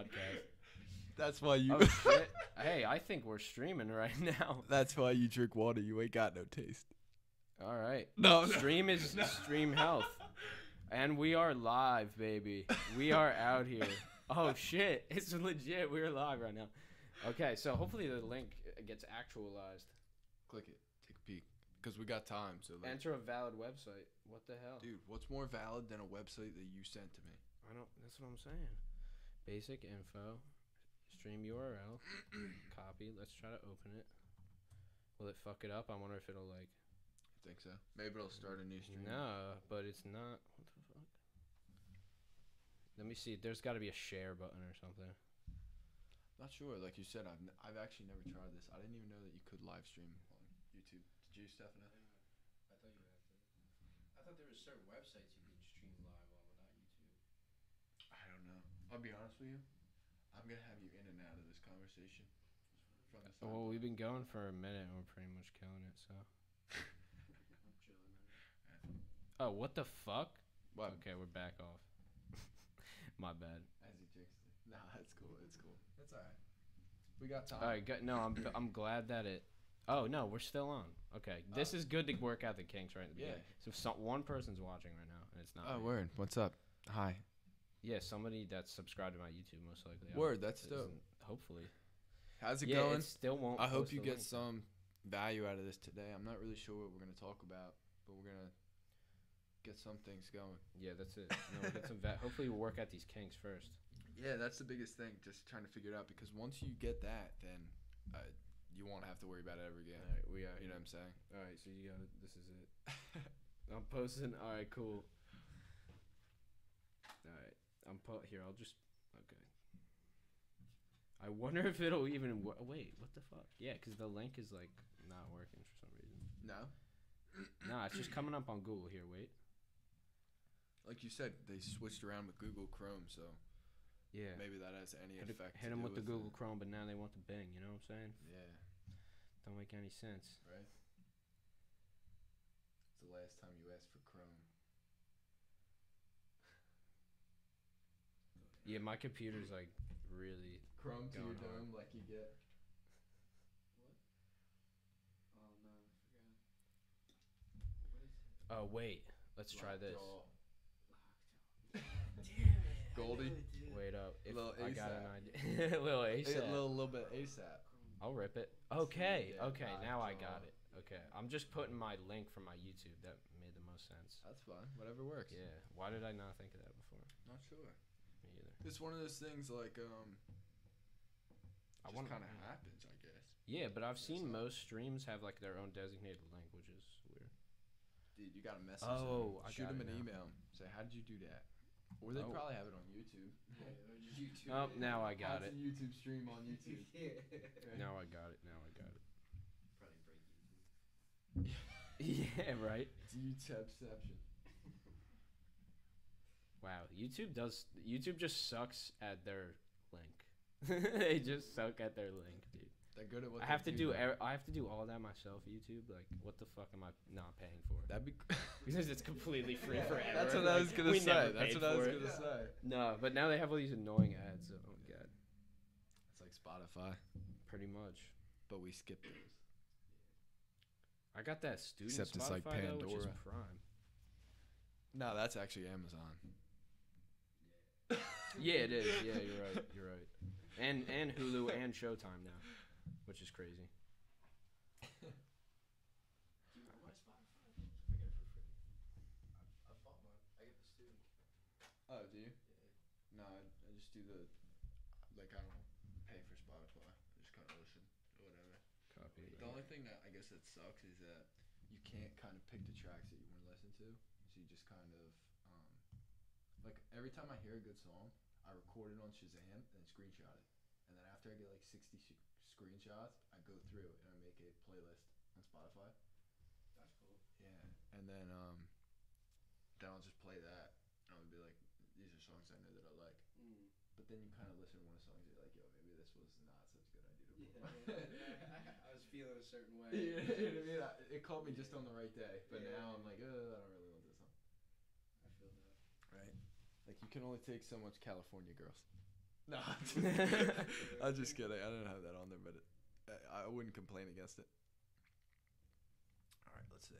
podcast. That's why you. Oh shit! Hey, I think we're streaming right now. That's why you drink water. You ain't got no taste. All right. No. Stream is Stream Health, and we are live, baby. We are out here. Oh shit! It's legit. We're live right now. Okay, so hopefully the link gets actualized. Click it. Take a peek. Because we got time. So Enter a valid website. What the hell? Dude, what's more valid than a website that you sent to me? I don't. That's what I'm saying. Basic info. Stream URL. Copy. Let's try to open it. Will it fuck it up? I wonder if it'll like. I think so. Maybe it'll start a new stream. No, but it's not. What the fuck? Let me see. There's got to be a share button or something. Not sure. Like you said, I've actually never tried this. I didn't even know that you could live stream on YouTube. Did you, Stefano? I thought you had to. I thought there were certain websites you could stream live on, but not YouTube. I don't know. I'll be honest with you. I'm gonna have you in and out of this conversation. From the Well, we've been going for a minute and we're pretty much killing it. So. I'm chilling, man. Oh, what the fuck? What? Okay, we're back off. My bad. As he jinxed it. Nah, it's cool. It's cool. It's alright. We got time. All right, no, I'm glad that it. Oh no, we're still on. Okay, this is good to work out the kinks right at the beginning. So one person's watching right now, and it's not. Oh, me. word. What's up? Hi. Yeah, somebody that's subscribed to my YouTube most likely. Word. That's dope. Hopefully. How's it Yeah, going? it still won't. I hope post you the get link. some value out of this today. I'm not really sure what we're gonna talk about, but we're gonna get some things going. Yeah, that's it. No, we'll get some. Hopefully, we'll work out these kinks first. Yeah, that's the biggest thing. Just trying to figure it out because once you get that, then you won't have to worry about it ever again. All right, we are. You know what I'm saying? All right, so you got it. This is it. I'm posting. All right, cool. All right, here. I'll just. Okay. I wonder if it'll even wait. What the fuck? Yeah, because the link is like not working for some reason. No. Nah, it's just coming up on Google. Here, wait. Like you said, they switched around with Google Chrome, so Yeah. maybe that has any effect. Hit them with the Google Chrome, but now they want the Bing. You know what I'm saying? Yeah. Don't make any sense. Right. It's the last time you asked for Chrome. Yeah, my computer's like really. Chrome to your Going hard. dome, like you get. What? Oh no, I forgot. What is it? Oh wait, let's try this. Damn it. Goldie. Wait up. If Little I got an ASAP. idea. Little A ASAP. little bit ASAP. I'll rip it. Okay. Yeah, Okay. Now I lockjaw. got it. Okay. I'm just putting my link from my YouTube. That made the most sense. That's fine. Whatever works. Yeah. Why did I not think of that before? Not sure. Me either. It's one of those things like I just wanna- kind of happens, I guess. Yeah, but I've seen not- most streams have like their own designated link, which is weird. Dude, you gotta message Oh, them. I Shoot got them it an now. email. Say, how did you do that? Or they Oh. probably have it on YouTube. YouTube. Oh, now I got That's it. a YouTube stream on YouTube. Yeah. Now I got it. Now I got Probably break YouTube. it. Yeah. Right. It's YouTubeception. Wow. YouTube just sucks at their link. They just suck at their link, dude. They're good at what I they have to do. though. I have to do all that myself. YouTube, like, what the fuck am I not paying for? That'd be. Because it's completely free Yeah, forever. That's what I was Like, gonna we say. never That's paid what I was for it. gonna say. No, but now they have all these annoying ads. So, oh god, It's like Spotify, pretty much. but we skipped those. I got that student Except it's like Spotify though, which is Pandora. Prime. No, that's actually Amazon. Yeah, it is. Yeah, you're right. You're right. And Hulu and Showtime now, which is crazy. Do you want my Spotify? I get it for free. I bought mine. I get the student. Oh, do you? Yeah. No, I just do the, like, I don't pay for Spotify. I just kind of listen or whatever. Copy. The only thing that I guess that sucks is that you can't kind of pick the tracks that you want to listen to. So you just kind of, like, every time I hear a good song, I record it on Shazam and screenshot it. And then after I get like 60 screenshots, I go through and I make a playlist on Spotify. That's cool. Yeah. And then I'll just play that. And I'll be like, these are songs I know that I like. Mm. But then you kind of listen to one of the songs and you're like, yo, maybe this was not such a good idea to Yeah, put. I was feeling a certain way. You know what I mean? It caught me just on the right day. But Yeah. now I'm like, I don't really want this song. I feel that. Right? Like, you can only take so much California Girls. No, I'm just kidding. I didn't have that on there, but I wouldn't complain against it. All right, let's see.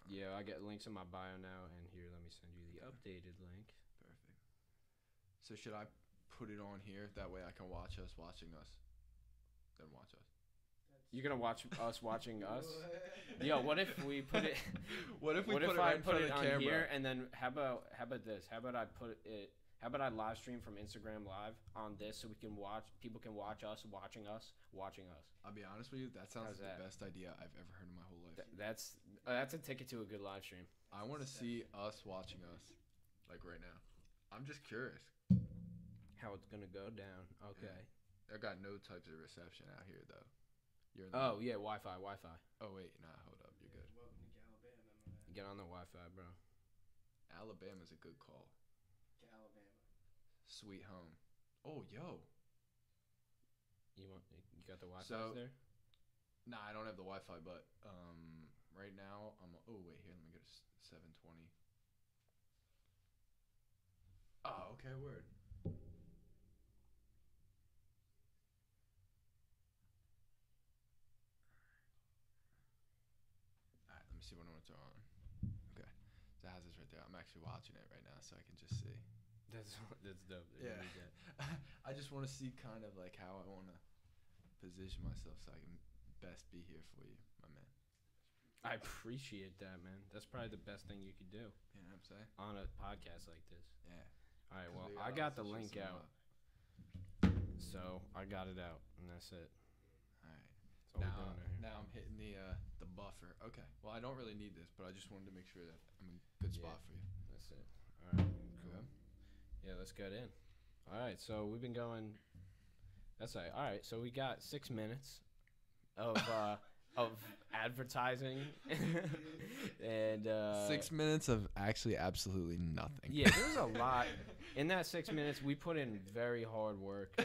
Yeah, I get links in my bio now, and here, let me send you the updated link. Perfect. So should I put it on here? That way I can watch us watching us. Then watch us. You're gonna watch us watching us? Yo, what if we put it? What if we What put if it I right in put front it of on the camera? here, and then how about this? How about I put it? How about I live stream from Instagram Live on this, so we can watch? People can watch us watching us watching us. I'll be honest with you. That sounds How's like that? the best idea I've ever heard in my whole life. That's a ticket to a good live stream. I want to see us watching us, like right now. I'm just curious. How it's gonna go down? Okay. I got no types of reception out here though. You're in the Oh yeah, Wi-Fi. Oh wait, nah, hold up. You're good. Welcome to Alabama, my man. Get on the Wi-Fi, bro. Alabama's a good call. Alabama. Sweet home. Oh, yo. You got the Wi-Fi So- there? Nah, I don't have the Wi-Fi, but right now I'm. Oh wait, here, let me go to 720. Oh, okay, word. Alright, let me see what I want to throw on. Okay, so it has this right there. I'm actually watching it right now, so I can just see. That's dope. Yeah. I just want to see kind of like how I want to position myself so I can best be here for you, my man. I appreciate that, man. That's probably the best thing you could do You know what I'm saying? on a podcast like this. Yeah. All right, 'Cause well, we I gotta got the also link shoot some out, so I got it out, and that's it. All right. That's all we're Now, doing right here. now I'm hitting the buffer. Okay. Well, I don't really need this, but I just wanted to make sure that I'm in a good Yeah. spot for you. That's it. All right, cool. Okay. Yeah, let's get in. All right, so we've been going. That's right. All right, so we got 6 minutes of advertising, and 6 minutes of actually absolutely nothing. Yeah, there's a lot in that 6 minutes. We put in very hard work.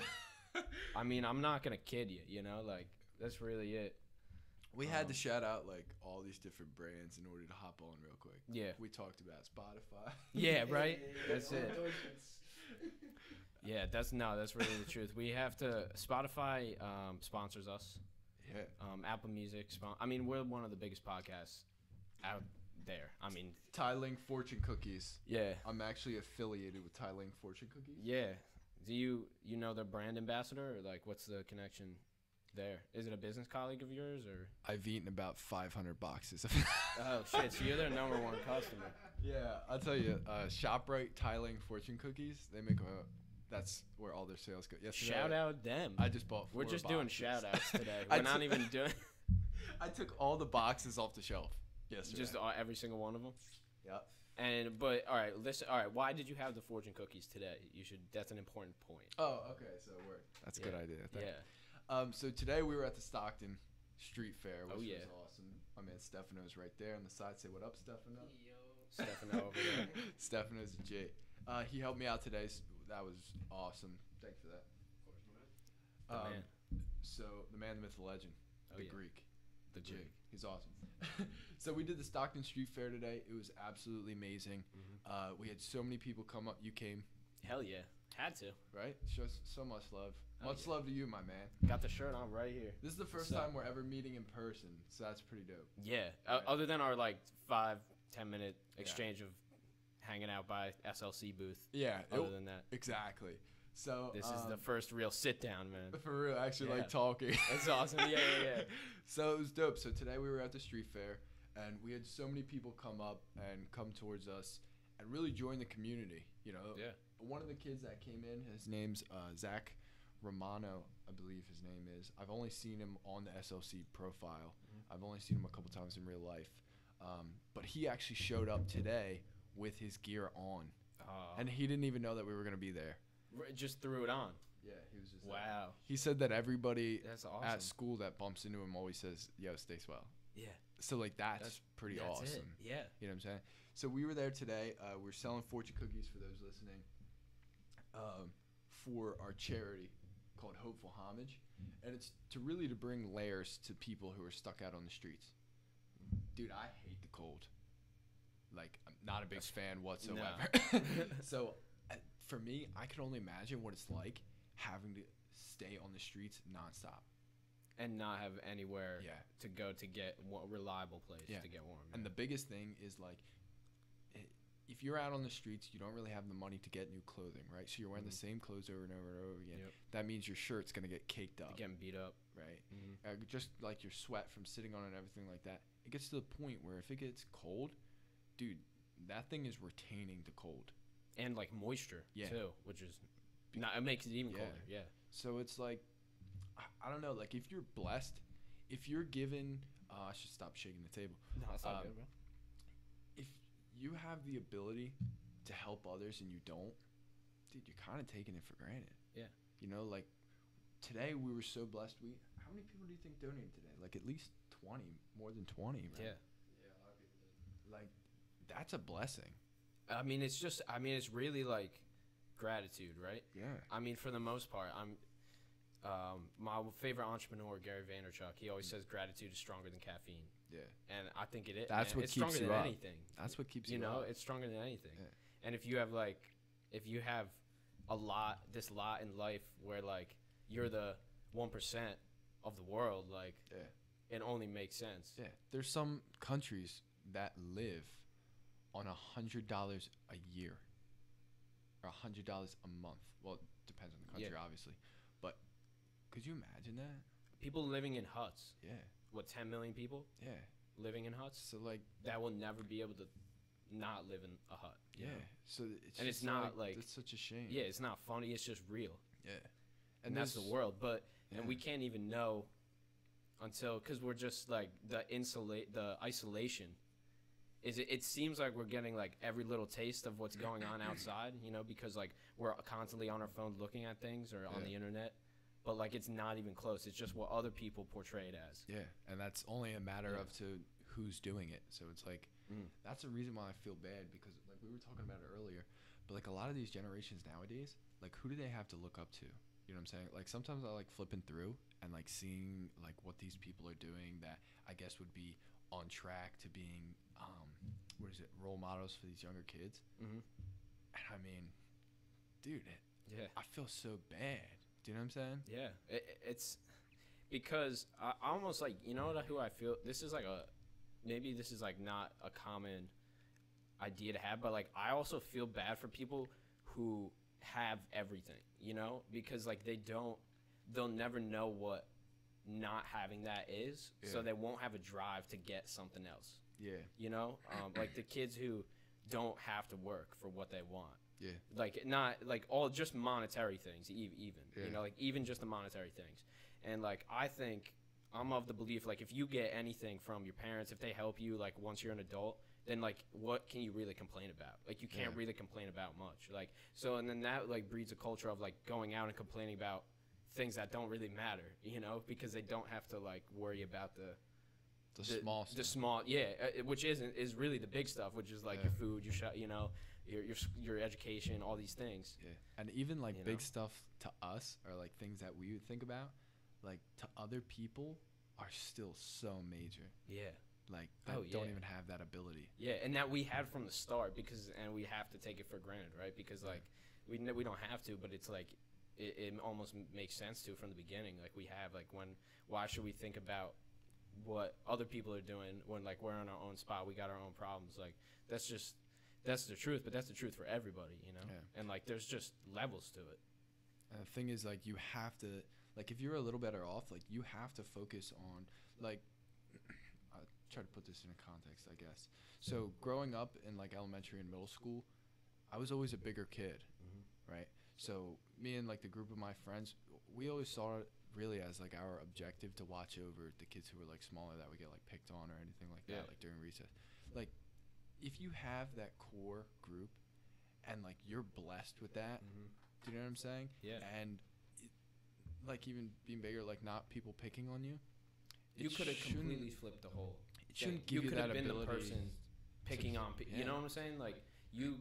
I mean, I'm not gonna kid you. You know, like that's really it. We had to shout out like all these different brands in order to hop on real quick. Yeah. We talked about Spotify. Yeah, right. That's All it. endorsements. Yeah, that's really the truth. We have to. Spotify sponsors us. Yeah. Apple Music. I mean, we're one of the biggest podcasts out there. I mean, Thai Link Fortune Cookies. yeah, I'm actually affiliated with Thai Link Fortune Cookies. yeah. Do you know their brand ambassador, or like what's the connection there? Is it a business colleague of yours, or? I've eaten about 500 boxes of Oh shit! So you're their number one customer. Yeah, I'll tell you, ShopRite Thai Link Fortune Cookies, they make that's where all their sales go. Yesterday, Shout out them. I just bought 4 We're just doing boxes. shout outs today. I We're not took- even doing I took all the boxes off the shelf yesterday. just every single one of them. Yep. But all right, listen. All right, why did you have the fortune cookies today? That's an important point. Oh, okay, so word. That's a good Yeah. idea. I think. Yeah. So today we were at the Stockton Street Fair, which Oh, yeah. was awesome. My man Stefano's right there on the side. Say what up, Stefano. Yo. Stefano over there. Stefano's a J. He helped me out today. That was awesome. Thanks for that. Of course, my man. The Um, man. So the man, the myth, the legend, Oh, the yeah. Greek, The Jig. Greek. He's awesome. So we did the Stockton Street Fair today. It was absolutely amazing. Mhm. We had so many people come up. You came, Hell yeah, had to. right? Shows so much love. Oh, Much yeah. love to you, my man. Got the shirt on right here. This is the first What's up? time we're ever meeting in person, so that's pretty dope. Yeah. Right. Other than our like 5-10 minute exchange of hanging out by SLC booth. Yeah, Other than that, exactly. So this is the first real sit down, man. for real, actually Yeah. like talking. That's awesome. Yeah. So it was dope. So today we were at the street fair, and we had so many people come up and come towards us and really join the community. You know, Yeah. one of the kids that came in, his name's Zach Romano, I believe his name is. I've only seen him on the SLC profile. I've only seen him a couple times in real life. But he actually showed up today with his gear on, and he didn't even know that we were gonna be there. Just threw it on. Yeah, he was just. Wow. He said that everybody That's awesome. at school that bumps into him always says, "Yo, stay swell." Yeah. So like that's pretty That's awesome. it. Yeah. You know what I'm saying? So we were there today. We're selling fortune cookies for those listening. For our charity called Hopeful Homage, and it's to bring layers to people who are stuck out on the streets. Dude, I hate the cold. Like, I'm not a big fan whatsoever. No. So, for me, I can only imagine what it's like having to stay on the streets nonstop. And not have anywhere Yeah. to go to get a reliable place Yeah. to get warm. And the biggest thing is like, if you're out on the streets, you don't really have the money to get new clothing, right? So you're wearing the same clothes over and over and over again. Yep. That means your shirt's gonna get caked up, getting beat up. right? Just like your sweat from sitting on it and everything like that. It gets to the point where if it gets cold, dude, that thing is retaining the cold. And like moisture Yeah. too, which is not, it makes it even Yeah. colder. Yeah. So it's like, I don't know, like if you're blessed, if you're given, I should stop shaking the table. No, that's not Um, good, bro. If you have the ability to help others and you don't, dude, you're kind of taking it for granted. Yeah. You know, like today we were so blessed. How many people do you think donated today? Like at least 20, more than 20, right? Yeah. Yeah, a lot of people did. Like that's a blessing. I mean, it's really like gratitude, right? Yeah. I mean, for the most part, my favorite entrepreneur, Gary Vaynerchuk, he always says gratitude is stronger than caffeine. Yeah. And I think it is. That's man. what it's keeps stronger you than up. anything. That's what keeps You you know, up. it's stronger than anything. Yeah. And if you have this lot in life where like you're the 1% of the world, like Yeah. it only makes sense. Yeah. There's some countries that live on $100 a year or $100 a month. Well, it depends on the country, Yeah. obviously. But could you imagine that? People living in huts. Yeah. What, 10 million people Yeah. living in huts? So like, That will never be able to not live in a hut. you yeah. know? So it's And just it's not like- it's such a shame. Yeah, it's not funny. It's just real. Yeah. And that's the there's- world. But Yeah. and we can't even know until, because we're just like the isolation. It seems like we're getting like every little taste of what's going on outside, you know, because like we're constantly on our phone looking at things or on Yeah. the internet, but like it's not even close. It's just what other people portray it as. Yeah, and that's only a matter Yeah. of to who's doing it. So it's like Mm. that's the reason why I feel bad, because like we were talking about it earlier, but like a lot of these generations nowadays, like who do they have to look up to? You know what I'm saying? Like sometimes I like flipping through and like seeing like what these people are doing that I guess would be on track to being role models for these younger kids. Mm-hmm. And I mean, dude, Yeah. I feel so bad. Do you know what I'm saying? Yeah, it's because I almost like, you know what, who I feel, this is like maybe this is like not a common idea to have, but like I also feel bad for people who have everything, you know, because like they'll never know what not having that is, so Yeah. they won't have a drive to get something else, Yeah. you know, like the kids who don't have to work for what they want. Yeah. Like not like all just monetary things, even Yeah. you know, like even just the monetary things. And like I think I'm of the belief, like if you get anything from your parents, if they help you, like once you're an adult, then like what can you really complain about? Like you can't Yeah. really complain about much. Like so, and then that like breeds a culture of like going out and complaining about things that don't really matter, you know, because they don't have to like worry about the Small stuff. the small, which is really the big stuff, which is like Yeah. your food, you know, your education, all these things. Yeah, and even like You big know? stuff to us are like things that we would think about, like to other people are still so major. Yeah, Like that Oh, don't yeah. even have that ability. yeah, and that we had from the start, and we have to take it for granted, right? Because like we don't have to, but it's like it almost makes sense to from the beginning. Like we have like why should we think about what other people are doing when like we're in our own spot, we got our own problems. Like that's the truth, but that's the truth for everybody, you know. Yeah. And like there's just levels to it. And the thing is, like, you have to, like, if you're a little better off, like, you have to focus on, like, I'll try to put this in a context, I guess. So growing up in like elementary and middle school, I was always a bigger kid, right? So me and like the group of my friends, we always saw it really as like our objective to watch over the kids who were like smaller that would get like picked on or anything like that, Yeah. like during recess. Like if you have that core group and like you're blessed with that, do you know what I'm saying? Yeah. And like even being bigger, like not people picking on you. You it could have shouldn't- completely flipped the whole It shouldn't thing. give you could that have been ability. the person picking on people. You know Yeah. what I'm saying? Like you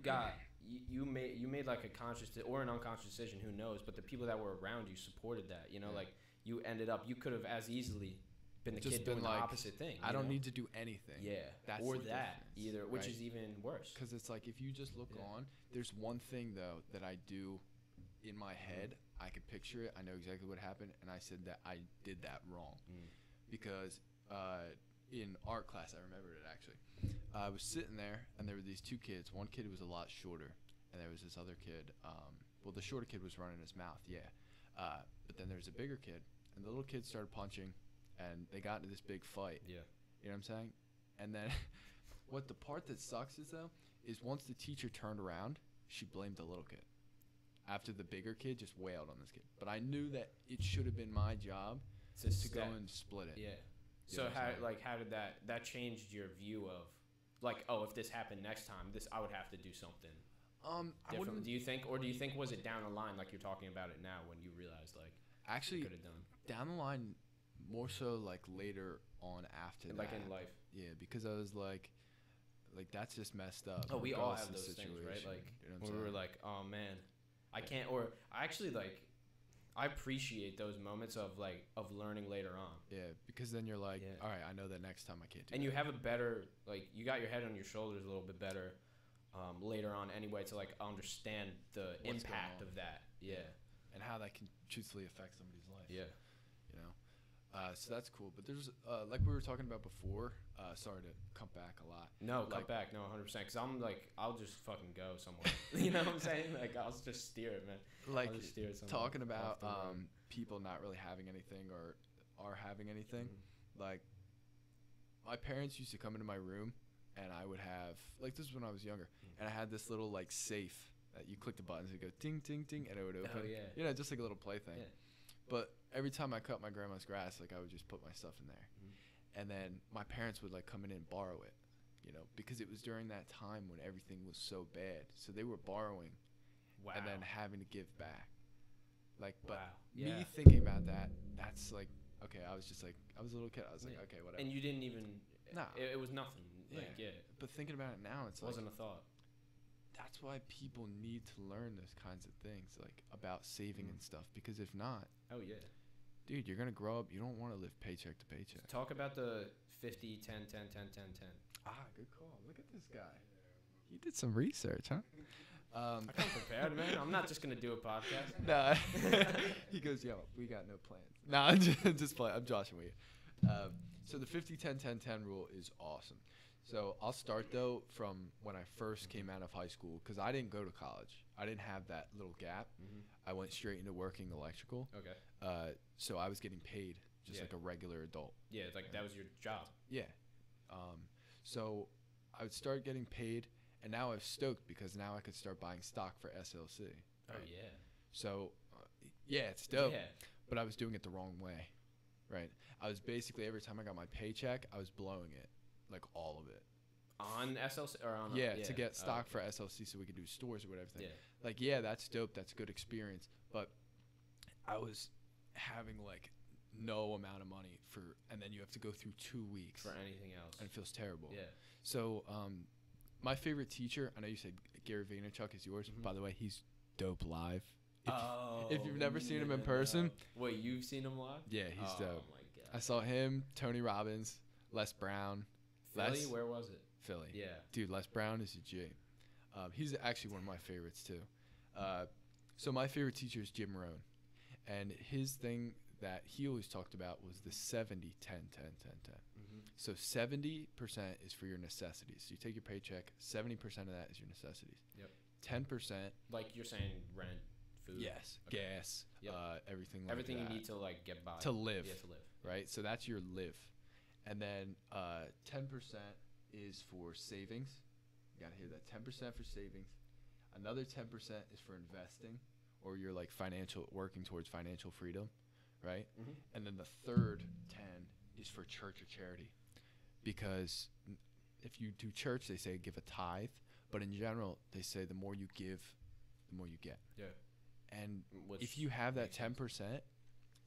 made like a conscious or an unconscious decision, who knows, but the people that were around you supported that, you know. Yeah. Like you could have as easily been the Just kid been doing like, the opposite thing. I you don't know? need to do anything. Yeah, That's or the that difference, either, which right? is even worse. Because it's like if you just look Yeah. on, there's one thing though that I do in my head. I could picture it. I know exactly what happened, and I said that I did that wrong because in art class, I remembered it actually. I was sitting there, and there were these two kids. One kid was a lot shorter, and there was this other kid. Well, the shorter kid was running his mouth, yeah. But then there was a bigger kid, and the little kid started punching, and they got into this big fight. Yeah. You know what I'm saying? And then what the part that sucks is, though, is once the teacher turned around, she blamed the little kid. After the bigger kid just wailed on this kid. But I knew that it should have been my job to go and split it. Yeah. You So know what how did that changed your view of, like, oh, if this happened next time, I would have to do something I different. wouldn't Do you think, or do you think was it down the line, like you're talking about it now, when you realized like actually could have done down the line, more so like later on after that. like in life? Yeah, because I was like that's just messed up. Oh, we all regardless have of the those things, right? situation. Like You know what I'm when we were saying? like, oh man, I can't. Or I actually like, I appreciate those moments of learning later on. Yeah, because then you're like, Yeah. all right, I know that next time I can't do And that. you have a better, like, you got your head on your shoulders a little bit better later on anyway to like understand the What's going impact on. of that. Yeah. and how that can truthfully affect somebody's life. Yeah. You know, so that's cool. But there's like we were talking about before. Sorry to come back a lot. No, Like- cut back. No, 100%. Because I'm like, I'll just fucking go somewhere. You know what I'm saying? Like, I'll just steer it, man. Like I'll just steer it somewhere talking about off the road. people not really having anything or are having anything. Mhm. Like my parents used to come into my room, and I would have like this was when I was younger, and I had this little like safe that you click the buttons, it would go ding ding ding, and it would open. Oh, yeah. You know, just like a little play thing. Yeah. But every time I cut my grandma's grass, like I would just put my stuff in there, and then my parents would like come in and borrow it, you know, because it was during that time when everything was so bad, so they were borrowing Wow. and then having to give back. Like, but Wow. me Yeah. thinking about that, that's like, okay, I was just like, I was a little kid. I was like, Yeah. okay, whatever. And you didn't even. Nah. It was nothing. Like, yeah. But thinking about it now, it's It like, wasn't a thought. that's why people need to learn those kinds of things, like about saving Mm. and stuff. Because if not, Oh, yeah. dude, you're going to grow up. You don't want to live paycheck to paycheck. Talk about the 50, 10, 10, 10, 10, 10. Ah, good call. Look at this guy. He did some research, huh? I come prepared, man. I'm not just going to do a podcast. Nah. He goes, yo, we got no plans. Nah, I'm just playing. I'm joshing with you. So the 50-10-10-10 rule is awesome. So I'll start, though, from when I first came out of high school, because I didn't go to college. I didn't have that little gap. Mhm. I went straight into working electrical. Okay. So I was getting paid just Yeah. like a regular adult. Yeah, like that was your job. Yeah. So I would start getting paid, and now I'm stoked because now I could start buying stock for SLC. Oh, right? yeah. So, yeah, it's dope. Yeah. But I was doing it the wrong way, right? I was basically, every time I got my paycheck, I was blowing it, like all of it. On SLC or on? Yeah, to get stock okay. for SLC so we could do stores or whatever. Yeah. Like, yeah, that's dope. That's a good experience. But I was having, like, no amount of money for, and then you have to go through 2 weeks. For anything else. And it feels terrible. Yeah. So, my favorite teacher, I know you said Gary Vaynerchuk is yours. Mhm. By the way, he's dope live. Oh. if you've never seen him in person. Wait, you've seen him live? Yeah, he's oh, dope. my I God. saw him, Tony Robbins, Les Brown. Philly? Les? Where was it? Philly. Yeah. Dude, Les Brown is a G. He's actually one of my favorites, too. So my favorite teacher is Jim Rohn. And his thing that he always talked about was the 70, 10, 10, 10, 10. Mm-hmm. So 70% is for your necessities. So you take your paycheck, 70% of that is your necessities. Yep. 10%. Like you're saying, rent, food. Yes. Okay. Gas. Yep. Everything like Everything that. you need to like get by. To live. Yeah, to live. Right? So that's your live. And then 10% is for savings. You got to hear that. 10% for savings. Another 10% is for investing, or you're like working towards financial freedom, right? Mhm. And then the third 10 is for church or charity. Because if you do church, they say give a tithe, but in general, they say the more you give, the more you get. Yeah. And Which if you have that makes sense. 10%,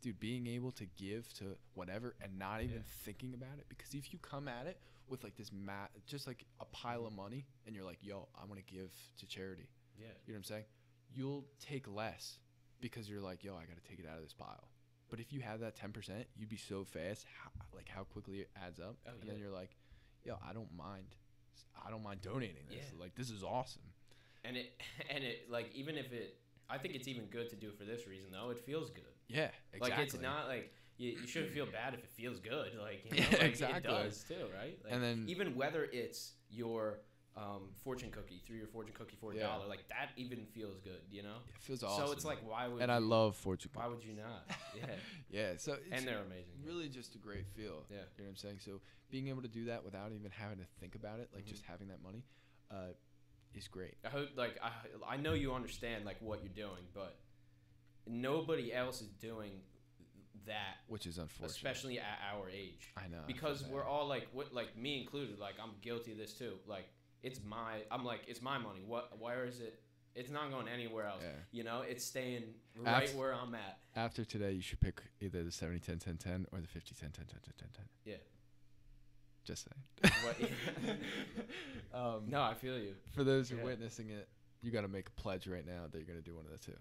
dude, being able to give to whatever and not even Yeah. thinking about it, because if you come at it with like this just like a pile of money, and you're like, yo, I want to give to charity, Yeah. you know what I'm saying? You'll take less because you're like, yo, I got to take it out of this pile. But if you have that 10%, you'd be so fast, how quickly it adds up, Oh, and yeah. then you're like, yo, I don't mind donating this. Yeah. Like, this is awesome. And it like even if it, I think it's even good to do it for this reason though. It feels good. Yeah, exactly. Like it's not like you shouldn't feel bad if it feels good. Like, you know, Yeah, like, exactly. it does too, right? Like, And then- even whether it's your fortune cookie through your fortune cookie for $1, Yeah. like that even feels good, you know. It feels awesome. So it's like, why would? and you, I love fortune Why cookies. would you not? Yeah. Yeah, so it's And they're amazing. really just a great feel. Yeah. You know what I'm saying? So being able to do that without even having to think about it, like Mhm. just having that money, is great. I hope, like, I know you understand like what you're doing, but nobody else is doing that, Which is unfortunate. especially at our age. I know. I Because feel we're bad. all like me included. Like, I'm guilty of this too. Like, it's my money. Where is it? It's not going anywhere else. Yeah. You know, it's staying right Abs- where I'm at. After today, you should pick either the 70 10 10 10 or the 50 10 10 10 10 10 10. Yeah. Just saying. No, I feel you. For those who are Yeah. witnessing it, you got to make a pledge right now that you're going to do one of the two.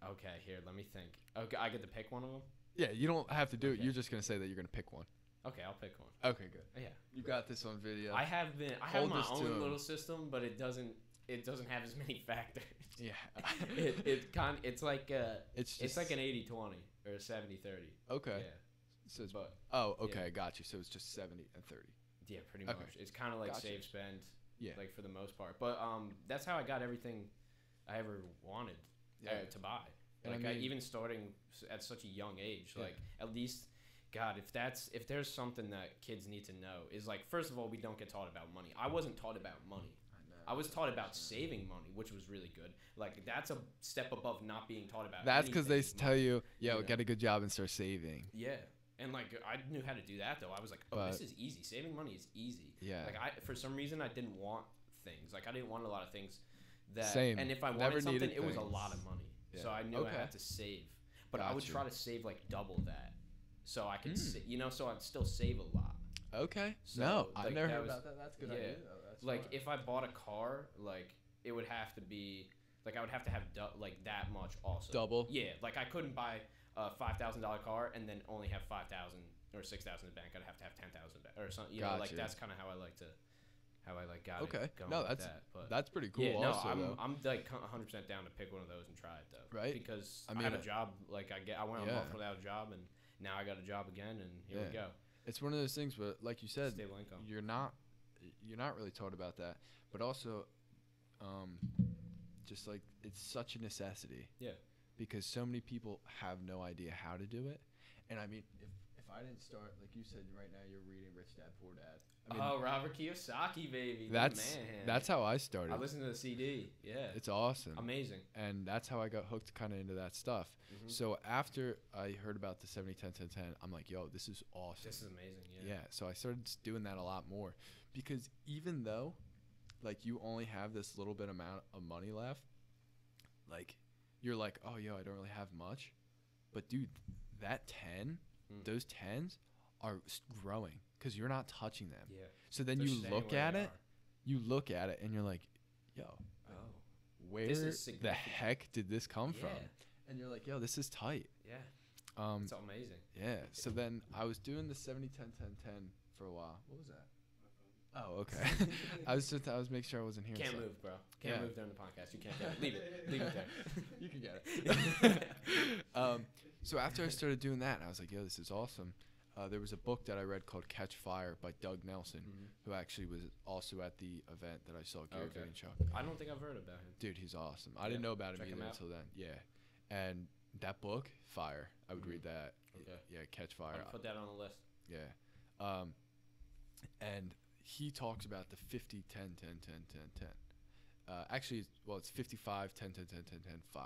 Okay, here, let me think. Okay, I get to pick one of them. Yeah, you don't have to do it. Okay. You're just going to say that you're going to pick one. Okay, I'll pick one. Okay, good. Yeah. You got this on video. I have Hold my this to own 'em. little system, but it doesn't have as many factors. Yeah. It's like It's it's like just- an 80-20 or a 70-30. Okay. Yeah. So it's, But oh, okay, yeah. got you. So it's just 70 and 30. yeah, pretty Okay. much. It's kind of like Gotcha. save spend. Yeah. Like for the most part. But that's how I got everything I ever wanted Yeah. to buy. And I Like mean- even starting at such a young age, Yeah. like at least God, if there's something that kids need to know is like, first of all, we don't get taught about money. I wasn't taught about money. I was taught about saving money, which was really good. Like that's a step above not being taught about. That's because they anything. tell you, yo, You know. get a good job and start saving. Yeah, and like I knew how to do that though. I was like, oh, But- this is easy. Saving money is easy. Yeah. Like for some reason I didn't want things. Like I didn't want a lot of things. That Same. And if I Never wanted something, needed it was a things. lot of money. Yeah. So I knew Okay. I had to save. But I would Gotcha. try to save like double that, so I could, so I'd still save a lot. Okay. So, No, I've like, never that heard was- about that. That's a good yeah. idea. Though. That's Like smart. if I bought a car, like it would have to be, like I would have to have like that much also. Double? Yeah, like I couldn't buy a $5,000 car and then only have 5,000 or 6,000 in the bank. I'd have to have 10,000 or something. You know, like Gotcha. that's kind of how I got Okay. it going No, with that's that. But that's pretty cool. yeah, no, also, though. I'm like 100% down to pick one of those and try it though. Right. Because I I mean, had a job. Like I went a yeah. month without a job, and now I got a job again, and here we Yeah. go. It's one of those things, but like you said, Stable income. you're not really taught about that. But also, just like it's such a necessity. Yeah. Because so many people have no idea how to do it, and I mean, if I didn't start, like you said, right now you're reading Rich Dad Poor Dad. I mean, Oh, Robert Kiyosaki, baby. the that's man. that's how I started. I listened to the CD. Yeah. It's awesome. Amazing. And that's how I got hooked kind of into that stuff. Mhm. So after I heard about the 70 10 10 10, I'm like, yo, this is awesome. This is amazing. Yeah. So I started doing that a lot more because even though like you only have this little bit amount of money left, like you're like, oh, yo, I don't really have much. But dude, that 10, those 10s are growing because you're not touching them. Yeah. So then They're you staying look where at they it, and you're like, yo, Oh. where This is the significant. heck did this come from? Yeah. And you're like, yo, this is tight. Yeah. It's amazing. Yeah. So then I was doing the 70 10 10 10 for a while. What was that? Oh, okay. I was making sure I wasn't hearing Can't something. move, bro. Can't Yeah. move during the podcast. You can't get it. Leave it. Leave it there. You can get it. So after I started doing that, I was like, yo, this is awesome. There was a book that I read called Catch Fire by Doug Nelson, who actually was also at the event that I saw Gary Okay. Vaynerchuk. I don't think I've heard about him. Dude, he's awesome. I Yeah, didn't know about him check him either out. until then. Yeah. And that book, Fire, I would read that. Okay. Yeah, Catch I'll Fire. put that on the list. Yeah. And he talks about the 50 10 10 10 10 10. Actually, it's 55 10 10 10 10 10 5,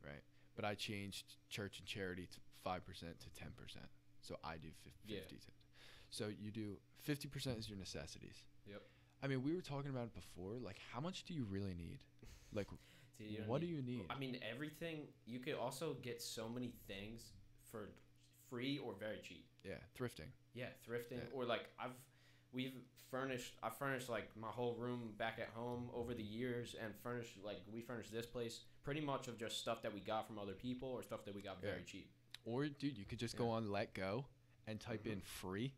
right? But I changed church and charity to 5% to 10%. So I do 50 Yeah. 10. So you do 50% is your necessities. Yep. I mean, we were talking about it before. Like, how much do you really need? Like, See, you don't what do you need? I mean, everything. You could also get so many things for free or very cheap. Yeah, thrifting. Yeah, thrifting Yeah. or like I furnished like my whole room back at home over the years, and we furnished this place pretty much of just stuff that we got from other people or stuff that we got very Yeah. cheap. Or, dude, you could just go on Let Go and type in free,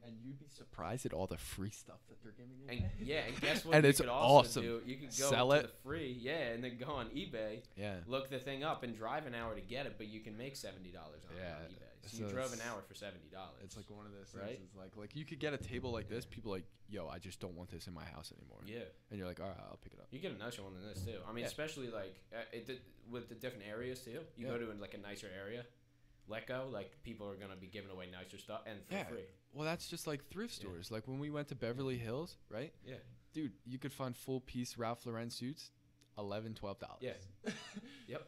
and you'd be surprised at all the free stuff that they're giving you. And guess what? And you it's could also awesome. do? You could go Sell to it. the free, and then go on eBay, look the thing up, and drive an hour to get it, but you can make $70 on eBay. So you drove an hour for $70. It's like one of those things. Right? It's like you could get a table like this. People are like, yo, I just don't want this in my house anymore. Yeah. And you're like, all right, I'll pick it up. You get a nicer one than this too. I mean, especially like with the different areas too. You go to like a nicer area. Let go, like people are gonna be giving away nicer stuff and for free. Well, that's just like thrift stores. Like when we went to Beverly Hills, right? Yeah. Dude, you could find full piece Ralph Lauren suits, $11, $12. Yeah. Yep.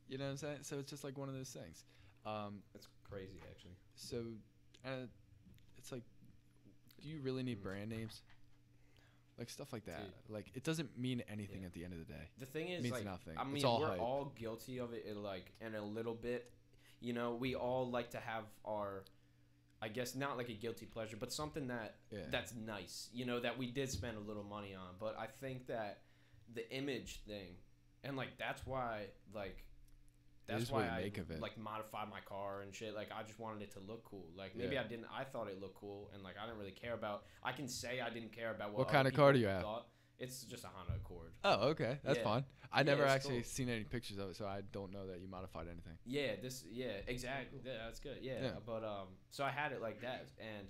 You know what I'm saying? So it's just like one of those things. That's crazy, actually. So, it's like, do you really need brand names? Like stuff like that. Dude. Like it doesn't mean anything at the end of the day. The thing is, It means like, nothing. I mean, It's all we're hype. all guilty of it, like, and a little bit. You know, we all like to have our, I guess, not like a guilty pleasure, but something that's nice. You know, that we did spend a little money on. But I think that the image thing, and like that's why, like, that's why I like modified my car and shit. Like I just wanted it to look cool. Like maybe I thought it looked cool, and like I didn't really care about. I can say I didn't care about what kind of car do you have? It's just a Honda Accord. Oh, okay, that's fine. I never actually cool. seen any pictures of it, so I don't know that you modified anything. Exactly. Yeah, that's good. Yeah, but so I had it like that, and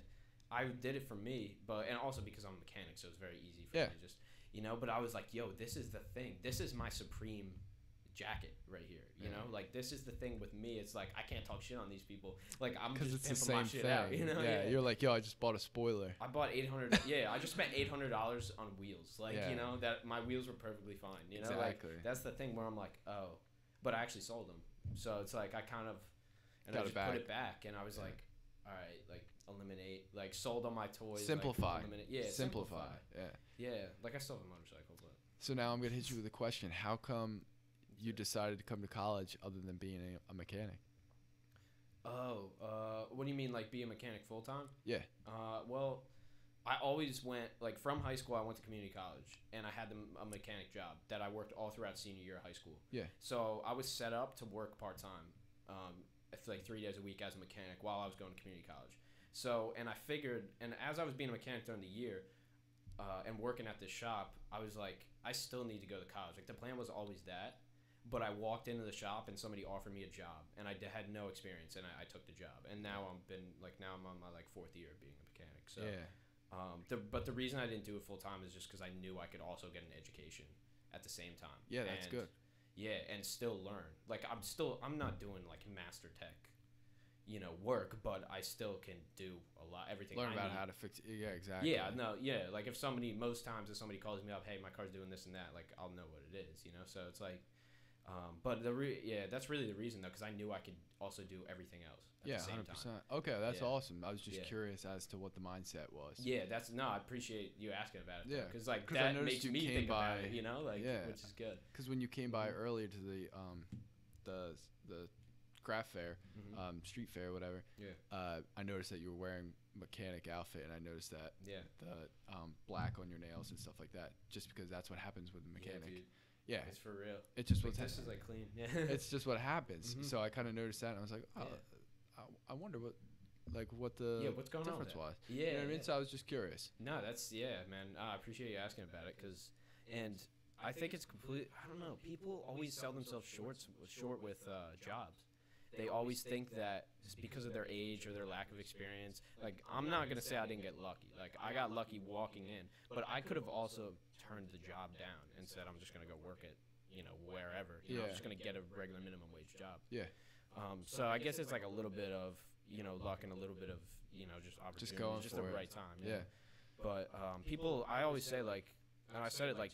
I did it for me, and also because I'm a mechanic, so it's very easy for me to just, But I was like, yo, this is the thing. This is my supreme jacket right here. You know, like this is the thing with me. It's like I can't talk shit on these people. Like I'm just it's the pimping same my shit thing. out. You know? Yeah, you're like, yo, I just bought a spoiler. I bought $800. I just spent $800 on wheels. Like that my wheels were perfectly fine. You know, exactly. Like that's the thing where I'm like, oh, but I actually sold them. So it's like I kind of I just put it back, and I was like, all right, like eliminate, like sold on my toys. Simplify. Like, simplify. Yeah. Like I still have a motorcycle, but. So now I'm gonna hit you with a question. How come you decided to come to college other than being a mechanic? What do you mean, like be a mechanic full time? Yeah. Well, I always went, like from high school, I went to community college, and I had a mechanic job that I worked all throughout senior year of high school. Yeah. So I was set up to work part time, like 3 days a week as a mechanic while I was going to community college. So, and I figured, and as I was being a mechanic during the year, and working at this shop, I was like, I still need to go to college. Like the plan was always that. But I walked into the shop and somebody offered me a job, and I had no experience, and I took the job. And now I'm on my like 4th year of being a mechanic. So, but the reason I didn't do it full time is just because I knew I could also get an education at the same time. Yeah, that's good. Yeah, and still learn. Like I'm not doing like master tech, work, but I still can do everything. Learn about need. how to fix it. Yeah, exactly. Yeah, no, yeah. Like most times if somebody calls me up, hey, my car's doing this and that, like I'll know what it is, So it's like. But that's really the reason though, because I knew I could also do everything else at the same 100%. time. Okay, that's awesome. I was just curious as to what the mindset was. Yeah, I appreciate you asking about it. Yeah, because like that makes me think about it, which is good. Because when you came by earlier to the craft fair, street fair, whatever. Yeah. I noticed that you were wearing mechanic outfit, and I noticed that the black on your nails and stuff like that, just because that's what happens with a mechanic. Yeah, dude. Yeah, it's for real. It's just like, this is like clean. Yeah, it's just what happens. So I kind of noticed that, and I was like, oh, I wonder what the what's going difference on was. Yeah, you know what I mean. So I was just curious. No, that's man. I appreciate you asking about it, and I think it's complete. I don't know. People always sell themselves short with jobs. They always think that just because of their age or their lack of experience. Like I'm not gonna say I didn't get lucky. Like I got lucky walking in, but I could have also turned the job down and said I'm just gonna go work it, wherever. I'm just gonna get a regular minimum wage job. Yeah. So I guess it's like a little bit of luck and a little bit of just opportunity, just going just for the it. right time. Yeah. But people, I always say like, and I said it like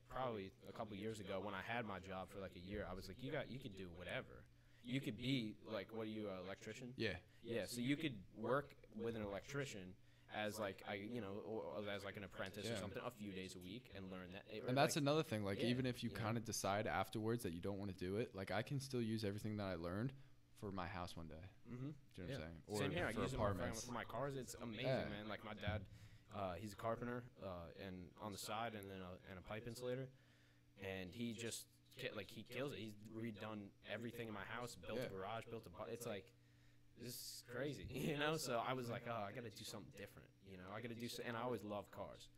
probably a couple years ago when I had my job for like a year. I was like, you could do whatever. You could be like, what are you, an electrician? Yeah. Yeah. So you could work with an electrician as like or as like an apprentice or something a few days a week and learn that. And that's another thing. Like even if you kind of decide afterwards that you don't want to do it, like I can still use everything that I learned for my house one day. Mm-hmm. Do you know what I'm saying? Or same here. I use apartments. it for my cars. It's amazing, man. Like my dad, he's a carpenter, and on the side, and then a pipe insulator, and he just he kills it. He's redone everything in my house, built a garage, it's like this is crazy, you know. So I was like, oh, I got to do something different, you know. I got to do, and I always loved cars.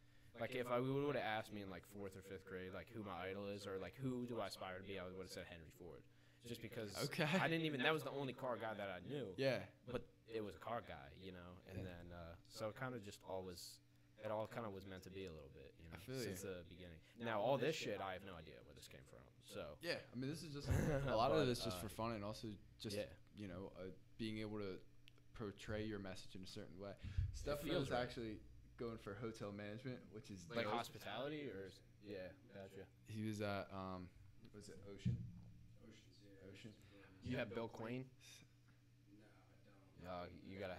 Like if I would have asked me in like 4th or 5th grade, like who my idol is or like who do I aspire to be, I would have said Henry Ford, just because I didn't even. That was the only car guy that I knew. Yeah. But it was a car guy, you know, and then so it kind of just always. It all kind of was meant to be a little bit, you know, since the beginning. Now, all this shit, I have no idea where this came from. So Yeah, I mean, this is just a lot of it is just for fun, and also just you know being able to portray your message in a certain way. Stefano is actually going for hotel management, which is like hospitality, or gotcha. He was at was it Ocean? Ocean. You have Bill Queen? No, I don't. You gotta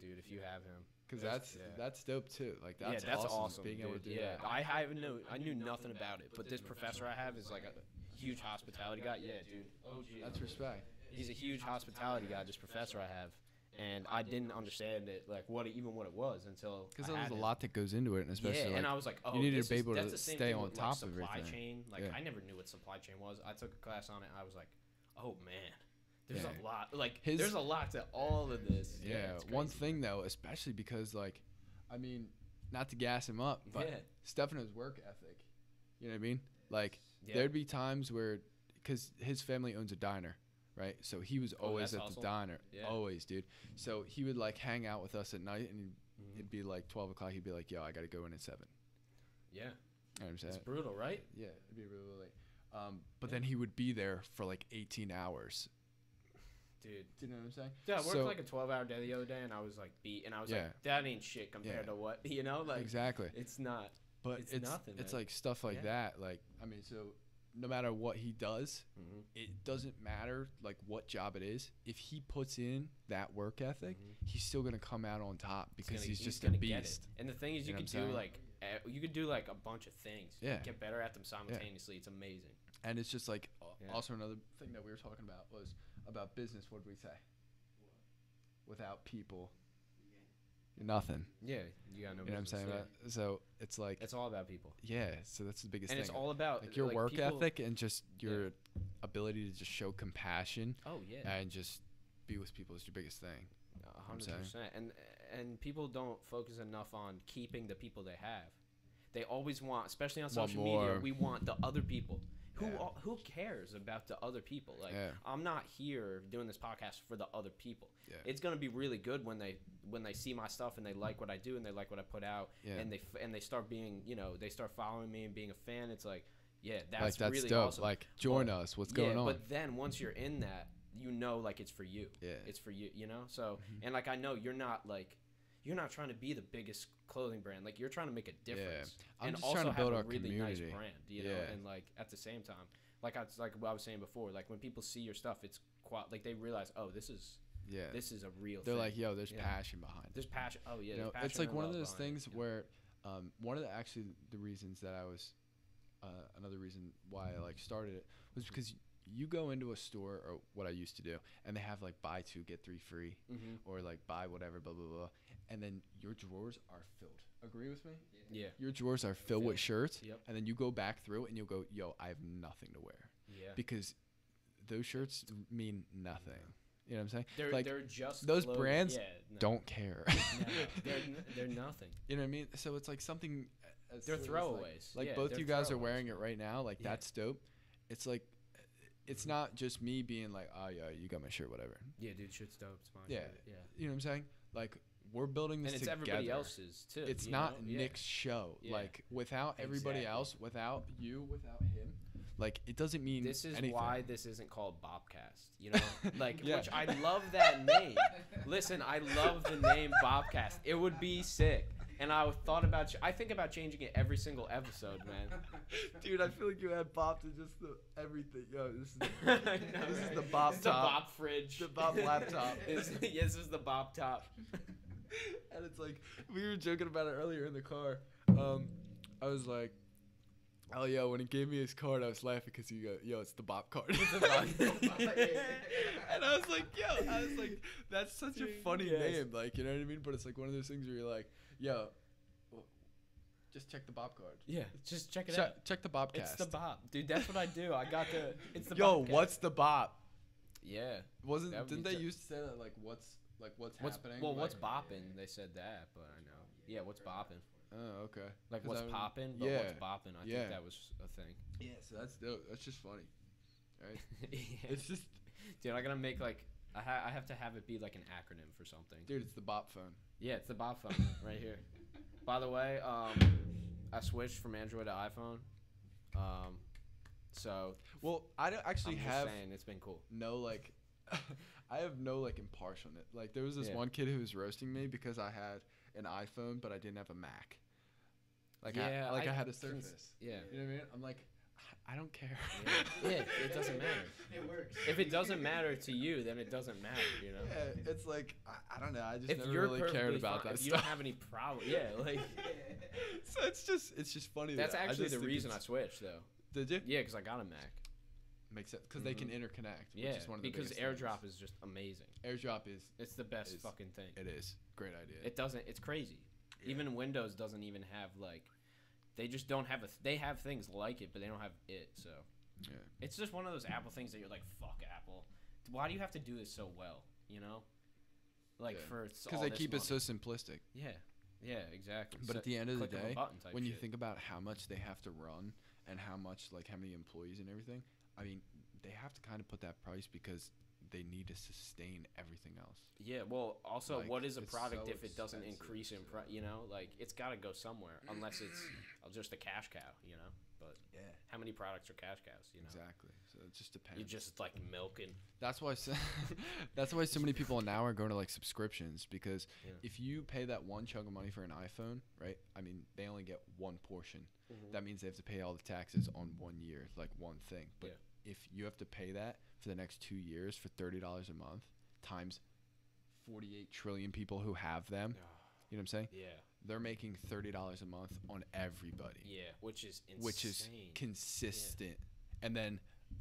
dude, if you have him. Because that's dope too. Like that's awesome. Being able to do that. I knew nothing about it, but this professor I have is like a huge hospitality guy. Yeah, dude. Oh, gee. That's respect. He's a huge hospitality guy. This professor I have, and I didn't understand it, like what it was until because there's a lot that goes into it, and especially and I was like, oh, you need to be able to stay on top of everything. Supply chain, I never knew what supply chain was. I took a class on it, and I was like, oh man. There's a lot, there's a lot to all of this. Yeah, one thing though, especially because I mean, not to gas him up, but Stefano's work ethic, you know what I mean? Like there'd be times where, because his family owns a diner, right? So he was always at the diner, always, dude. So he would hang out with us at night, and it'd be like 12 o'clock. He'd be like, "Yo, I gotta go in at 7." Yeah, you know what I'm saying? It's brutal, right? Yeah, it'd be really late. But then he would be there for 18 hours. Dude. Do you know what I'm saying? Yeah, I worked a 12-hour day the other day, and I was beat, and I was like, that ain't shit compared to what, you know? Exactly. It's not. But it's nothing. It's stuff like that. I mean, so no matter what he does, it doesn't matter what job it is. If he puts in that work ethic, he's still gonna come out on top because he's just a beast. And the thing is, you could do a bunch of things. Yeah. Get better at them simultaneously. It's amazing. And it's just also another thing that we were talking about was about business. What did we say? Without people, you're nothing. Yeah, you got no. You know what I'm saying? So it's it's all about people. Yeah, so that's the biggest thing. And it's all about your work ethic and just your ability to just show compassion. Oh yeah. And just be with people is your biggest thing. 100%. And people don't focus enough on keeping the people they have. They always want, especially on social media, we want the other people. Who cares about the other people? I'm not here doing this podcast for the other people. Yeah. It's gonna be really good when they see my stuff and they like what I do and they like what I put out and they start being, they start following me and being a fan. It's that's really dope. awesome. Join us. What's going on? But then once you're in that, it's for you. Yeah. It's for you. So and I know you're not trying to be the biggest clothing brand. You're trying to make a difference. I'm and just also trying to build have our a really community. nice brand, know, and at the same time, what I was saying before, when people see your stuff, it's they realize, oh, this is a real They're thing. like, yo, there's passion behind it. There's passion. Oh yeah. It's one of those things where one of the reasons that I was another reason why I started it was because you go into a store, or what I used to do, and they have buy 2 get 3 free, or buy whatever, blah blah blah, and then your drawers are filled. Agree with me? Yeah. Your drawers are filled with shirts, and then you go back through and you'll go, yo, I have nothing to wear. Yeah. Because those shirts mean nothing. You know what I'm saying? They're just those brands don't care. No, they're nothing. You know what I mean? So it's something. They're throwaways. Both you guys are wearing it right now. That's dope. It's it's not just me being oh yeah, you got my shirt, whatever. Yeah, dude, shit's dope. It's mine. Yeah. Yeah. You know what I'm saying? We're building this together. And it's everybody else's too. It's not Nick's show. Yeah. Without everybody else, without you, without him, it doesn't mean this is anything. Why this isn't called Bobcast. Which I love that name. Listen, I love the name Bobcast. It would be sick. And I think about changing it every single episode, man. Dude, I feel like you had Bob to just everything. Yo, this is the Bob top. It's the Bob fridge. The Bob laptop. This is the Bob top. And it's we were joking about it earlier in the car. I was like, oh, yo, when he gave me his card, I was laughing because he goes, yo, it's the Bob card. And I was like, that's such a funny name. You know what I mean? But it's one of those things where you're like, yo, just check the Bob card. Yeah, just check it out. Check the Bobcast. It's the Bob. Dude, that's what I do. It's the Yo, Bobcast. what's the Bob? Yeah. Wasn't That would didn't be they t- used to say that what's What's happening? well? What's like, bopping? They said that, but I know. Yeah, what's bopping? oh, okay. Like 'Cause what's I- popping, but yeah, what's bopping? I yeah. think that was a thing. Yeah, so that's dope. That's just funny, right? Yeah. It's just, Dude, I'm gonna make like I have to have it be like an acronym for something. dude, it's the bop phone. Yeah, it's the bop phone right here. By the way, I switched from Android to iPhone. So Well, I don't actually I'm have just saying it's been cool. no like, I have no like impartialness. Like there was this Yeah. one kid who was roasting me because I had an iPhone but I didn't have a Mac. Like Yeah, I had a cons- Surface. Yeah. You know what I mean? I'm like, I don't care. Yeah, it doesn't matter. It works. If it doesn't matter to you, then it doesn't matter, you know? Yeah, it's like I don't know. I just If never you're really cared perfectly about fine, that if you don't stuff. have any problem, yeah, like So it's just funny. that's that I actually just the think reason I it's- switched though. Did you? Yeah, because I got a Mac. Makes sense because they can interconnect. Yeah, which is one of the because biggest AirDrop things. is just amazing. AirDrop is It's the best Is- fucking thing. it is great idea. It doesn't. It's crazy. Yeah. Even Windows doesn't even have like. They just don't have they have things like it, but they don't have it. So. Yeah. It's just one of those Apple things that you're like, fuck Apple. Why do you have to do this so well? You know. Like Yeah. for Because they keep it so simplistic. Yeah. Yeah. Exactly. But at the end of the click of a day, button type when you shit. think about how much they have to run and how much like how many employees and everything, I mean, they have to kind of put that price because they need to sustain everything else. Yeah, well, also, Like, what is a it's product so if it doesn't expensive, increase in price? You know, like it's got to go somewhere, unless it's just a cash cow. You know, but Yeah. how many products are cash cows? You know, Exactly. So it just depends. you're just like milking. That's why that's why so many people now are going to like subscriptions because Yeah. if you pay that one chunk of money for an iPhone, right? I mean, they only get one portion. That means they have to pay all the taxes on 1 year, like one thing. But if you have to pay that for the next 2 years for $30 a month times 48 trillion people who have them, you know what I'm saying? Yeah, They're making $30 a month on everybody, yeah, which is insane. which is consistent. And then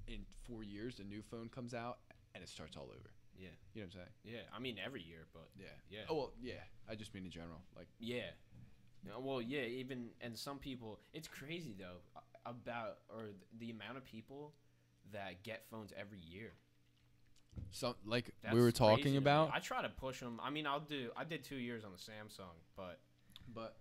in 4 years, a new phone comes out and it starts all over. Yeah, You know what I'm saying? yeah. I mean, every year, but Yeah. yeah, Oh well, yeah. I just mean in general. Like, yeah. No, well, yeah. Even and some people, it's crazy though about the amount of people that get phones every year. so like That's we were crazy talking to me. about, I try to push them. I mean, I did 2 years on the Samsung, but but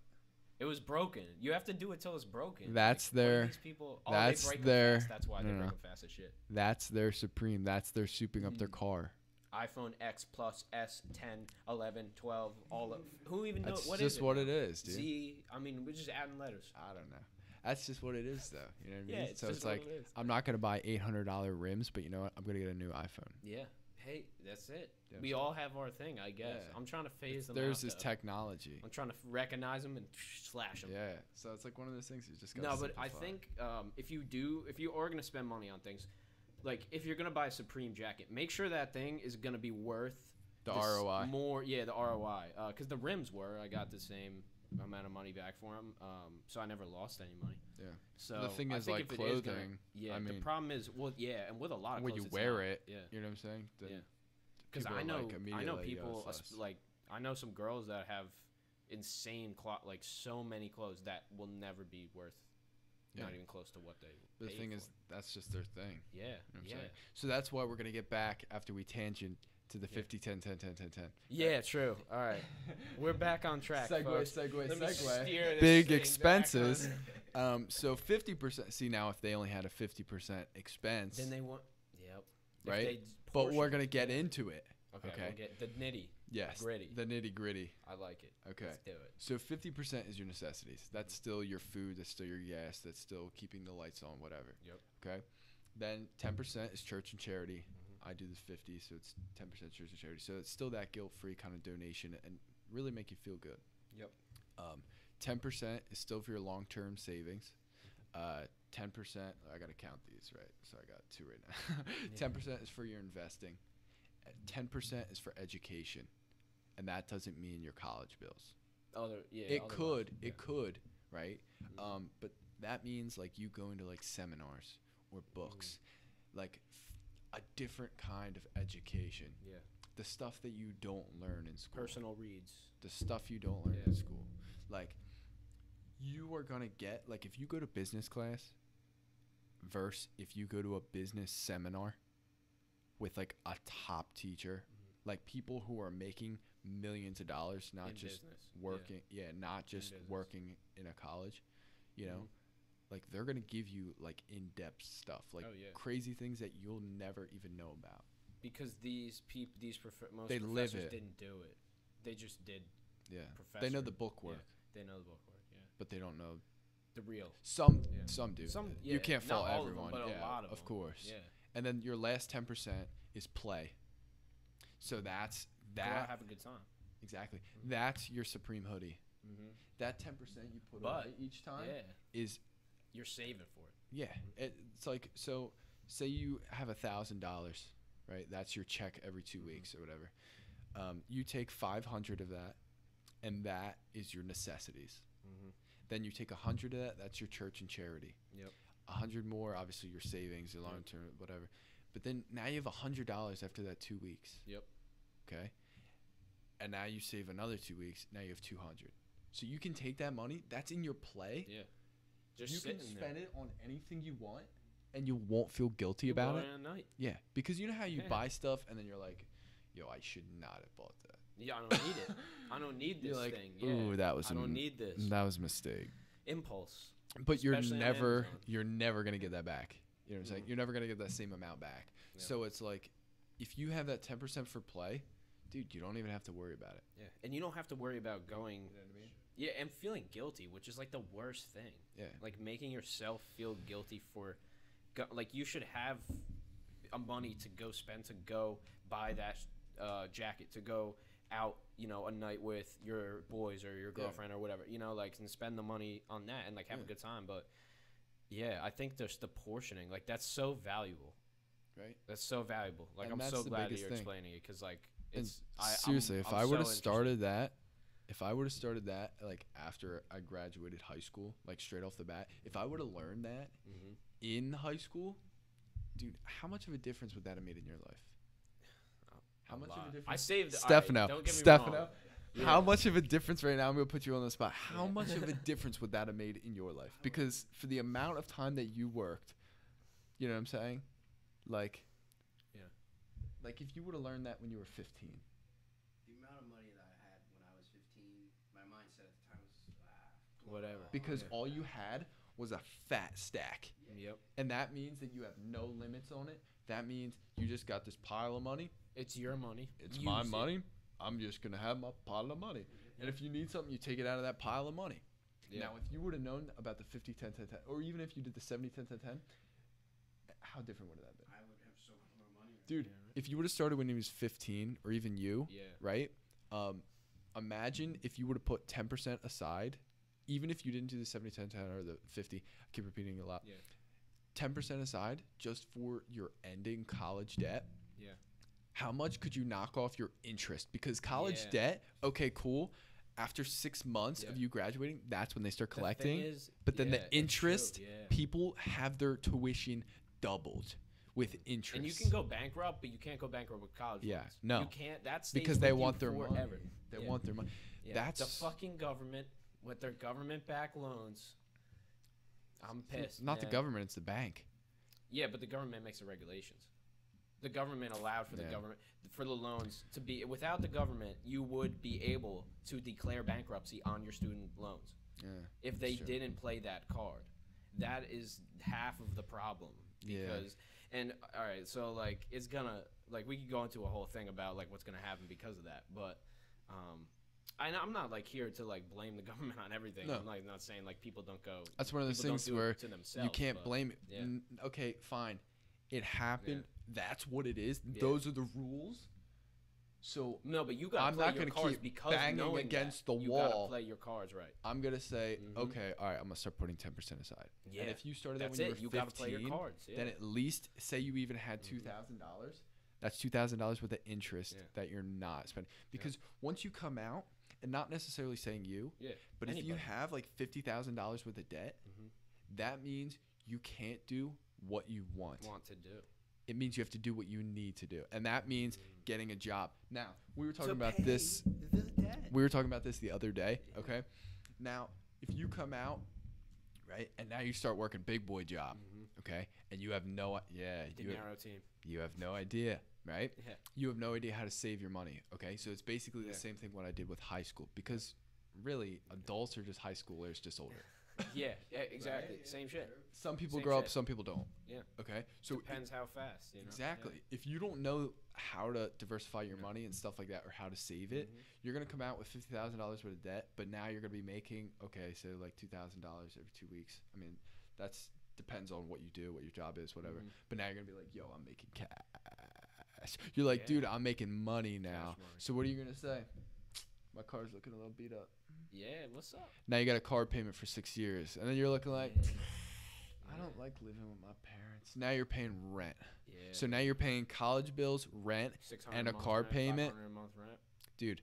it was broken. You have to do it till it's broken. That's what do their- These people, that's they break 'em their- fast. That's why no, they no. break them fast as shit. that's their supreme. That's their souping up their car. iPhone X Plus, S, 10, 11, 12, all of who even knows That's what just is it what now? it is, dude. Z. I mean, we're just adding letters. I don't know. That's just what it is, though. You know what I mean? Yeah, it's so just it's what like it is. I'm not gonna buy $800 rims, but you know what? I'm gonna get a new iPhone. Yeah. Hey, that's it. Yeah, We so- all have our thing, I guess. Yeah. I'm trying to phase them There's out. this though. technology. I'm trying to recognize them and slash them. Yeah. So it's like one of those things you just gotta No, but I simplify. think if you are gonna spend money on things, like if you're gonna buy a Supreme jacket, make sure that thing is gonna be worth the this ROI. more. Yeah, the ROI. Because the rims were, I got the same amount of money back for them, so I never lost any money. Yeah. So The thing I is, think like if it is gonna- clothing, yeah. I the mean- problem is, well, yeah, and with a lot of when clothes, you it's wear not. it, Yeah. you know what I'm saying? Then Yeah. Because people I are know, like, I know immediately, yo, people it's us. like I know some girls that have insane like so many clothes that will never be worth not Yeah. even close to what they. The paid thing for. is, that's just their thing. Yeah, You know what I'm yeah, saying? So that's why we're gonna get back after we tangent to the Yeah. 50, 10, 10, 10, 10, 10. yeah. True. All right, we're back on track. folks. Let me steer this Big thing back expenses. on- So 50%. See, now if they only had a 50% expense, Then they want. Yep. If Right? they but we're portion- gonna get into it. Okay. okay. We'll get the nitty. Yes. Gritty. The nitty gritty. I like it. Okay. Let's do it. So 50% is your necessities. That's still your food. That's still your gas. That's still keeping the lights on. Whatever. Yep. Okay. Then 10% is church and charity. Mhm. I do the 50, so it's 10% church and charity. So it's still that guilt-free kind of donation and really make you feel good. Yep. 10% is still for your long-term savings. 10%, I got to count these, right? So I got 2 right now. 10% is for your investing. 10% is for education. And that doesn't mean your college bills. It It could, right? Mhm. But that means like you going to like seminars or books, like a different kind of education. Yeah. The stuff that you don't learn in school. Personal reads. The stuff you don't learn Yeah. in school. Like you are gonna get like if you go to business class versus if you go to a business seminar, with like a top teacher, like people who are making millions of dollars, not In just business. working, not just business. working in a college, you know, like they're gonna give you like in-depth stuff, like Oh, yeah. crazy things that you'll never even know about. Because most They live professors it. didn't do it. They just did Yeah, professor. they know the book work, Yeah, they know the book work. Yeah, but they don't know the real. some Yeah. do. Yeah, You can't not fault all everyone, of them, but yeah, a lot of them. course. Yeah, And then your last 10% is play. So that's go out, that have a good time. exactly. That's your supreme hoodie. Mm-hmm. That 10% you put But, away each time Yeah, is you're saving for it. yeah. It's like, so say you have $1,000, right? That's your check every 2 weeks or whatever. You take 500 of that, and that is your necessities. Mm-hmm. Then you take 100 of that. That's your church and charity. Yep. 100 more, obviously your savings, your long term, whatever. But then now you have $100 after that 2 weeks. Yep. Okay. And now you save another 2 weeks. Now you have 200. So you can take that money. That's in your play. Yeah. Just You sitting can there. spend it on anything you want, and you won't feel guilty You about blow it. at night. Yeah, because you know how you Yeah. buy stuff and then you're like, "Yo, I should not have bought that." Yeah, I don't need it. I don't need this You're like, thing. "Ooh, Yeah. that was I don't need this. that was a mistake." Impulse. But Especially on Amazon. you're never gonna get that back. You know what I'm saying? You're never gonna get that same amount back. Yeah. So it's like, if you have that 10% for play, dude, you don't even have to worry about it. Yeah, and you don't have to worry about going. You know what I mean? Yeah, and feeling guilty, which is like the worst thing. Yeah. Like making yourself feel guilty for, like you should have a money to go spend to go buy that jacket, to go out, you know, a night with your boys or your girlfriend or whatever, you know, like, and spend the money on that and like have a good time. But yeah, I think there's the portioning, like that's so valuable. Right. That's so valuable. Like And I'm that's so the glad that biggest you're thing. explaining it, because like And it's seriously, if I would have so started that, like after I graduated high school, like straight off the bat, if I would have learned that Mhm. in high school, dude, how much of a difference would that have made in your life? How much of a difference? I saved Stefano, Right, don't get me Stefano, wrong. how Yeah. much of a difference right now? I'm gonna put you on the spot. How Yeah. much of a difference would that have made in your life? Because for the amount of time that you worked, you know what I'm saying? Like, Yeah. like if you would have learned that when you were 15. The amount of money that I had when I was 15, my mindset at the time was Whatever. Because Yeah. all you had was a fat stack. Yep. And that means that you have no limits on it. That means you just got this pile of money. It's your money. It's Use my it. money. I'm just going to have my pile of money. And if you need something, you take it out of that pile of money. Yeah. Now, if you would have known about the 50, 10, 10, 10, or even if you did the 70, 10, 10, 10, how different would it have been? I would have so much more money. Dude, Yeah, right. if you would have started when he was 15, or even you, Yeah. right? Imagine if you would have put 10% aside, even if you didn't do the 70, 10, 10, or the 50. I keep repeating it a lot. Yeah. 10% aside just for your ending college debt. Yeah. How much could you knock off your interest? Because college Yeah. debt, okay, cool. After 6 months of Yeah. you graduating, that's when they start The thing collecting. is- But then yeah, the it's true, interest, yeah. people have their tuition doubled with interest. And you can go bankrupt, but you can't go bankrupt with college Yeah, loans. no. You can't. That stays because with they you want their forever. money. They Yeah. want their money. Yeah. That's the fucking government with their government-backed loans. I'm pissed. not the man. government, it's the bank. Yeah, but the government makes the regulations. The government allowed for the Yeah. government for the loans to be. Without the government, you would be able to declare bankruptcy on your student loans Yeah. if they true. didn't play that card. That is half of the problem. Yeah. Because and all right, so like it's gonna like we could go into a whole thing about like what's gonna happen because of that, but I'm not like here to like blame the government on everything. No. I'm like not saying like people don't go. That's one of those people don't things do it where to you themselves, can't but- blame it. yeah. Okay, fine. It happened. That's what it is. Yeah. Those are the rules. So No, but you gotta I'm play not your gonna cards keep because banging knowing against that, the you wall. gotta play your cards right. I'm gonna say, Mhm. okay, all right, I'm gonna start putting 10% aside. Yeah. And if you started that That's when it. you You were 15, gotta play your cards. Yeah. then at least say you even had $2,000. That's $2,000 worth of interest Yeah. that you're not spending. Because once you come out, and not necessarily saying you, yeah. but if you Anybody. have like $50,000 worth of debt, Mhm. that means you can't do what you want. to do. It means you have to do what you need to do, and that means getting a job. Now, we were talking To about pay this. the debt. We were talking about this the other day. Okay. Now, if you come out, right, and now you start working big boy job. Mhm. okay, and you have no The narrow team. you have no idea, right? Yeah. You have no idea how to save your money, okay? So it's basically the Yeah. same thing what I did with high school, because really adults are just high schoolers, just older. Yeah, exactly. Right? Same shit. Some people Same grow up, shit. some people don't. Yeah. Okay. So Depends how fast. You know? exactly. If you don't know how to diversify your money and stuff like that, or how to save it, Mhm. you're gonna come out with $50,000 worth of debt, but now you're gonna be making so like $2,000 every 2 weeks. I mean, that's depends on what you do, what your job is, whatever. Mhm. But now you're gonna be like, yo, I'm making cash. You're like, Yeah. dude, I'm making money now. Cash money. So what are you gonna say? My car's looking a little beat up. Yeah. What's up? Now you got a car payment for 6 years, and then you're looking like, I don't like living with my parents. Now you're paying rent. Yeah. So now you're paying college bills, rent, 600 and a month car rent, payment. 500 a month rent. Dude,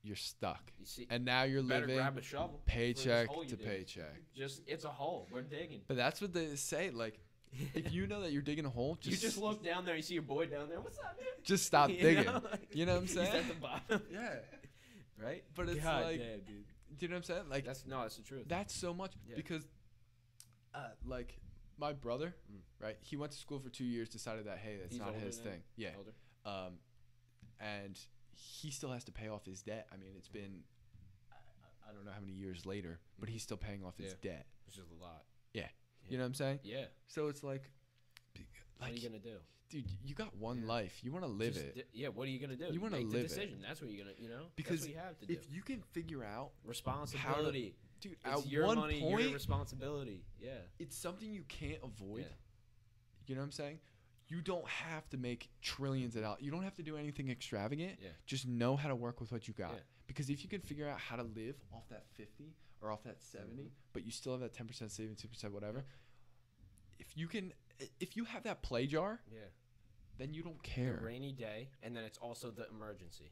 you're stuck. You see, And now you're better living grab a shovel. for this paycheck hole you to dig. paycheck. Just it's a hole. We're digging. But that's what they say. Like, if you know that you're digging a hole, You just look down there. You see your boy down there. What's up, man? just stop You digging. know? You know what I'm He's saying? at the bottom. Yeah. Right. But it's God like, damn, dude. do you know what I'm saying? Like, That's the truth. that's so much Yeah. because, like, my brother, Mm. right? He went to school for 2 years, decided that hey, that's He's not older his now? thing. Yeah. Older. And he still has to pay off his debt. I mean, it's been I don't know how many years later, but he's still paying off his debt. Which is a lot. You know what I'm saying? Yeah. So it's like, What are you gonna do? dude, you got one Yeah. life. You want to live Just it. yeah. What are you gonna do? You wanna make live the it. decision. That's what you're gonna. You know. Because that's what you have to do. If you can figure out, Responsibility. dude, It's at your one money, your point, responsibility. Yeah. it's something you can't avoid. Yeah. You know what I'm saying? You don't have to make trillions of dollars. You don't have to do anything extravagant. Yeah. Just know how to work with what you got. Yeah. Because if you can figure out how to live off that 50 or off that 70, Mhm. but you still have that 10% savings, 2% whatever, if you have that play jar, Yeah. then you don't The care. rainy day, and then it's also the emergency.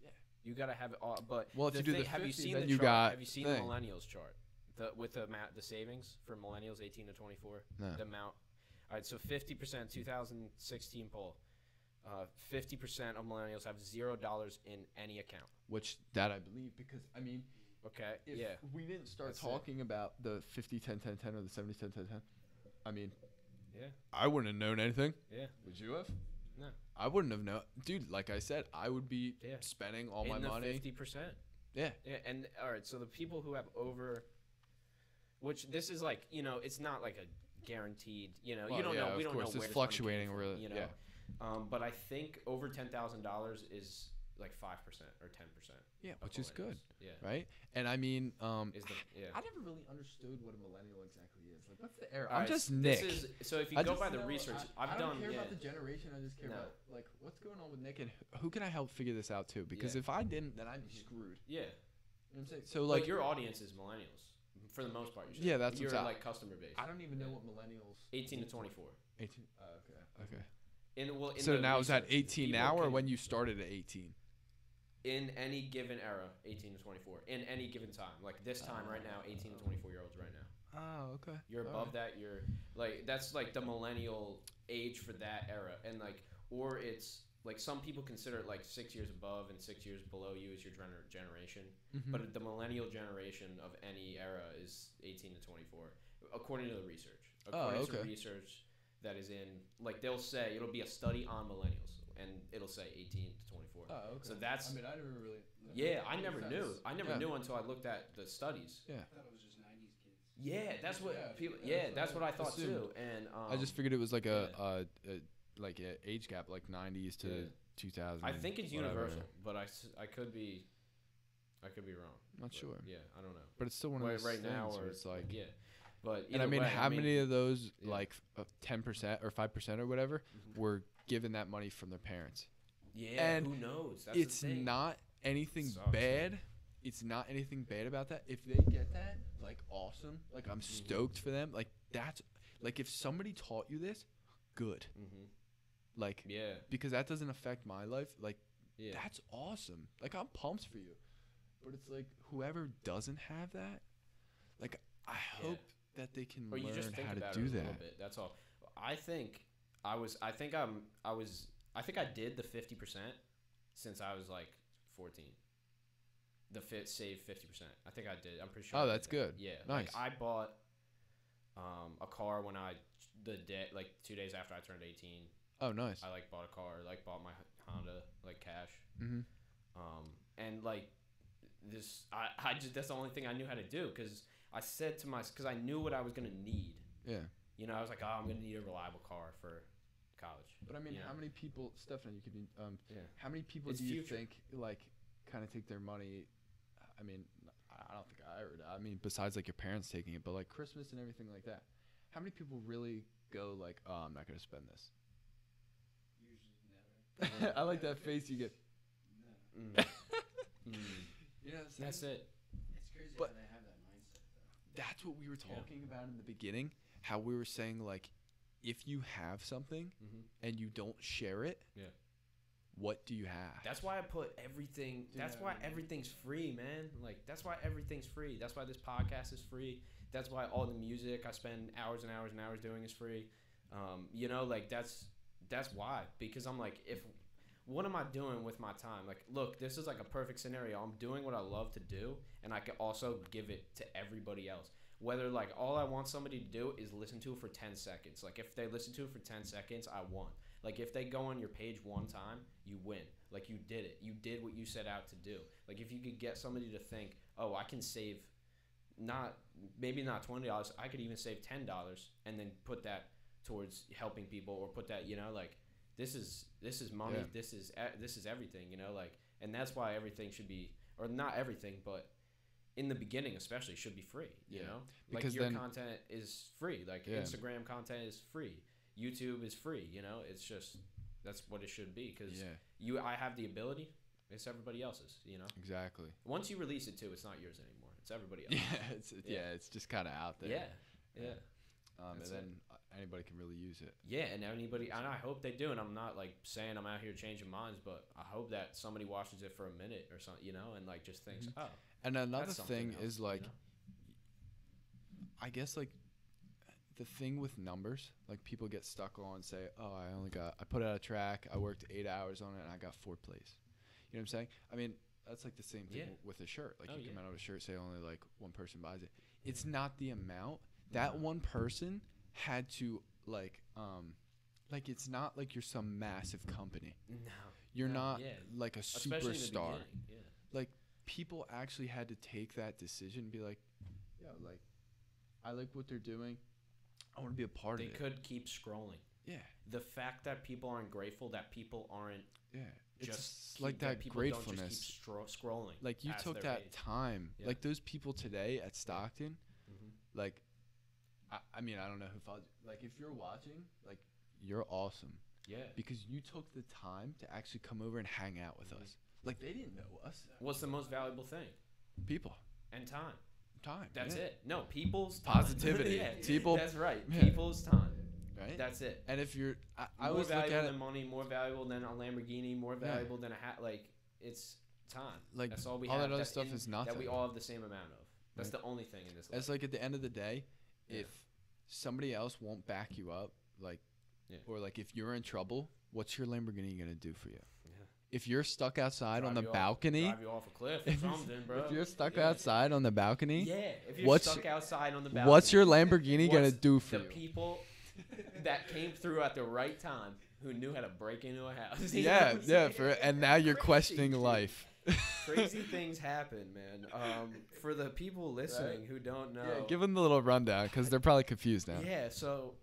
Yeah. You gotta have it all. But Well, if you do the have you 50, seen then the you chart? got Have you seen thing. the millennials chart? With the savings for millennials 18 to 24. No. The amount. All right. So 50% 2016 poll. 50% of millennials have $0 in any account. Which that I believe, because I mean, Okay. if Yeah. we didn't start That's it. talking about the 50 10 10 10 or the 70 10 10 10, I mean, Yeah. I wouldn't have known anything. Yeah. Would you have? No. I wouldn't have known. Dude, like I said, I would be Yeah. spending all in my the money. 50%. Yeah. Yeah. And all right. So the people who have over, which this is like, it's not like a guaranteed. Well, you don't yeah, know. We of don't course, know it's where fluctuating, this money came really, from, yeah. But I think over $10,000 is like 5% or 10%. Yeah, of which is good, millennials. Yeah. right? And I mean, Is the yeah. I never really understood what a millennial exactly is. Like, what's the era? All I'm right, just so Nick. so if you I go just by the know- research, I I've don't done. care Yeah. about the generation. I just care No. about like what's going on with Nick and who can I help figure this out too? Because Yeah. if I didn't, then I'd be screwed. Yeah. You know what I'm saying? So Like like, your audience is millennials for the most part. You're Yeah, that's your what's up. like customer base. I don't even know Yeah. what millennials. 18 to 24. 18. Okay. In So the now is that research, 18 people now or can- when you started at 18? in any given era, 18 to 24, in any given time, like this time right now, 18 to 24-year-olds right now. Oh, okay. You're All above right. that. You're like that's like the millennial age for that era, and like or it's like some people consider it like 6 years above and 6 years below you is your generation, Mhm. but the millennial generation of any era is 18 to 24, according to the research. According to okay. research that is in like they'll say it'll be a study on millennials, and it'll say 18 to 24. Oh, okay. So that's I mean, I never really. yeah. I never knew. I never Yeah. knew until I looked at the studies. Yeah. I thought it was just 90s kids. Yeah, that's what Yeah, people. yeah, Yeah, that's what I thought assumed. too. And I just figured it was like yeah. a like a age gap, like 90s to Yeah. 2000. I think it's whatever. universal, but I could be wrong. Not But, sure, Yeah, I don't know. but it's still one of those Right now, things or where it's like. yeah, but And I either mean, way, how many of those, yeah. like 10% or 5% or whatever, Mhm. were given that money from their parents? Yeah, and who knows? That's It's the thing. not anything Sucks, bad. man. It's not anything bad about that. If they get that, like, awesome. Like, I'm Mm-hmm. stoked for them. Like, that's, like, if somebody taught you this, good. Mhm. Like, Yeah, because that doesn't affect my life. Like, yeah. that's awesome. Like, I'm pumped for you. But it's like, whoever doesn't have that, like, I hope that they can Or you just learn think how to about do it a that. little bit. That's all. I think I think I did the 50% since I was like 14. Save 50%. I think I did. I'm pretty sure. Oh, I did that's that. good. Yeah. Nice. Like I bought a car when I the day, like 2 days after I turned 18, Oh, nice. I like bought a car, like bought my Honda, like cash. Mm-hmm. And like this, I just that's the only thing I knew how to do because I said to myself, because I knew what I was gonna need. Yeah. You know, I was like, oh, I'm gonna need a reliable car for college. But I mean, you know? how many people, Stephanie, you could be, Yeah. how many people It's do you future. think, like, kind of take their money? I mean, I don't think I ever did. I mean, besides, like, your parents taking it, but, like, Christmas and everything like that. How many people really go, like, oh, I'm not going to spend this? Usually never. I like that face you get. No. Mm. You know what I'm saying? That's it. It's crazy But- how they have that mindset, though. That's what we were Yeah. talking about in the beginning. How we were saying, like, if you have something Mm-hmm. and you don't share it, Yeah. what do you have? That's why I put everything. Dude, That's I why mean- everything's free, man. Like that's why everything's free. That's why this podcast is free. That's why all the music I spend hours and hours and hours doing is free. You know, like that's why. Because I'm like, what am I doing with my time? Like, look, this is like a perfect scenario. I'm doing what I love to do, and I can also give it to everybody else. Whether like all I want somebody to do is listen to it for 10 seconds. Like if they listen to it for 10 seconds, I won. Like if they go on your page one time, you win. Like you did it. You did what you set out to do. Like if you could get somebody to think, oh, I can save maybe not $20. I could even save $10 and then put that towards helping people or put that, you know, like this is money. Yeah. This is everything, you know, like, and that's why everything should be, or not everything, but in the beginning especially should be free, you Yeah. know, Because like your then- content is free, like Yeah. Instagram content is free, YouTube is free, you know, it's just that's what it should be because Yeah, I have the ability, it's everybody else's, you know. exactly. Once you release it too, it's not yours anymore, it's everybody else. Yeah, it's just kind of out there. Yeah. And That's then anybody can really use it. Yeah, and anybody, and I hope they do. And I'm not like saying I'm out here changing minds, but I hope that somebody watches it for a minute or something, you know, and like just thinks, oh, And another that's something thing else, is like, you know? I guess like the thing with numbers, like people get stuck on say, oh, I put out a track, I worked 8 hours on it, and I got 4 plays. You know what I'm saying? I mean, that's like the same thing Yeah. with a shirt. Like Oh, you come yeah. out with a shirt, say only like one person buys it. It's not the amount. That one person had to like it's not like you're some massive company. No, You're No, not yeah. like a especially in the superstar. beginning, yeah. People actually had to take that decision and be like, yo, like I like what they're doing. I want to be a part They of it. could keep scrolling. Yeah. The fact that people aren't grateful, that people aren't Yeah. It's just like that people gratefulness. don't just keep scrolling. Like you past took their that page. time. Yeah. Like those people today at Stockton, Mhm. like I mean, I don't know who follows you. Like if you're watching, like you're awesome Yeah. because you took the time to actually come over and hang out with us. Like they didn't know us. What's the most valuable thing? People. And time. Time. That's yeah. it. No, people's time. Positivity. Yeah, People- That's right. Yeah. People's time. Right? That's it. And if you're I More always look valuable at it than money, more valuable than a Lamborghini, more Yeah. valuable than a hat. Like it's time. like That's all we all have. that other that's stuff in- is nothing. That we all have the same amount of. That's Right. the only thing in this life. It's like at the end of the day, Yeah. if somebody else won't back you up, like, Yeah. or like if you're in trouble, what's your Lamborghini gonna do for you? Yeah. If you're stuck outside on Drive the you off- balcony, drive you off a cliff or something, bro. if you're stuck Yeah. outside on the balcony, Yeah. If you're What's- stuck outside on the balcony. what's your Lamborghini gonna what's do for the you? people that came through at the right time who knew how to break into a house? You know Yeah, what I'm yeah. saying? And now you're Crazy, questioning dude. life. Crazy things happen, man. For the people listening who don't know, Yeah, give them the little rundown because they're probably confused now. Yeah, so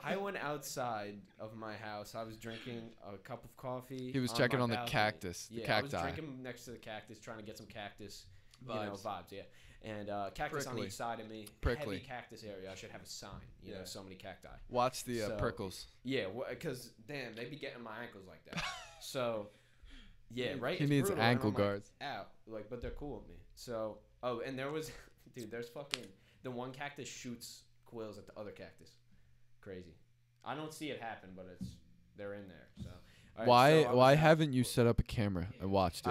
I went outside of my house. I was drinking a cup of coffee. He was on checking my on the balcony. cactus, the Yeah, I was cacti. drinking next to the cactus, trying to get some cactus, Vibes. vibes. Yeah, and cactus on Prickly. each side of me. Prickly. Heavy cactus area. I should have a sign. You know, Yeah. so many cacti. Watch the So- prickles. Yeah, because damn, they be getting my ankles like that. So, yeah, right. He it's needs brutal, and ankle I'm like, guards. out, like, but they're cool with me. So, oh, and there was, dude, there's fucking the one cactus shoots quills at the other cactus. Crazy. I don't see it happen, but they're in there. So, all right, Why so I why was- haven't you set up a camera and watched it?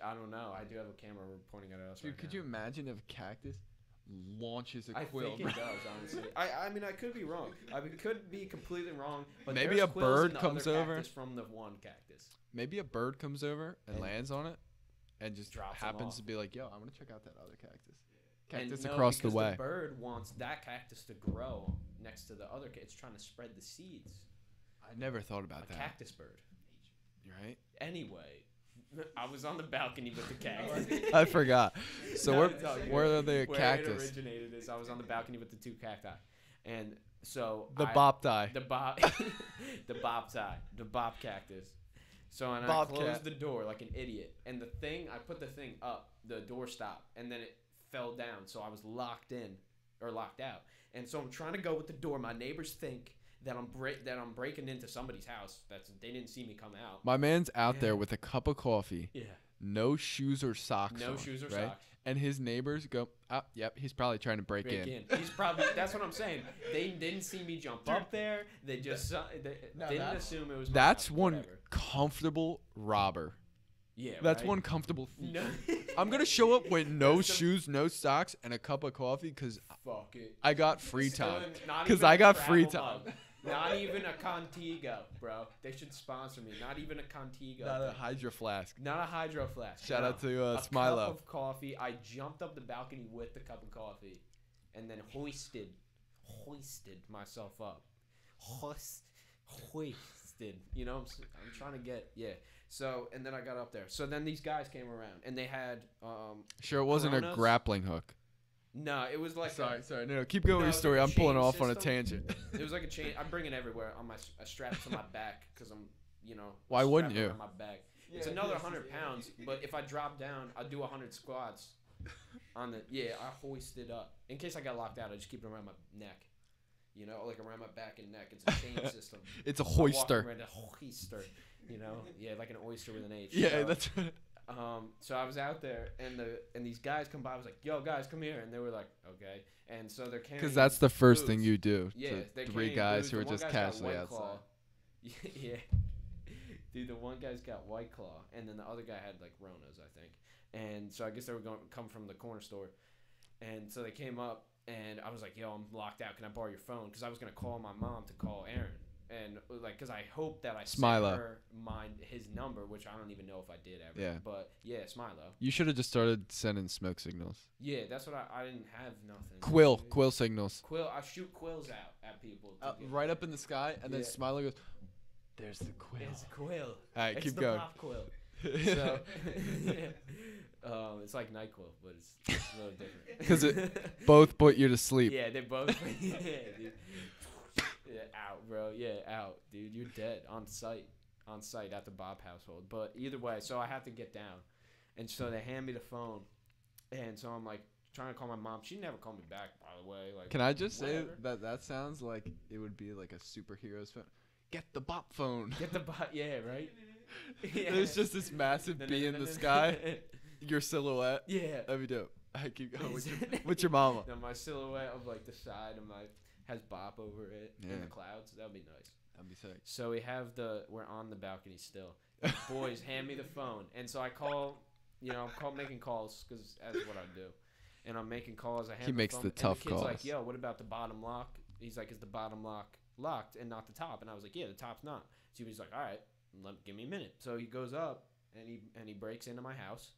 I don't know. I do have a camera pointing at us. Dude, right could now. you imagine if a cactus launches a I quill? think it does, honestly. I mean, I could be wrong. I could be completely wrong. But Maybe there's a quills in bird the comes other over. cactus from the one cactus. Maybe a bird comes over and And lands on it and just drops 'em happens off. to be like, yo, I want to check out that other cactus. And Cactus no, across the because way. The bird wants that cactus to grow next to the other. It's trying to spread the seeds. I never thought about A that. cactus bird. Right? Anyway, I was on the balcony with the cactus. I forgot. So No, where are they? A where cactus? it originated is I was on the balcony with the 2 cacti, and so The bop die. the bop, the bop tie, the bop cactus. So and I Bobcat. closed the door like an idiot, and the thing I put the thing up, the door stopped, and then it fell down, so I was locked in or locked out, and so I'm trying to go with the door. My neighbors think that I'm breaking into somebody's house. They didn't see me come out. My man's out Yeah. there with a cup of coffee, Yeah, no shoes or socks no on, shoes or right? socks. And his neighbors go, oh, yep, he's probably trying to break in. He's probably. That's what I'm saying. They didn't see me jump up there. They just didn't assume it was. My That's house, one whatever. comfortable robber. Yeah, That's right? one comfortable thief. No. I'm going to show up with no That's the- shoes, no socks, and a cup of coffee because Fuck it. I got free Still time. not 'Cause even I a got free travel time. mug. Not even a Contigo, bro. They should sponsor me. Not even a Contigo. Not a thing. hydro flask. Not a hydro flask. Shout out to a Smilo. cup of coffee. I jumped up the balcony with the cup of coffee, and then hoisted myself up. Hoisted. You know, I'm trying to get So and then I got up there. So then these guys came around, and they had Sure, it wasn't a Coronas? grappling hook. no, it was like Sorry. No, keep going No, with it your was story. like a I'm pulling chain off on a system. tangent. It was like a chain. I'm bringing it everywhere on a strap to my back because I'm, Why wouldn't strapped you? around my back. It's another 100 pounds, but if I drop down, I'll do 100 squats. On the I hoist it up in case I got locked out. I just keep it around my neck, like around my back and neck. It's a chain system. It's a I walk hoister. around a hoister, like an oyster with an H. Yeah, So, that's so I was out there, and these guys come by. I was like, "Yo, guys, come here," and they were like, "Okay." And so they're carrying. because that's the first thing booze. you do. Yeah, to they're 3 carrying guys booze. who The are one just guy's got casually White outside. Claw. Yeah. Dude, the one guy's got White Claw, and then the other guy had like Ronas, I think. And so I guess they were going to come from the corner store. And so they came up, and I was like, "Yo, I'm locked out. Can I borrow your phone?" Because I was going to call my mom to call Aaron. And because I hope that I sent Smilo. her his number, which I don't even know if I did ever. Yeah. But yeah, Smilo. You should have just started sending smoke signals. Yeah, that's what I didn't have nothing. Quill signals. I shoot quills out at people. to get- Right up in the sky, and then Yeah. Smiley goes, "There's the quill." It's a quill. All right, It's keep the going. pop quill. So, it's like NyQuil, but it's a little different. 'Cause it both put you to sleep. Yeah, they both. Yeah, dude. Yeah, out, bro. Yeah, out, dude. You're dead on site at the Bob household. But either way, so I have to get down, and so they hand me the phone, and so I'm like trying to call my mom. She never called me back, by the way. Like, Can I just say whatever. that sounds like it would be like a superhero's phone? Get the bop phone. Get the yeah, right. Yeah. There's just this massive bee in the sky. Your silhouette. Yeah. That'd be dope. I keep going with your mama. No, my silhouette of like the side of my has Bop over it in Yeah. the clouds. That'd be nice. That'd be sick. So we're on the balcony still. The boys hand me the phone, and so I call, making calls because that's what I do. And I'm making calls. I hand He the makes phone, the and tough the kid's like, calls. "Yo, what about the bottom lock?" He's like, "Is the bottom lock locked and not the top?" And I was like, "Yeah, the top's not." So he's like, "All right, give me a minute." So he goes up and he breaks into my house.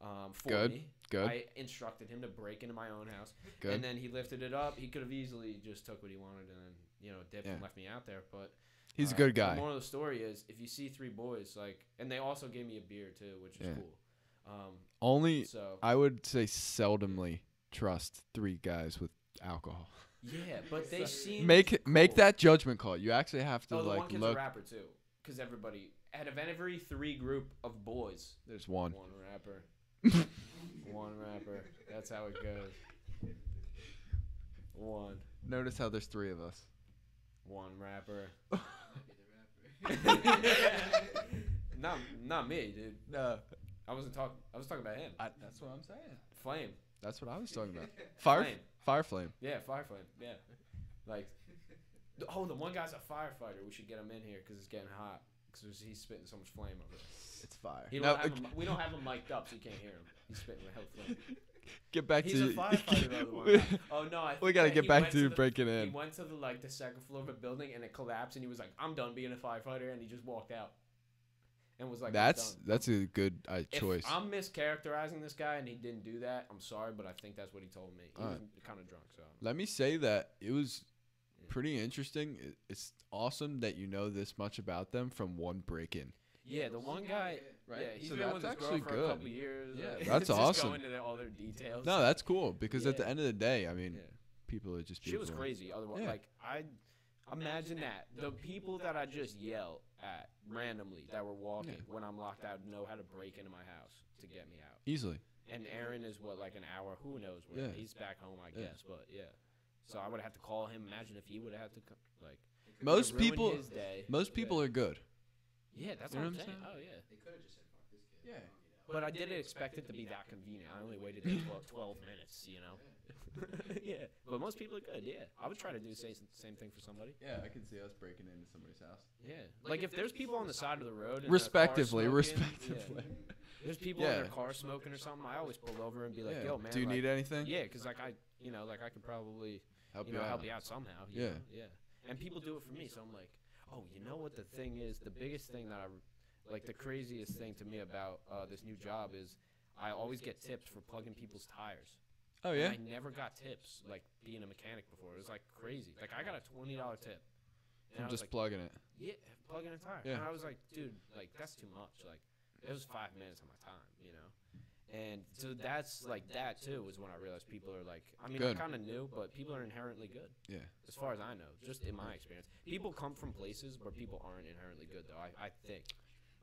For Good, me. good. I instructed him to break into my own house. Good. And then he lifted it up. He could have easily just took what he wanted and then, dipped and Yeah. left me out there. But He's a good The guy. moral of the story is if you see 3 boys, and they also gave me a beer too, which is Yeah. cool. Only So I would say seldomly trust 3 guys with alcohol. yeah, but they seem Make cool. that judgment call. You actually have to Oh, the one kid's a look. rapper too, because everybody out of every 3 group of boys, There's one. one rapper. One rapper. That's how it goes. One Notice how there's 3 of us. rapper. Might be the rapper. Not me, dude. No, I was talking about him. that's what I'm saying. Flame. That's what I was talking about. Fire Flame. Yeah, Fire Flame. Yeah. The one guy's a firefighter. We should get him in here because it's getting hot. Because he's spitting so much flame over there. It's fire. We don't have him mic'd up, so you can't hear him. He's spitting with hell flame. Get back He's to a firefighter, though. The one guy. Oh no, I think we gotta that get he back went to the- breaking He in. went to the second floor of a building and it collapsed, and he was like, "I'm done being a firefighter," and he just walked out. And was like, "I'm done." That's a good If choice. I'm mischaracterizing this guy and he didn't do that, I'm sorry, but I think that's what he told me. He was Alright. kind of drunk, so Let me say that it was yeah. pretty interesting. It's awesome that you know this much about them from one break-in. Yeah, the one guy, Right. yeah, he's So been with that's his girl actually for a good. couple years. Yeah, like, that's just awesome. Go into all their details. No, that's cool because at the Yeah. end of the day, I mean, Yeah. people are just She people. was crazy. Otherwise, Yeah. like I imagine that the people that I just yell at randomly that were walking when I'm locked out know how to break into my house to get me out. Easily. And Aaron is what, like an hour? Who knows where? Yeah. He's back home, I Yeah. guess. But yeah, so I would have to call him. Imagine if he would have had to like. Most ruin people, his day. most people are good. Yeah, that's You what know I'm what I'm saying. saying? Oh yeah. They could have just said, "Fuck this kid." Yeah. But I didn't expect it to be that convenient. I only waited there 12 minutes, you know. Yeah, but most people are good. Yeah, I would try to do the same thing for somebody. Yeah, I can see us breaking into somebody's house. Yeah, like if there's people on the side of the road, and Respectively, they're car smoking, respectively. yeah. There's people in their car smoking or something. I always pull over and be like, "Yo, man, do you like, need anything? Yeah, because like I could probably Help help you out somehow. you Yeah. know? Yeah. And people do it for me, so I'm like, oh, you know what the thing is? The biggest thing that like the craziest thing to me about this new job is I always get tips for plugging people's tires. Oh And yeah. I never got tips like being a mechanic before. It was like crazy. Like I got a $20 tip. And I I'm was just like, plugging it. yeah, plugging a tire. Yeah. And I was like, dude, like that's too much. Like it was 5 minutes of my time, you know. And so that's like that too was when I realized people are like, I mean, Good. I kind of knew, but people are inherently good. Yeah. As far as I know, just in my experience, people come from places where people aren't inherently good, though. I think.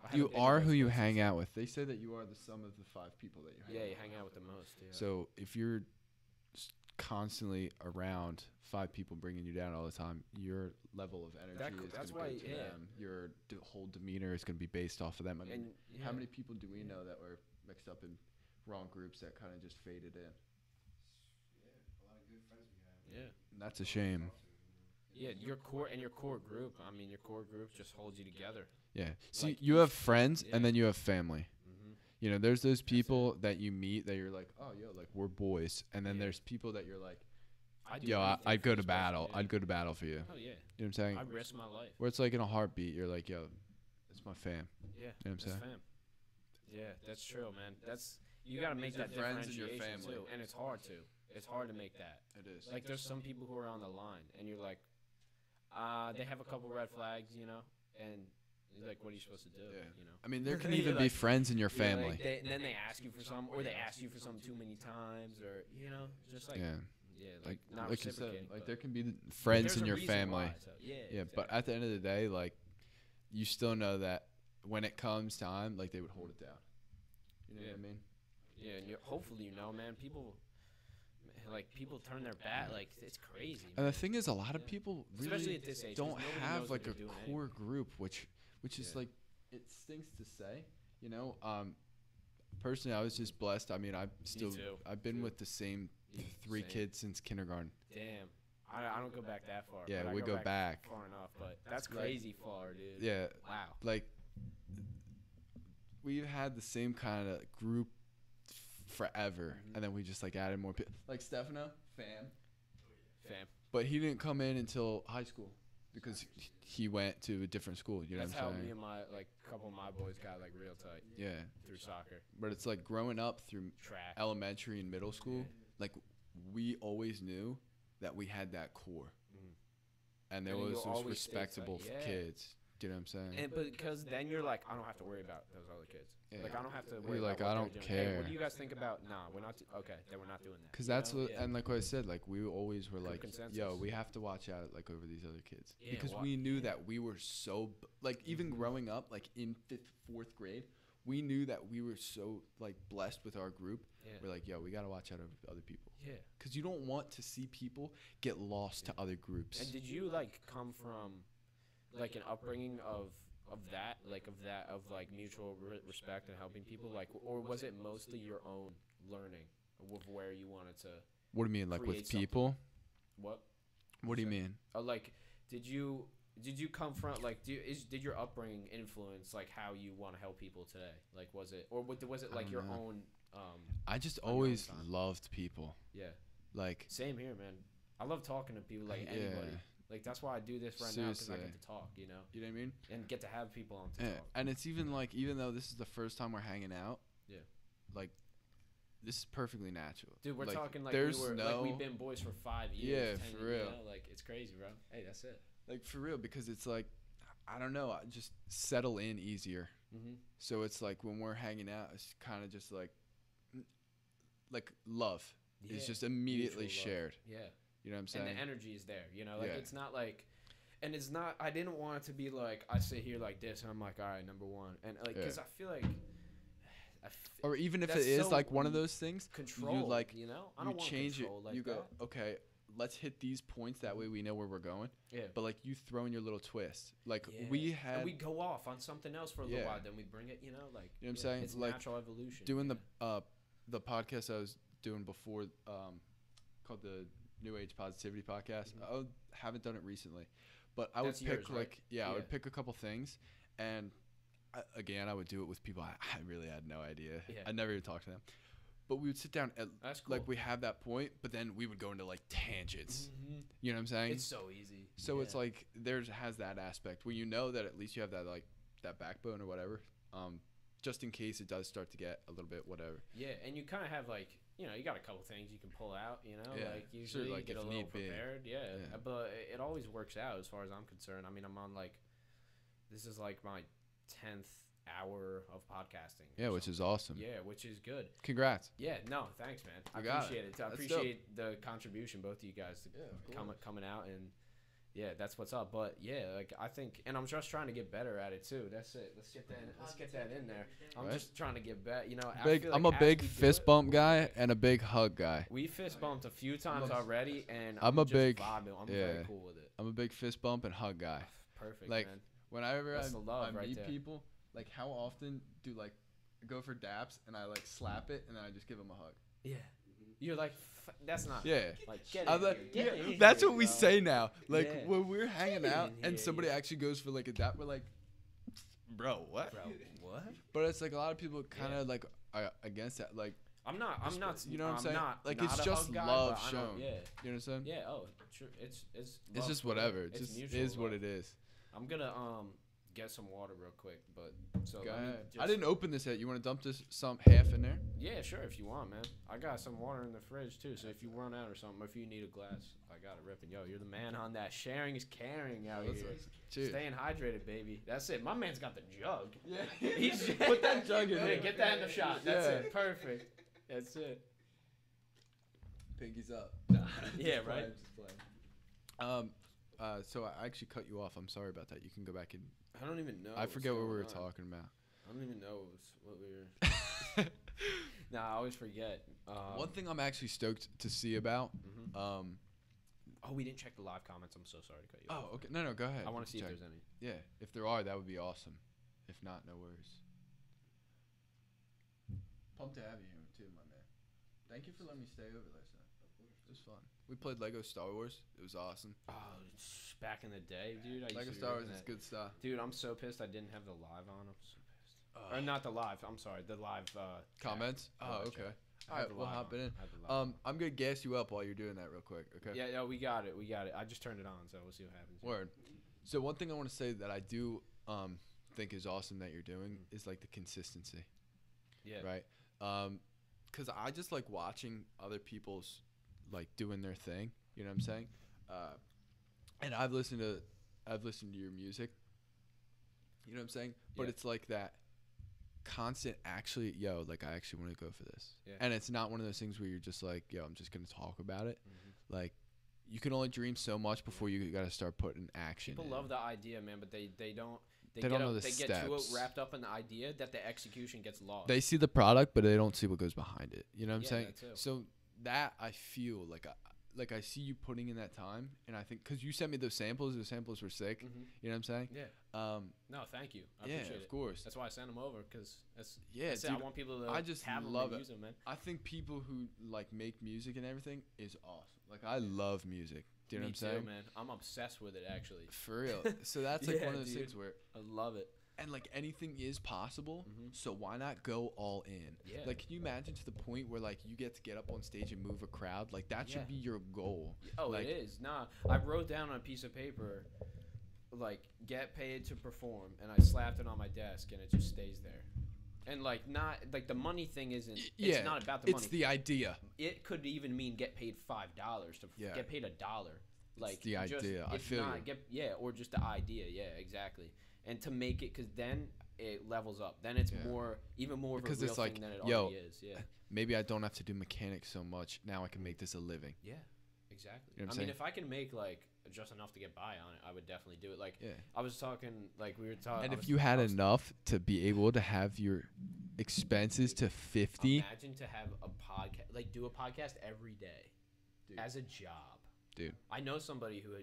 I haven't You been to are those who you places. hang out with. They say that you are the sum of the 5 people that you hang Yeah, out you with. hang out with the most. Yeah. So if you're constantly around 5 people bringing you down all the time, your level of energy is that's going why, to go to yeah. them. Your whole demeanor is going to be based off of them. I mean, And how yeah. many people do we know that were mixed up in wrong groups that kind of just faded in? Yeah, a lot of good friends we have. Yeah. And that's a shame. Yeah, your core group. I mean, your core group just holds you together. Yeah. See, Like, you have friends yeah. and then you have family. Mm-hmm. You know, there's those people that you meet that you're like, oh, yo, like we're boys. And then Yeah. there's people that you're like, I do yo, anything I'd for go to this person, battle. yeah. I'd go to battle for you. Oh yeah. You know what I'm saying? I risk my life. Where it's like in a heartbeat, you're like, yo, it's my fam. Yeah. You know what I'm That's saying? fam. Yeah, that's true, man. That's you got to make Your that friends and your differentiation family. too, and it's hard to. It's hard to make that. It is. Like there's some people who are on the line, and you're like, they have a couple red flags, you know, and you're like, what are you supposed to do? Yeah. You know. I mean, there can You're even be like- friends in your you're family. like, and then they ask you for some, or they ask you for something too many times, or you know, just like yeah. like not Like you said, reciprocating. like but there can be friends there's in a your reason family. why, so, yeah. Yeah, but exactly. at the end of the day, like, you still know that when it comes time, like, they would hold it down. You know Yeah. what I mean? Yeah, and hopefully you know, man. People turn their back. Like it's crazy. And man. the thing is, a lot of Yeah. people Especially really at this age, 'cause don't nobody have knows like what a they're doing core anyway. group, which is Yeah. like, it stinks to say, you know. Personally, I was just blessed. I mean, too. I've been Too. with the same Yeah, 3 same. kids since kindergarten. Damn. I don't go back that far. Yeah, but I we go back. far enough, but that's Like- crazy far, dude. Yeah, Wow. like we've had the same kind of group forever, Mhm. and then we just like added more people. Like Stefano, fam, Fam. but he didn't come in until high school because he went to a different school. You know That's what how I'm me saying? and my couple of my boys got like real tight Yeah, through soccer. but it's like growing up through Track. elementary and middle school, Yeah. like we always knew that we had that core, Mhm. and there And you was those always stay tight, respectable yeah. kids. Do you know what I'm saying? And because then you're like, I don't have to worry about those other kids. Yeah. Like I don't have to You're worry like, about I what don't they're doing. Hey, what care. do you guys think about? Nah, we're not. Okay, then we're not doing that. Because you that's know? what, Yeah. and like what I said, like we always were Good like, consensus. yo, we have to watch out like over these other kids Yeah, because why- we knew that we were so like even Mhm. growing up like in 5th, 4th grade, we knew that we were so like blessed with our group. Yeah. We're like, yo, we gotta watch out over other people Yeah. because you don't want to see people get lost to other groups. And did you like come from like an upbringing of that of like mutual respect and helping people, like, or was it mostly your own learning of where you wanted to What do you mean, like create with something? people? what What do you Sorry. mean? like did you come from like did your upbringing influence like how you want to help people today? Like was it I like don't your know. own I just on your own always time. loved people. yeah, Like, same here, man. I love talking to people, like anybody. yeah, Like that's why I do this right now, because I Seriously. get to talk, you know, you know what I mean? and get to have people on to Yeah, talk. and it's even like, even though this is the first time we're hanging out, Yeah. like this is perfectly natural. Dude, we're talking like there's like we've been boys for 5 years. Yeah, 10 for years, real. You know? Like it's crazy, bro. Hey, that's it. like for real, because it's like, I don't know, I just settle in easier. Mhm. So it's like when we're hanging out, it's kind of just like love is Yeah. just immediately Mutual love. shared. Yeah. You know what I'm saying? And the energy is there, you know, like Yeah. it's not like, and it's not. I didn't want it to be like I sit here like this, and I'm like, all right, number one, and like, because Yeah. I feel like, Or even if that's it is so like one of those things, control, you like you know, I you don't want change it. control like You go, that. okay, let's hit these points. That way we know where we're going. Yeah. But like you throw in your little twist. Like Yeah. we had and we go off on something else for a little Yeah. while, then we bring it, you know, like You know what I'm saying? It's Like, natural evolution. doing yeah. the podcast I was doing before, called the New Age Positivity Podcast. Mhm. I haven't done it recently, but I That's would pick yours, right? like I Yeah. would pick a couple things, and again I would do it with people I really had no idea. Yeah. I never even talked to them, but we would sit down at That's cool. like we have that point, but then we would go into like tangents. Mhm. You know what I'm saying? It's so easy. So it's Yeah. like there's has that aspect where you know that at least you have that like that backbone or whatever, just in case it does start to get a little bit whatever. Yeah, and you kind of have like, you know, you got a couple things you can pull out, you know, Yeah, like sure, usually like you get if a little need be. prepared. Yeah. Yeah. But it always works out as far as I'm concerned. I mean, I'm on like, this is like my 10th hour of podcasting. Yeah, or which is something. awesome. Yeah, which is good. Congrats. Yeah, no, thanks, man. I You got it. appreciate it. I That's appreciate the contribution, both of you guys, to Yeah, of coming out, and yeah, that's what's up. But yeah, like I think, and I'm just trying to get better at it too. That's it. Let's get that in there. I'm Right. just trying to get better. You know, I Big. feel I'm like a as big we do fist it- bump guy and a big hug guy. We fist bumped a few times a- already, and I'm a just big- vibing. I'm yeah. very cool with it. I'm a big fist bump and hug guy. Perfect, Like, man. Whenever That's the love I right meet there. people, like how often do like go for daps and I like slap it and then I just give them a hug. Yeah, you're like, that's not. Yeah. Like, get I'm in like, here, get yeah, in that's here, what we bro. say now. Like Yeah. when we're hanging Get out in and here, somebody yeah. actually goes for like a dap, we're like, bro, what? Bro, what? But it's like a lot of people kind of like are against that. Like, I'm not. You know what I'm saying? Not, Like, not it's a just hug guy, love but I know- shown. Yeah. you know what I'm saying? Yeah. Oh, sure. It's It's love just for whatever. real. It just mutual is what love. it is. I'm gonna get some water real quick, but so Go let me ahead. I just- didn't open this yet. You want to dump this some half in there? Yeah, sure, if you want, man. I got some water in the fridge too, so if you run out or something, or if you need a glass, I got it ripping. Yo, you're the man on that. Sharing is caring out Let's- here. Cheers. Staying hydrated, baby. That's it. My man's got the jug. Yeah. He's Put that jug in Yeah, there. get that in the shot. That's Yeah. it. Perfect. That's it. Pinkies up. Yeah, Just right. playing, just playing. So I actually cut you off. I'm sorry about that. You can go back and I don't even know. I forget what we were talking about. I don't even know what we were. Nah, I always forget. One thing I'm actually stoked to see about. Mhm. Oh, we didn't check the live comments. I'm so sorry to cut you off. Oh, okay. No, go ahead. I want to see Check. if there's any. Yeah, if there are, that would be awesome. If not, no worries. Pumped to have you here too, my man. Thank you for letting me stay over last night. It was fun. We played Lego Star Wars. It was awesome. Oh, back in the day, dude. I used Lego to be Star Wars ripping is that. good stuff. Dude, I'm so pissed I didn't have the live on. I'm so pissed. Or not the live. I'm sorry, the live chat. Comments? Oh, Oh, chat. okay. I All had right, the we'll live hop on. it in. I had the live on. I'm gonna gas you up while you're doing that real quick. Okay. Yeah, we got it. We got it. I just turned it on, so we'll see what happens. Word. So one thing I want to say that I do think is awesome that you're doing is like the consistency, Yeah. right? Because I just like watching other people's like doing their thing. You know what I'm saying? And I've listened to your music. You know what I'm saying? But Yeah. it's like that constant actually, like I actually want to go for this. Yeah. And it's not one of those things where you're just like, I'm just gonna talk about it. Mhm. Like you can only dream so much before you gotta start putting action. People in. love the idea, man, but they don't. They don't know the They get too steps. wrapped up in the idea that the execution gets lost. They see the product, but they don't see what goes behind it. You know what I'm Yeah, saying? that too. So that I feel like I see you putting in that time, and I think because you sent me those samples were sick. Mhm. You know what I'm saying? Yeah. No, thank you. I Yeah, appreciate of it. course. That's why I sent them over, because that's Yeah, it. I dude, want people to I just have them love and it. use them, man. I think people who like make music and everything is awesome. Like I love music. Do you know Me what I'm saying? too, man. I'm obsessed with it, actually. For real. So that's like Yeah, one of those dude. things where I love it. and like anything is possible. Mhm. So why not go all in? Yeah. Like can you imagine to the point where like you get to get up on stage and move a crowd? Like that should Yeah. be your goal. Oh, like, it is. Nah, I wrote down on a piece of paper, like, get paid to perform, and I slapped it on my desk, and it just stays there. And like not like the money thing isn't. Yeah, It's not about the money. It's the idea. It could even mean get paid $5 to get paid $1. Like the idea. I feel you. Or just the idea. Yeah, exactly. And to make it, because then it levels up. Then it's even more because of a real it's like, thing than it yo, already is. Yeah. Maybe I don't have to do mechanics so much. Now I can make this a living. Yeah, exactly. You know what I I'm mean, if I can make like just enough to get by on it, I would definitely do it. Like Yeah. I was talking, like we were talking. And if you had enough to be able to have your expenses to 50, imagine to have a podcast, like do a podcast every day, Dude. as a job. Dude. I know somebody who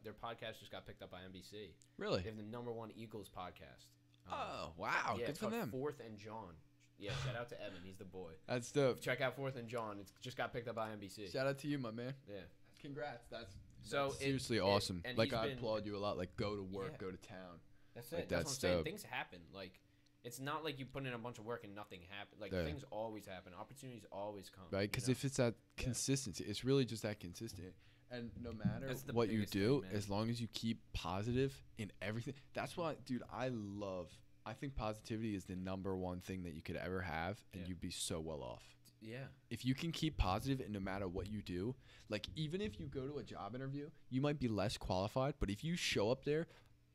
their podcast just got picked up by NBC. really? They have the #1 Eagles podcast. Oh, wow. Yeah, Good it's for called them. Fourth and John. Yeah, shout out to Evan. He's the boy. That's dope. Check out Fourth and John. It's just got picked up by NBC. Shout out to you, my man. Yeah. Congrats. That's So seriously awesome. and Like, he's I been- applaud you a lot. Like, go to work, Yeah. go to town. That's Like, it. That's what I'm saying. dope. Things happen. Like, it's not like you put in a bunch of work and nothing happens. Like, Yeah. things always happen. Opportunities always come. Right? you Because know? if it's that consistency, it's really just that consistent. And no matter That's the what you biggest do, thing, man. as long as you keep positive in everything. That's why, dude, I think positivity is the #1 thing that you could ever have, and Yeah. you'd be so well off. Yeah. If you can keep positive and no matter what you do, like even if you go to a job interview, you might be less qualified, but if you show up there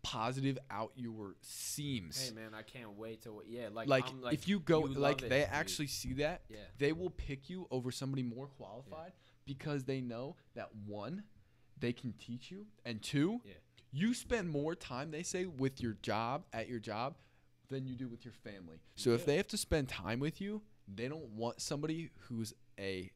positive out your seams. Hey, man, I can't wait to. Yeah, like, Like, I'm, like if you go, you like love it, they dude. actually see that, Yeah. they will pick you over somebody more qualified because they know that one, they can teach you, and two, Yeah. you spend more time, they say, with your job at your job than you do with your family. So if do. they have to spend time with you, they don't want somebody who's a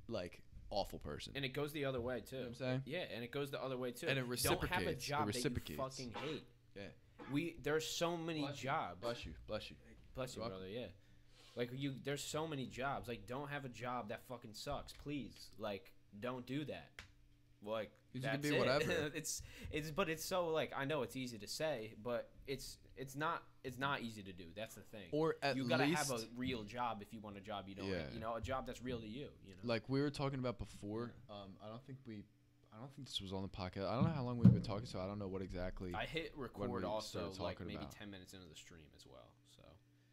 like awful person. And it goes the other way too. You know what I'm saying? Yeah, and it goes the other way too. And it Don't have a reciprocates. It job that you reciprocates. fucking hate. Yeah. There's so many Bless you. jobs. Bless you. Bless you. Bless you, You're welcome. brother. Yeah. Like there's so many jobs. Like, don't have a job that fucking sucks, please. Like, don't do that. Like, You that's can be it. whatever. but it's so like I know it's easy to say, but it's not easy to do. That's the thing. Or at you gotta least, have a real job if you want a job you don't. Yeah. You know, a job that's real to you. You know. like we were talking about before. I don't think this was on the podcast. I don't know how long we've been talking, so I don't know what exactly. I hit record we also started like talking maybe about. 10 minutes into the stream as well. So,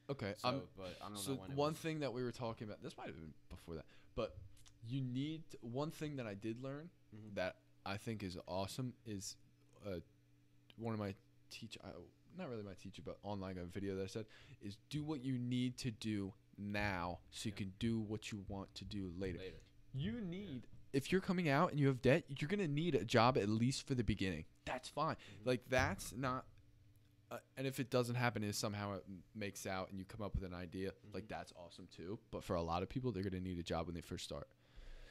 Okay. but I don't So know when it one was. thing that we were talking about, this might have been before that, but you need one thing that I did learn Mhm. that I think is awesome is one of my not really my teacher, but online a video that I said is do what you need to do now so you Yeah. can do what you want to do later. Later. You need if you're coming out and you have debt, you're gonna need a job at least for the beginning. That's fine. Mhm. Like that's not. And if it doesn't happen, and somehow it makes out, and you come up with an idea, like that's awesome too. But for a lot of people, they're gonna need a job when they first start.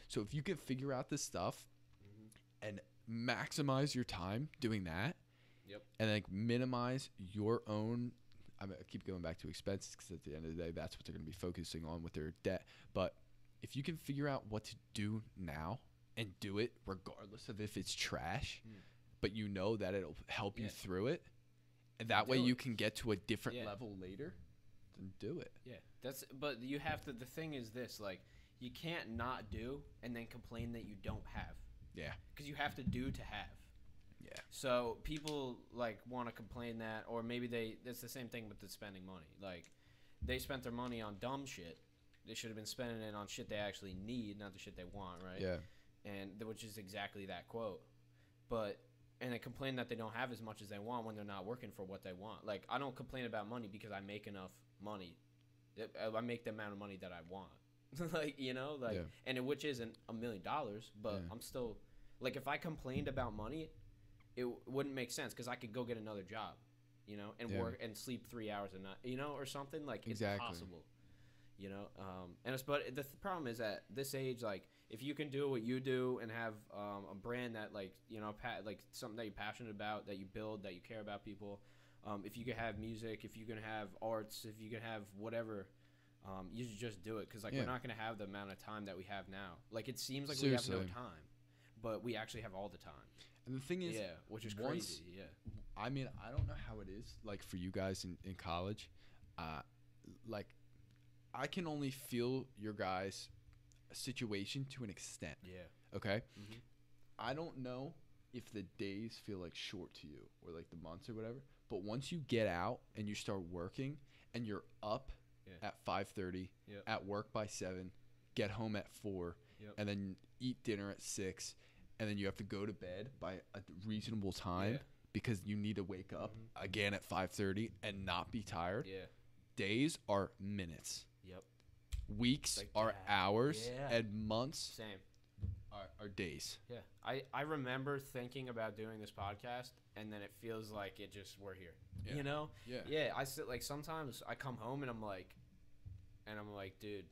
So if you can figure out this stuff Mhm. and maximize your time doing that, Yep. and like minimize your own. I keep going back to expenses because at the end of the day, that's what they're gonna be focusing on with their debt. But if you can figure out what to do now and do it regardless of if it's trash, but you know that it'll help you Yeah. through it, and that way Do you it. can get to a different Yeah. level later, then do it. Yeah, but you have to. The thing is this: like, you can't not do and then complain that you don't have. Yeah. Because you have to do to have. Yeah. So people like want to complain that, or maybe it's the same thing with the spending money. Like, they spent their money on dumb shit. They should have been spending it on shit they actually need, not the shit they want, right? Yeah. And which is exactly that quote. And they complain that they don't have as much as they want when they're not working for what they want. Like, I don't complain about money because I make enough money. I make the amount of money that I want. Like, you know, like, Yeah. and which isn't $1 million, but Yeah. I'm still, like, if I complained about money, it wouldn't make sense because I could go get another job, you know, and Yeah. work and sleep 3 hours a night, you know, or something. Like, Exactly. it's possible, you know. But the problem is at this age, like, if you can do what you do and have a brand that, like, you know, like something that you're passionate about, that you build, that you care about people, if you can have music, if you can have arts, if you can have whatever, you should just do it because, like, Yeah. we're not going to have the amount of time that we have now. Like, it seems like Seriously. we have no time, but we actually have all the time. And the thing is, Yeah, which is once- crazy. Yeah. I mean, I don't know how it is like for you guys in college. Like, I can only feel your guys' situation to an extent. Yeah. Okay. Mhm. I don't know if the days feel like short to you or like the months or whatever. But once you get out and you start working and you're up Yeah. at 5:30, Yep. at work by 7, get home at 4, Yep. and then eat dinner at 6, and then you have to go to bed by a reasonable time Yeah. because you need to wake up again at 5:30 and not be tired. Yeah. Days are minutes. Yep. Weeks Like are that. hours, Yeah. and months Same. are days. Yeah. I remember thinking about doing this podcast, and then it feels like we're here. Yeah. You know? Yeah. Yeah. I sit like sometimes I come home and I'm like, dude,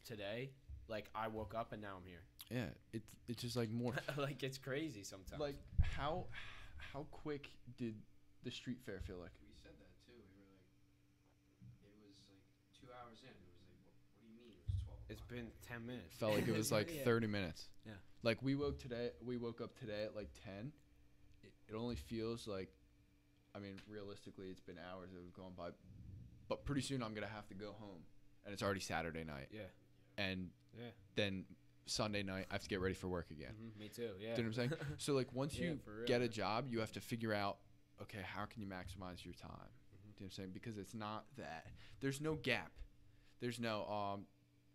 today, like I woke up and now I'm here. Yeah, it's just like more Like it's crazy sometimes. like how quick did the street fair feel like? We said that too. We were like, it was like 2 hours in. It was like, what do you mean? It was 12. It's been 10 minutes. Felt like it was like Yeah. 30 minutes. Yeah. Like we woke up today at like 10. It only feels like, I mean, realistically, it's been hours that have gone by, but pretty soon I'm gonna have to go home, and it's already Saturday night, Yeah. and Yeah. then Sunday night I have to get ready for work again. Me too. Yeah. Do you know what I'm saying? So like once Yeah, you for real, get a man. job, you have to figure out, okay, how can you maximize your time? Mm-hmm. Do you know what I'm saying? Because it's not that there's no gap, there's no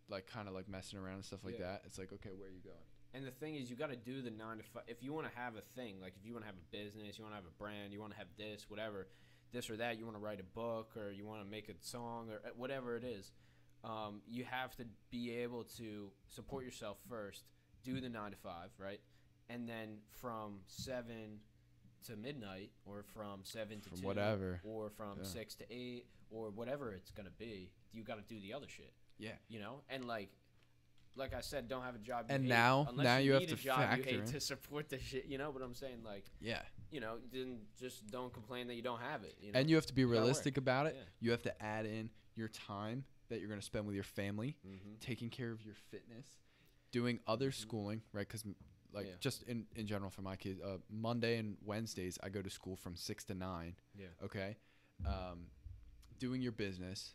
like kind of like messing around and stuff like Yeah. that. It's like, okay, where are you going? And the thing is, you got to do the 9 to 5. If you want to have a thing, like if you want to have a business, you want to have a brand, you want to have this, whatever, this or that, you want to write a book or you want to make a song or whatever it is, you have to be able to support yourself first, do the 9 to 5, right? And then from 7 to midnight or from 7 to From 2 whatever. or from Yeah. 6 to 8 or whatever it's going to be, you got to do the other shit. Yeah. You know? And like I said, don't have a job you And hate. now Unless you have need to a job factor you hate in. to support the shit, you know what I'm saying? Like, Yeah. you know, then just don't complain that you don't have it. You know? And you have to be gotta work. realistic about it. Yeah. You have to add in your time that you're going to spend with your family, Mhm. taking care of your fitness, doing other schooling, right? Because like Yeah. just in general for my kids, Monday and Wednesdays I go to school from 6 to 9. Yeah. Okay. Doing your business,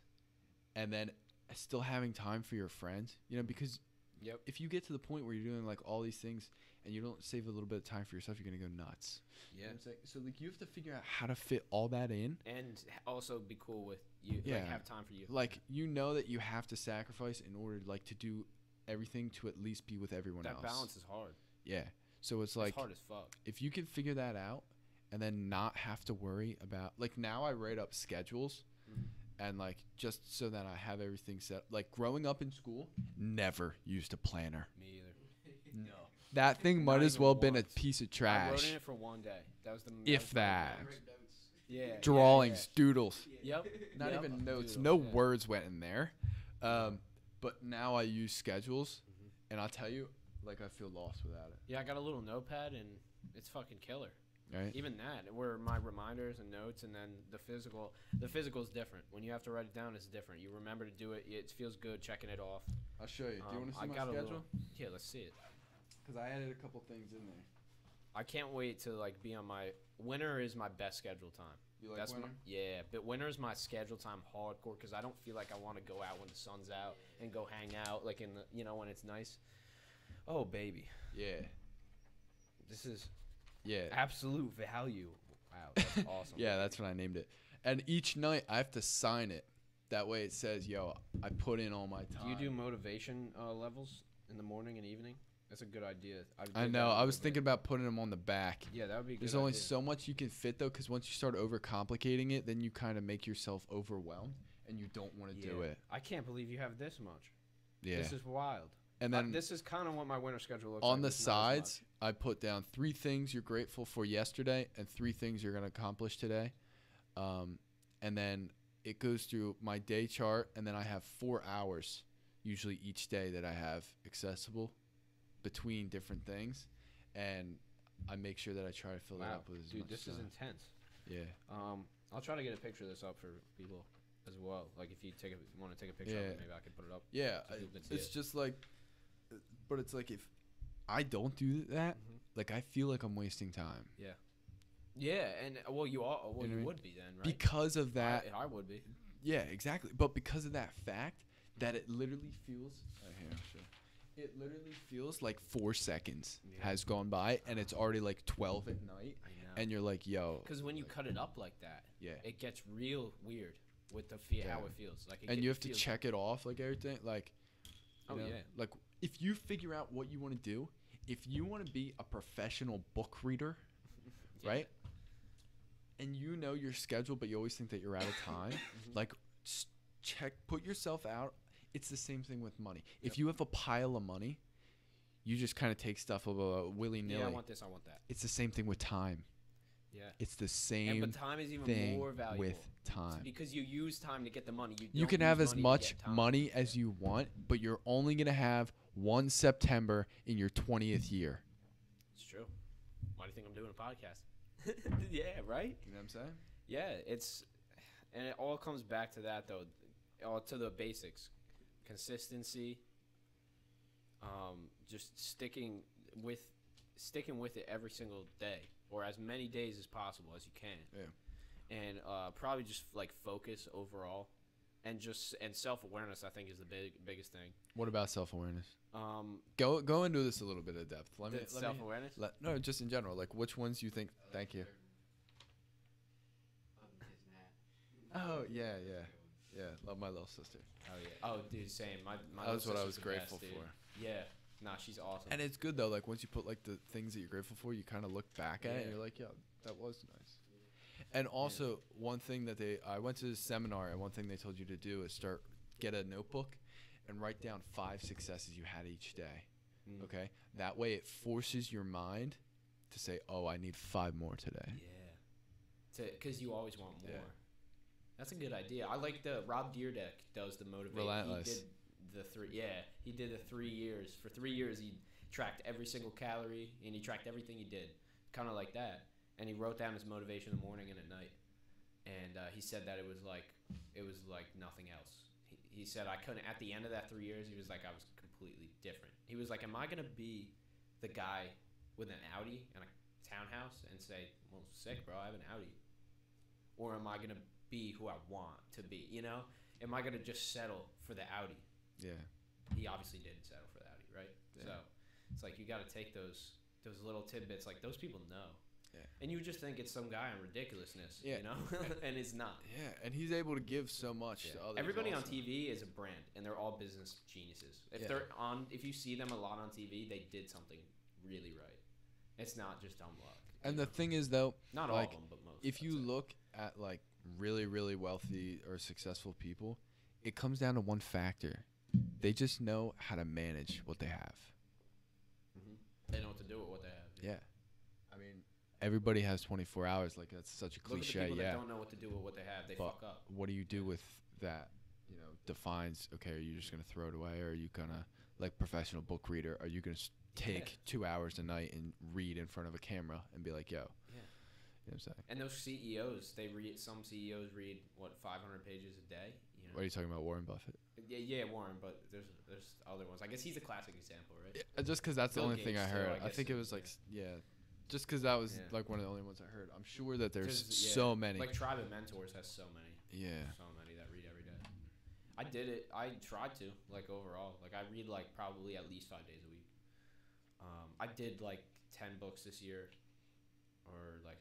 and then still having time for your friends. You know, because Yep. if you get to the point where you're doing like all these things and you don't save a little bit of time for yourself, you're gonna go nuts. You know Yeah. what I'm saying? So like you have to figure out how to fit all that in. And also be cool with you. Yeah. Like, have time for you. Like you know that you have to sacrifice in order like to do everything to at least be with everyone that else. balance is hard. Yeah. So it's like it's hard as fuck. if you can figure that out and then not have to worry about like now I write up schedules Mhm. and like just so that I have everything set. Like growing up in school, never used a planner. Me either. No. That thing might Not as even well been a once. piece of I wrote trash. in it for one day. That was the If my that. plan. Write notes. Yeah. Drawings, doodles. Yep. Not Yep. even notes. Doodles, No yeah. words went in there. But now I use schedules, and I'll tell you, like I feel lost without it. Yeah, I got a little notepad and it's fucking killer. Right? Even that, where my reminders and notes, and then the physical is different. When you have to write it down, it's different. You remember to do it. It feels good checking it off. I'll show you. Do you want to see I my got a schedule? little. Yeah, let's see it. Because I added a couple things in there. I can't wait to like be on my winter is my best schedule time. You like That's winter? yeah, but winter is my schedule time hardcore because I don't feel like I want to go out when the sun's out and go hang out like in the when it's nice. Oh baby, Yeah. this is Yeah. absolute value. Wow, that's awesome. Yeah, that's what I named it. And each night I have to sign it. That way it says, yo, I put in all my time. Do you do motivation levels in the morning and evening? That's a good idea. I know. I was thinking about putting them on the back. Yeah, that would be. A good There's only idea. so much you can fit, though, because once you start overcomplicating it, then you kind of make yourself overwhelmed, and you don't want to do it. I can't believe you have this much. Yeah. This is wild. And then this is kind of what my winter schedule looks like. on the It's not as much. sides, I put down 3 things you're grateful for yesterday and 3 things you're going to accomplish today. And then it goes through my day chart, and then I have 4 hours usually each day that I have accessible between different things, and I make sure that I try to fill it Wow, up with as dude, much this is stuff. intense. Yeah. I'll try to get a picture of this up for people as well. Like if you want to take a picture of Yeah. it, maybe I can put it up. Yeah, So people can see it's it. just like, but it's like if I don't do that, like I feel like I'm wasting time Yeah, and well, you are. Well, You know what I you mean? would be then, right? because of that. I would be. Yeah, exactly. But because of that fact that it literally feels. Here, I'll show you. It literally feels like 4 seconds Yeah. has gone by, and it's already like 12 at night, I know. and you're like, yo. Because when you cut it up like that, Yeah. it gets real weird. with how Yeah. it feels. Like, And you have to check it off, like everything. Like, you Oh, know, yeah. like if you figure out what you want to do, if you want to be a professional book reader, Yeah. right? And you know your schedule, but you always think that you're out of time. Like, put yourself out. It's the same thing with money. If you have a pile of money, you just kind of take stuff willy nilly. Yeah, I want this. I want that. It's the same thing with time. Yeah. It's the same But time is even thing more valuable with time. because you use time to get the money. You don't can use have as money to much get time. money as you want, but you're only going to have one September in your 20th year. It's true. Why do you think I'm doing a podcast? Yeah, right? You know what I'm saying? Yeah, and it all comes back to that though, all to the basics, consistency. Just sticking with it every single day, or as many days as possible as you can. Yeah. And probably just like focus overall, and self-awareness. I think is the biggest thing. What about self-awareness? Um, Go into this a little bit of depth. self-awareness. No, just in general. Like, which ones you think? Thank you. Oh yeah. Love my little sister. Oh yeah. Oh dude, same. My That was what I sister's was the grateful best, dude. for. Yeah. Nah, she's awesome. And it's good though. Like once you put like the things that you're grateful for, you kind of look back at it and Yeah. you're like, yeah, that was nice. And also one thing that I went to this seminar and one thing they told you to do is get a notebook and write down 5 successes you had each day. Mm. Okay, that way it forces your mind to say, oh, I need 5 more today. Yeah. Because you always want more. Yeah. That's a good idea. I like Rob Dyrdek does the motivation. Relentless. He did he did the 3 years. For 3 years, he tracked every single calorie and he tracked everything he did, kind of like that. And he wrote down his motivation in the morning and at night. And he said that it was like nothing else. He said I couldn't. At the end of that 3 years, he was like I was completely different. He was like, am I gonna be the guy with an Audi and a townhouse and say, well, sick, bro, I have an Audi, or am I gonna be who I want to be? You know, am I gonna just settle for the Audi? Yeah. He obviously didn't settle for the Audi, right? Yeah. So it's like you got to take those little tidbits. Like those people know. Yeah. And you just think it's some guy on ridiculousness, Yeah. you know, and it's not. Yeah, and he's able to give so much Yeah. to others. Everybody on also. TV is a brand, and they're all business geniuses. If you see them a lot on TV, they did something really right. It's not just dumb luck. And you the know? thing is, though, not like, all of them, but most. if I'd you say. look at like really, really wealthy or successful people, it comes down to one factor: they just know how to manage what they have. they know what to do with what they have. Yeah, I mean, everybody has 24 hours. Like that's such a Look at the cliche. people Yeah, that don't know what to do with what they have. They but fuck up. what do you do with that? You know, defines. Okay, are you just gonna throw it away, or are you gonna like professional book reader? Are you gonna take 2 hours a night and read in front of a camera and be like, yo? Yeah. You know what I'm saying? And those CEOs, some CEOs read what 500 pages a day. You know? What are you talking about, Warren Buffett? Yeah, Warren, but there's other ones. I guess he's a classic example, right? Yeah, just because that's the Bill only thing I Gates, too, heard. I I guess think it was like, just because that was Yeah. like one of the only ones I heard. I'm sure that there's 'Cause, yeah, so many. Like Tribe of Mentors has so many. Yeah. So many that read every day. I did it. I tried to, like, overall. Like, I read, like, probably at least 5 days a week. I did, like, 10 books this year. Or, like,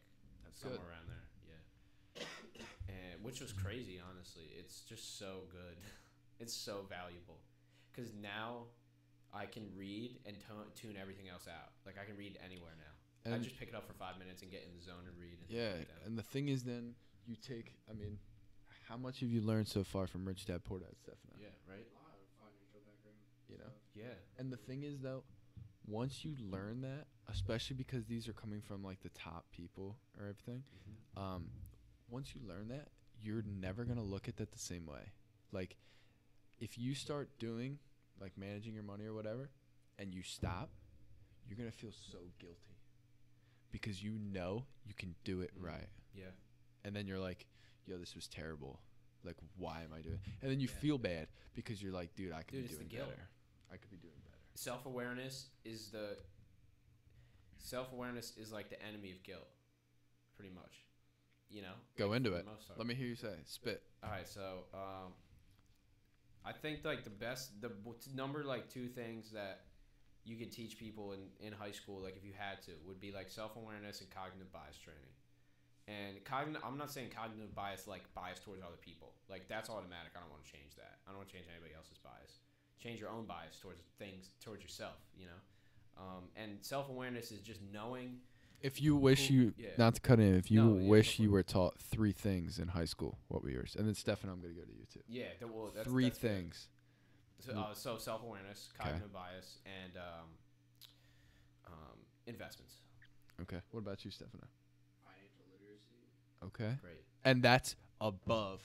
somewhere good. around there. Yeah. And which was crazy, honestly. It's just so good. It's so valuable. Because now I can read and tune everything else out. Like, I can read anywhere now. I And- just pick it up for 5 minutes and get in the zone and read. And Yeah, like that. and the thing is, then you take. I mean, how much have you learned so far from Rich Dad Poor Dad stuff now? Yeah, right? A lot of financial background. You know. Yeah. And the thing is, though, once you learn that, especially because these are coming from like the top people or everything, once you learn that, you're never gonna look at it the same way. Like, if you start doing like managing your money or whatever, and you stop, you're gonna feel so guilty because you know you can do it right, Yeah. and then you're like, "Yo, this was terrible. Like, why am I doing?" And then you Yeah. feel bad because you're like, "Dude, I could Dude, be it's the doing guilt. better. I could be doing better." Self-awareness is like the enemy of guilt, pretty much. You know. Go into for it. the most part. Let me hear you say. Spit. All right, so I think like the number like 2 things that you could teach people in high school, like if you had to, would be like self-awareness and cognitive bias training. And I'm not saying cognitive bias like bias towards other people. Like that's automatic. I don't want to change that. I don't want to change anybody else's bias. Change your own bias towards things, towards yourself. And self-awareness is just knowing. If you wish not to cut in, if you wish you were taught 3 things in high school, what were yours? And then Stefan, I'm gonna go to you too. Yeah, that's 3 things. So self-awareness, cognitive bias, and investments. Okay. What about you, Stefan? Financial literacy. Okay. Great. And that's above.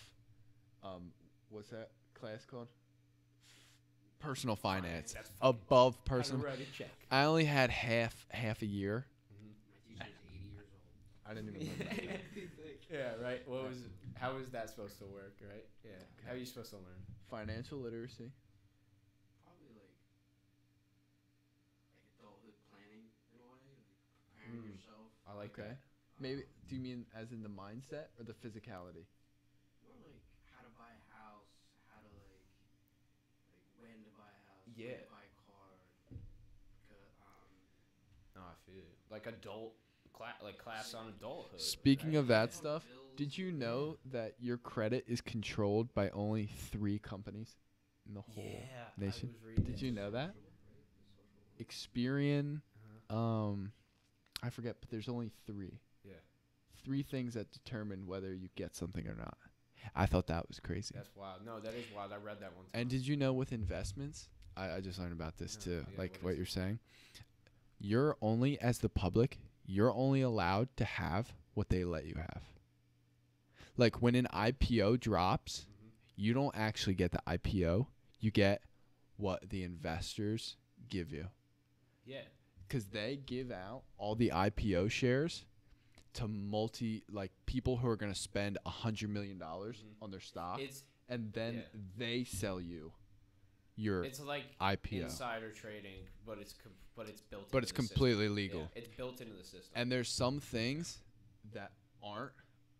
What's that class called? Personal finance. That's fucking Above personal. Write a check. I only had half a year. My teacher's 80 years old. I didn't even remember. Yeah, right. How is that supposed to work, right? Yeah. Okay. How are you supposed to learn? Financial literacy. Probably like adulthood planning in a way, like preparing yourself. I like Okay. that. Maybe. Do you mean as in the mindset or the physicality? More like how to buy a house, how to like when to buy a house, Yeah. when to buy a car. No, I feel it. Like class on adulthood. Speaking right? of that Yeah. stuff, Bills. did you know that your credit is controlled by only 3 companies in the whole Yeah, nation? I was reading Did you know that? Social work, right? The social work. Experian, Uh-huh. I forget, but there's only 3. Yeah. 3 things that determine whether you get something or not. I thought that was crazy. That's wild. No, that is wild. I read that one time. And did you know with investments, I just learned about this No, too, yeah, like what what is you're saying. You're only, as the public, you're only allowed to have what they let you have. Like when an IPO drops, you don't actually get the IPO. You get what the investors give you. Yeah. Because they give out all the IPO shares to people who are going to spend $100 million on their stock. And then they sell you your It's like IPO. insider trading, but it's built. But it's into the completely system. legal. Yeah, it's built into the system. And there's some things that aren't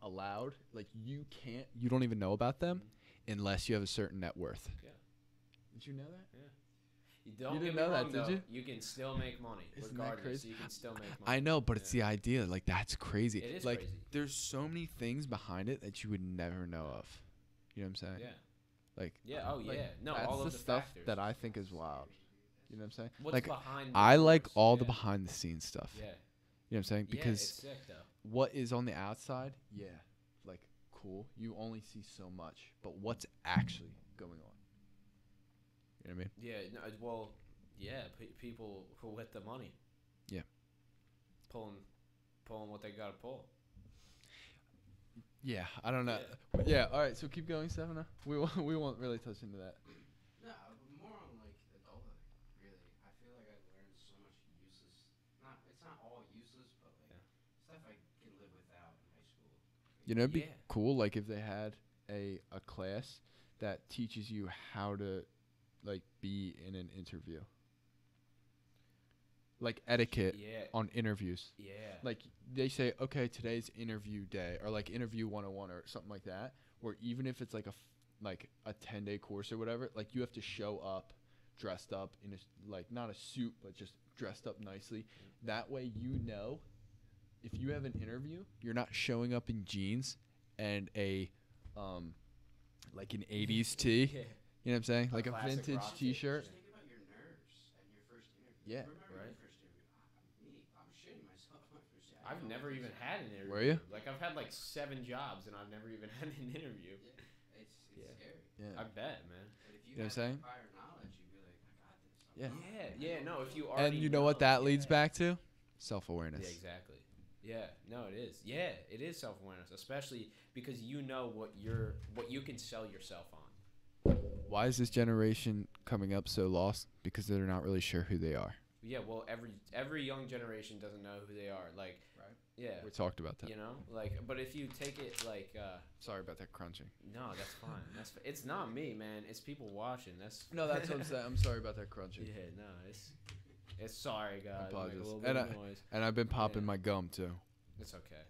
allowed. Like you don't even know about them unless you have a certain net worth. Yeah. Did you know that? Yeah. You don't didn't get me know that, wrong, did though. you? You can still make money Isn't that regardless. crazy? You can still make money. I know, but it's Yeah. the idea. Like that's crazy. It is like crazy. there's so many things behind it that you would never know of. You know what I'm saying? Yeah. Like Yeah. Oh like, yeah. No, that's all the of the stuff factors. that I think is wild. You know what I'm saying? What's like behind? The I like doors. all the Yeah. behind the scenes stuff. Yeah. You know what I'm saying? Yeah, Because it's sick though. what is on the outside, yeah, like cool. You only see so much, but what's actually going on? You know what I mean? Yeah. No, well. Yeah. People who with the money. Yeah. Pulling what they gotta pull. Yeah, I don't know. Yeah, all right. So keep going, Stefano. We won't really touch into that. No, but more on like adulthood. Really, I feel like I learned so much useless. It's not all useless, but like stuff I can live without in high school. You know, it'd be Yeah. cool like if they had a class that teaches you how to like be in an interview. Like etiquette Yeah. on interviews. Yeah. Like they say, okay, today's interview day, or like interview 101 or something like that, or even if it's like a 10-day course or whatever, like you have to show up dressed up in like not a suit, but just dressed up nicely. That way, you know, if you have an interview, you're not showing up in jeans and a like an 80s tee. Yeah. You know what I'm saying? Like a classic vintage rock t-shirt. Just think about your nerves at your first interview. Yeah. Remember Right. your first interview? I was shitting myself my first day. I've never even had an interview. Were you? Like I've had like 7 jobs and I've never even had an interview. Yeah, it's Yeah. scary. Yeah. I bet, man. But if You you, know what I'm saying? had prior knowledge, you'd be like, I got this. Yeah. Yeah. No, if you And already you know what that leads yeah. back to? Self-awareness. Yeah, exactly. Yeah, no, it is. Yeah, it is self-awareness, especially because you know what you can sell yourself on. Why is this generation coming up so lost? Because they're not really sure who they are. Yeah, well, every young generation doesn't know who they are. Like, Right. Yeah, We talked about that. you know, like, but if you take it like, Sorry about that crunching. no, that's fine. It's not me, man. It's people watching. That's No, that's what I'm saying. I'm sorry about that crunching. Yeah, no, it's sorry, guys. Make a apologize. little bit of noise. And I've been popping Yeah. my gum too. It's okay.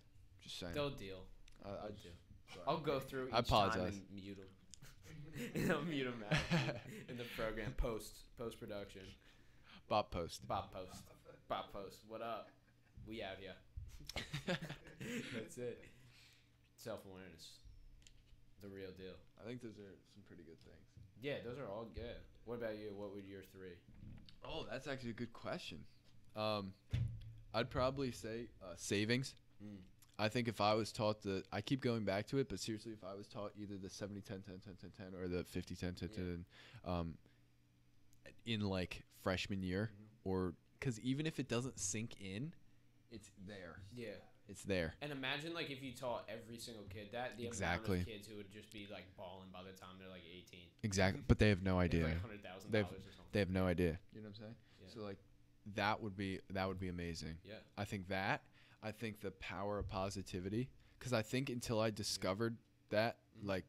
Just saying. They'll deal. I They'll deal. I'll go through each I apologize. time and mute them. And I'll mute them out in the program post production. Bob post. Bob post. What up? We out here. That's it. self-awareness. The real deal. I think those are some pretty good things. Yeah, those are all good. What about you? What would your 3? Oh, that's actually a good question. I'd probably say savings. Mm. I think if I was taught I keep going back to it, but seriously, if I was taught either the 70 10 10 10 10 10 or the 50 10 10 10 in like freshman year, or because even if it doesn't sink in, it's there. Yeah. It's there. And imagine like if you taught every single kid that, the Exactly. amount of kids who would just be like balling by the time they're like 18. Exactly, but they have no idea. Like $100,000 They've- or something. They have no idea. You know what I'm saying? Yeah. So like, that would be amazing. Yeah. I think the power of positivity, because I think until I discovered that, like,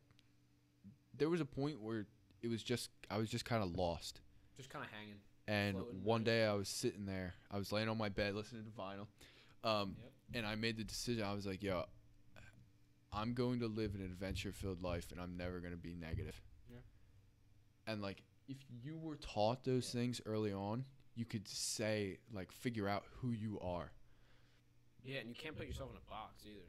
there was a point where I was just kind of lost. Just kind of hanging. And Floating, one right? day I was sitting there, I was laying on my bed listening to vinyl, and I made the decision. I was like, yo, I'm going to live an adventure-filled life, and I'm never going to be negative. Yeah. And like, if you were taught those things early on, you could say, like, figure out who you are. Yeah, and you can't put yourself in a box either.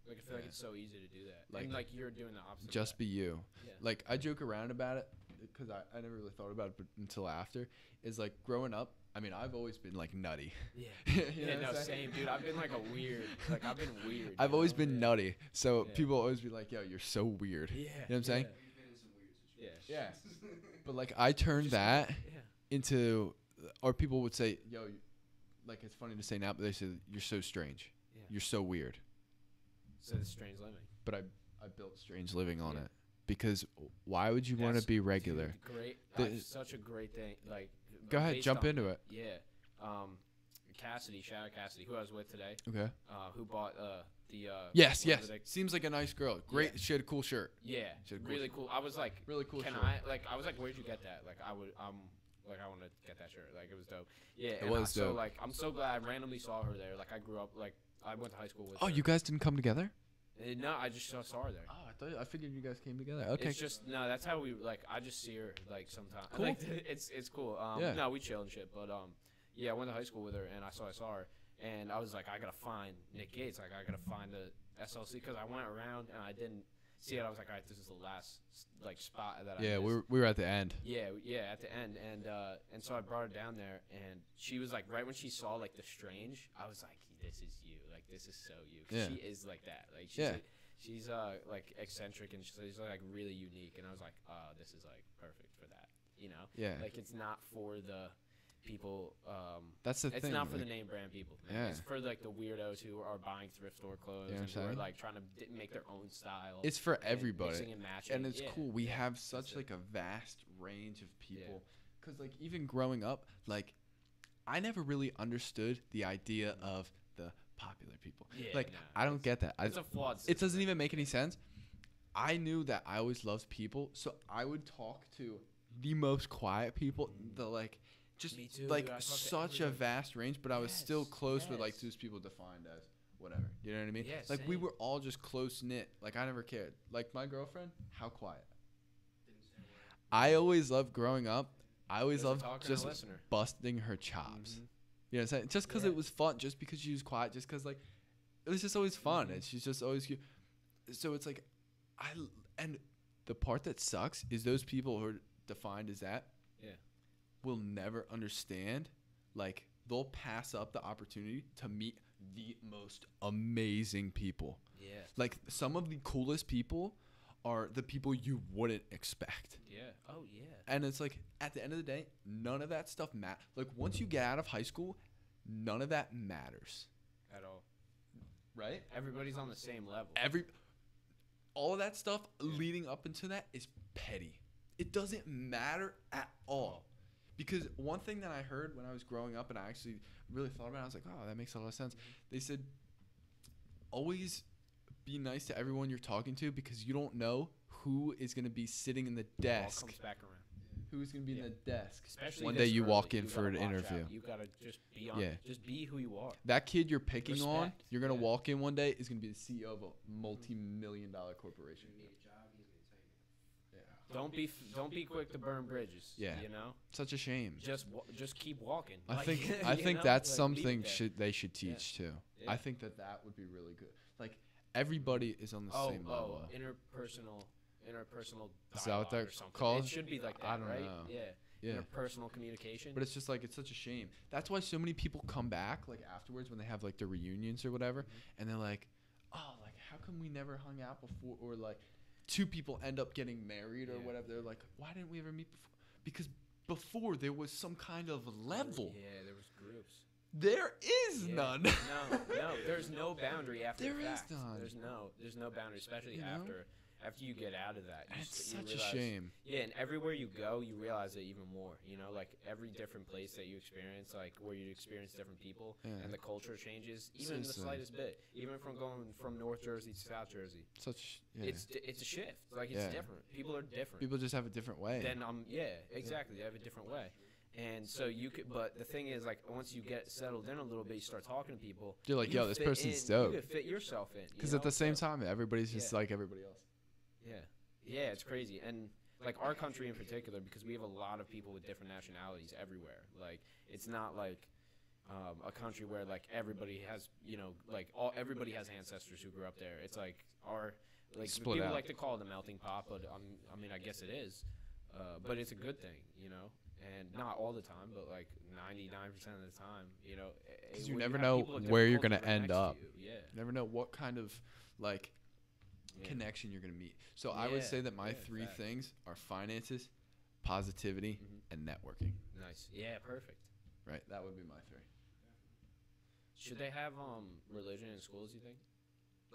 Like, I feel like it's so easy to do that. Like- And like you're doing the opposite. Just of be you. Yeah. Like, I joke around about it because I never really thought about it until after. Is like, growing up, I mean, I've always been like nutty. that. You Yeah. know Yeah, what no, I'm saying? same, dude. I've been like I've been weird. I've you always know? been Yeah. nutty. So Yeah. people always be like, yo, you're so weird. Yeah. You know what I'm saying? You've been in some weird Yeah. situations. Yeah. But like, I turned that Yeah. into, or people would say, yo, like, it's funny to say now, but they say, you're so strange. Yeah. You're so weird. So it's strange living. But I built strange living on Yeah. it. Because why would you want to That's- be regular? Dude, great. The- Such a great thing. Like, Go ahead, based jump on- into it. Yeah. Cassidy, shout out Cassidy, who I was with today, Okay. who bought the Yes, what yes. are they- Seems like a nice girl. Great. Yeah. She had a cool shirt. Yeah, She had a cool really shirt. cool. I was like, Really cool can shirt. I was like, where'd you get that? Like, I want to get that shirt. Like, it was dope. Yeah, It and was so dope. like, I'm so glad I randomly saw her there. Like, I grew up, like, I went to high school with Oh, her. you guys didn't come together? No, I just saw her there. Oh, I figured you guys came together. Okay. It's just no. That's how we like. I just see her like sometimes. Cool. Like, it's cool. Yeah. No, we chill and shit. But yeah, I went to high school with her, and I saw her, and I was like, I gotta find Nick Gates. Like, I gotta find the SLC because I went around and I didn't see it. I was like, all right, this is the last like spot that I Yeah, missed. we were at the end. Yeah, at the end, and so I brought her down there, and she was like, right when she saw like the strange, I was like, this is you, like this is so you, 'cause Yeah. she is like that, like Yeah. she's like eccentric and she's like really unique, and I was like, this is like perfect for that, you know, Yeah. like it's not for the people, That's the it's thing. not for the like, name brand people, man. Yeah. It's for like the weirdos who are buying thrift store clothes You know and what I'm who are saying? like trying to make their own style. it's for and everybody. mixing and matching, And it's yeah. cool. We yeah. have such it. like a vast range of people. Cause like even growing up, like I never really understood the idea of the popular people. Yeah, like nah, I don't get that. It's a flawed It doesn't system. even make any sense. I knew that I always loved people, so I would talk to the most quiet people, the like just Me too, like dude. I talk to such a everybody. vast range, but I was still Yes, close with like yes. those people defined as whatever. You know what I mean? Yeah, like we same. were all just close knit. Like I never cared. Like my girlfriend, how quiet. Didn't say a word. I always loved growing up. I always There's a loved talker and a just listener. busting her chops. Mhm. You know what I'm saying? Just because Yeah. it was fun, just because she was quiet, just because like it was just always fun, Mhm. and she's just always cute. So it's like, and the part that sucks is those people who are defined as that, Yeah. will never understand. Like they'll pass up the opportunity to meet the most amazing people. Yeah. Like some of the coolest people are the people you wouldn't expect. Yeah. Oh yeah. And it's like at the end of the day, none of that stuff matters. Like once you get out of high school, none of that matters, At all. right? Everybody's on the same level. All of that stuff leading up into that is petty. It doesn't matter at all. Because one thing that I heard when I was growing up, and I actually really thought about it, I was like, oh, that makes a lot of sense. They said, always be nice to everyone you're talking to because you don't know who is going to be sitting in the It all desk. comes back around. Who's going to be Yeah. in the desk. Especially One this day you early, walk in you for gotta an watch interview. out. You gotta just be on. Yeah. Just be who you are. That kid you're picking on, Respect. you're going to Yeah. walk in one day, is going to be the CEO of a multi-million-dollar corporation. You need a job, he's gonna tell you. Don't be quick to burn bridges. Yeah. You know. Such a shame. Just keep walking. I Like, think I you think know? that's Like, leave something it there. they should teach too. Yeah. I think that would be really good. Like everybody is on the same level. Interpersonal Is that what dialogue they're or something. called? It should be like that, I don't right? know. Yeah. Yeah. Interpersonal communication. But it's just like, it's such a shame. That's why so many people come back like afterwards when they have like their reunions or whatever, and they're like, oh, like how come we never hung out before? Or like two people end up getting married or whatever. They're like, why didn't we ever meet before? Because before there was some kind of level. Yeah, there was groups. There is none. No, there's no boundary after There the is fact. none. There's no boundary, especially You know? after you get out of that. And it's you such a realize- shame. Yeah, and everywhere you go, you realize it even more. You know, like every different place that you experience, like where you experience different people, Yeah. and the culture changes, It's even in the insane. slightest bit. Even from going from North Jersey to South Jersey, Such yeah. it's a shift. Like it's Yeah. different. People are different. People just have a different way. Then exactly. They have a different way. And so you could, but the thing is, like, once you get settled in a little bit, you start talking to people. You're like, you yo, this fit person's in, dope. You could fit yourself in. Because at the same time, everybody's just Yeah. like everybody else. Yeah, it's crazy. And like our country in particular, because we have a lot of people with different nationalities everywhere. Like it's not like a country where like everybody has, everybody has ancestors who grew up there. It's like Split people out. like to call it a melting pot, but I mean, I guess it is. But it's a good thing, and not all the time, but like 99% of the time, Because you when never have know people of where you're different going to cultures end right up. next to you, yeah. You never know what kind of like Yeah. connection you're going to meet. So I would Yeah, say that my yeah, three facts. things are finances, positivity, Mhm. and networking. Nice. Yeah, perfect. Right? That would be my three. Should they have religion in schools? You think?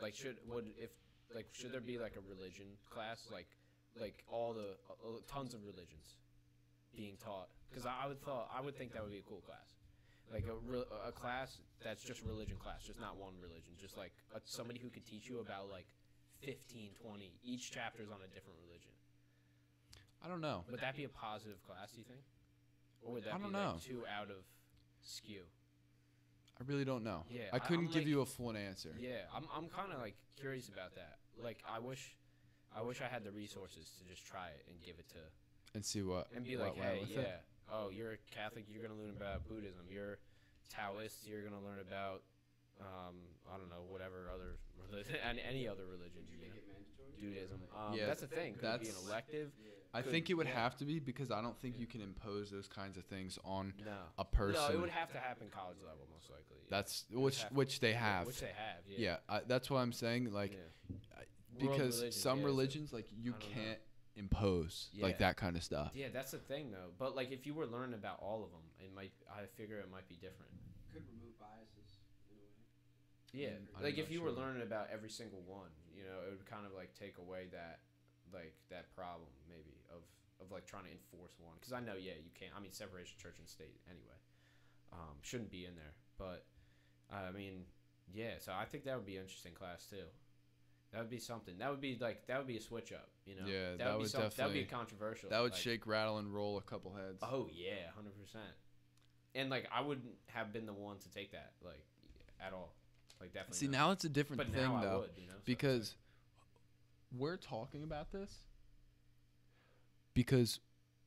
Like, should there be like a religion class, like all the tons of religions being taught? Because I would think that would be a cool class, like a class that's just religion class, just not one religion, just like somebody who could teach you about like 15, 20. Each chapter's on a different religion. I don't know. Would that be a positive class? Do you think? Or would that I be don't like know. too out of skew? I really don't know. Yeah, I couldn't I'm give like- you a full answer. Yeah, I'm kind of like curious about that. Like, I wish I had the resources to just try it and give it to, And see what and be what like, went hey, with yeah, it. oh, you're a Catholic, you're gonna learn about Buddhism. You're Taoist, you're gonna learn about, I don't know, whatever other religion, and any other religion. Would you make it mandatory? Judaism. Yeah, That's the thing. Could it be an that's- elective? I Could- think it would yeah. have to be because I don't think you can impose those kinds of things on No. a person. No, it would have to happen college level, most likely. Yeah. That's It would have to- which they have. Which they have. Yeah, that's what I'm saying. Like, Yeah. World because religions, some yeah, religions, like, you I don't know. can't impose like Yeah. that kind of stuff. Yeah, that's the thing though. But like, if you were learning about all of them, I figure it might be different. Could remove biases in a way. Yeah, I'm like not if you were sure. learning about every single one, it would kind of like take away that problem maybe of like trying to enforce one. Because I know, yeah, you can't. I mean, separation of church and state anyway, shouldn't be in there. But I mean, yeah. So I think that would be an interesting class too. That would be something. That would be a switch up. Yeah, that that would be would that would be definitely- controversial. That would like, shake, rattle, and roll a couple heads. Oh yeah, 100%. And like, I wouldn't have been the one to take that like at all. Like definitely. See, not. now it's a different But thing now I though, would, so it's because we're talking about this because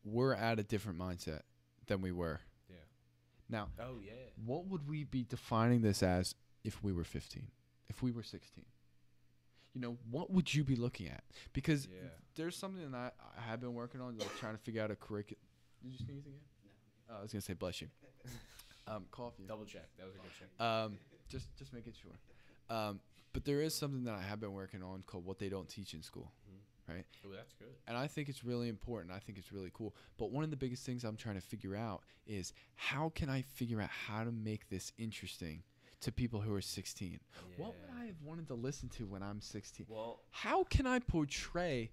we're at a different mindset than we were. Yeah. Now, Oh yeah. what would we be defining this as if we were 15? If we were 16? What would you be looking at? Because Yeah. there's something that I have been working on, like trying to figure out a curriculum. Did you sneeze again? No. Oh, I was gonna say bless you. Coffee. Double check. That was a good check. Just making sure. But there is something that I have been working on called what they don't teach in school, right? Oh, that's good. And I think it's really important. I think it's really cool. But one of the biggest things I'm trying to figure out is how can I figure out how to make this interesting to people who are 16? What would Yeah. I have wanted to listen to when I'm 16? Well, How can I portray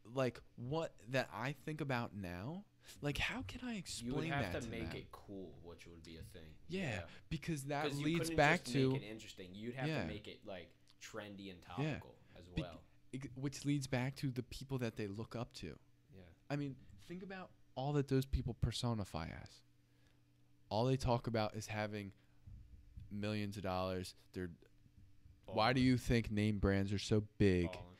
like what that I think about now? Like how can I you explain would have that to to make them? it cool, which would be a thing. Yeah, because that 'Cause you leads couldn't back just to make it interesting. You'd have Yeah. to make it like trendy and topical as Bec- well. which leads back to the people that they look up to. Yeah. I mean, think about all that those people personify as. All they talk about is having millions of dollars. Why do you think name brands are so big? Ballin'.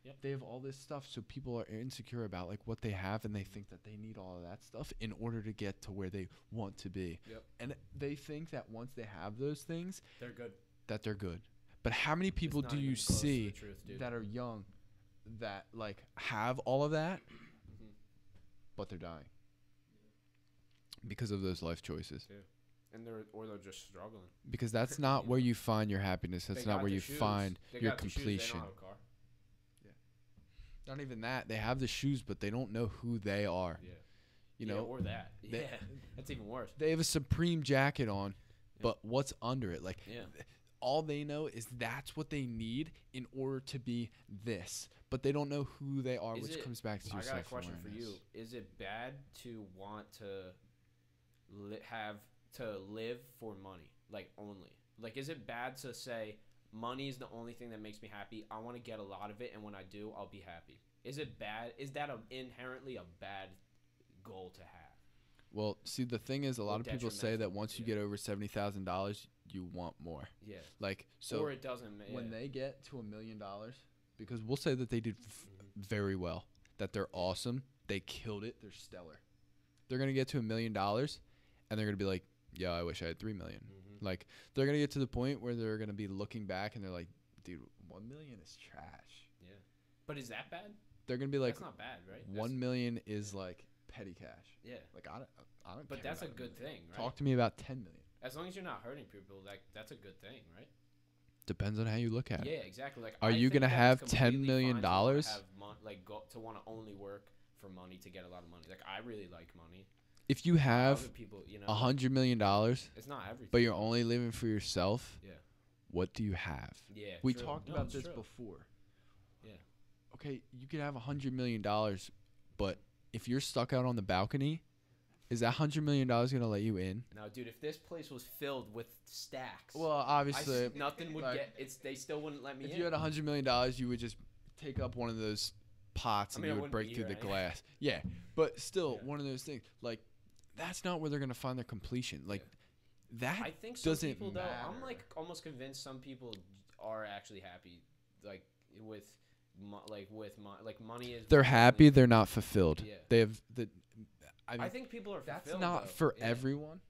Yep. They have all this stuff, so people are insecure about like what they have, and they think that they need all of that stuff in order to get to where they want to be. Yep. And they think that once they have those things, They're good. that they're good. But how many people not do even you close to the see truth, dude. that are young that like have all of that, Mhm. but they're dying because of those life choices? And they're just struggling. Because that's not You where know? you find your happiness. That's They not got where the you shoes. find They your got the shoes, completion. They don't have a car. Not even that. They have the shoes, but they don't know who they are. Yeah. You Yeah, know, or that. they- Yeah, that's even worse. they have a Supreme jacket on, Yeah. but what's under it? Like, Yeah. all they know is that's what they need in order to be this. But they don't know who they are, Is which it- comes back to your I got a question for self-awareness. you. Is it bad to want to live for money, like only? Like, is it bad to say money is the only thing that makes me happy? I want to get a lot of it, and when I do, I'll be happy. Is it bad? Is that inherently a bad goal to have? Well, see, the thing is, a lot Or of people say that detrimental, once you yeah. get over $70,000, you want more. Yeah. Like, so or it doesn't. Yeah. when they get to $1 million, because we'll say that they did very well, that they're awesome, they killed it, they're stellar. They're gonna get to $1 million, and they're gonna be like, "Yeah, I wish I had 3 million." Mhm. Like, they're gonna get to the point where they're gonna be looking back, and they're like, "Dude, 1 million is trash." Yeah. But is that bad? They're gonna be like, That's not bad, right? 1 million is like petty cash. Yeah. Like, I don't. But care that's a about good 1 million. thing, right? Talk to me about 10 million. As long as you're not hurting people, like that's a good thing, right? Depends on how you look at Yeah, it. exactly. Like, Are I you think gonna that have it's $10 completely million fine to wanna dollars? have to want to only work for money to get a lot of money. Like, I really like money. If you have Other people, you know, $100 million, it's not everything. but you're only living for yourself, Yeah. what do you have? Yeah. We true. talked No, about it's this true. before. Yeah. Okay, you could have $100 million, but if you're stuck out on the balcony, is that $100 million gonna let you in? No, dude, if this place was filled with stacks, Well, obviously, nothing would like, get. They still wouldn't let me if in. you had $100 million, you would just take up one of those pots I and mean, I you would wouldn't break be through here the anyway. glass. Yeah, but still, Yeah. one of those things. Like, that's not where they're gonna find their completion. Like, that I think some doesn't people though. I'm matter. like almost convinced some people are actually happy, like with, money is. they're the only happy. thing. They're not fulfilled. Yeah. They have the. I mean, I think people are. that's fulfilled, not though. for Yeah. everyone.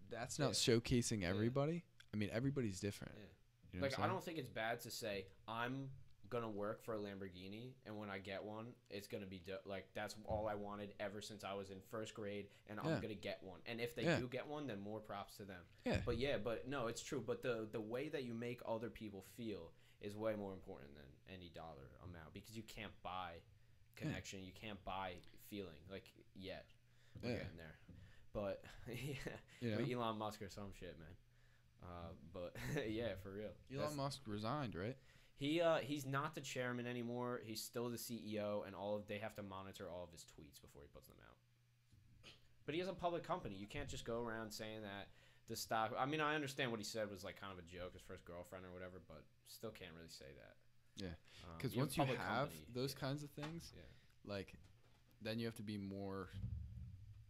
That's not showcasing Yeah. everybody. I mean, everybody's different. Yeah. You know Like, what I I'm don't think it's bad to say I'm gonna work for a Lamborghini, and when I get one, it's gonna be like that's all I wanted ever since I was in first grade, and Yeah. I'm gonna get one. And if they Yeah. do get one, then more props to them. Yeah. But no, it's true. But the way that you make other people feel is way more important than any dollar amount, because you can't buy connection, you can't buy feeling like yet. We're Yeah. getting there, but yeah, You know? with Elon Musk or some shit, man. But yeah, for real. Elon Musk resigned, right? He's not the chairman anymore. He's still the CEO, and they have to monitor all of his tweets before he puts them out. But he has a public company. You can't just go around saying that the stock. I mean, I understand what he said was like kind of a joke, his first girlfriend or whatever, but still can't really say that. Yeah. Um, Because you have once you public have company, those yeah. kinds of things, Yeah. like, then you have to be more.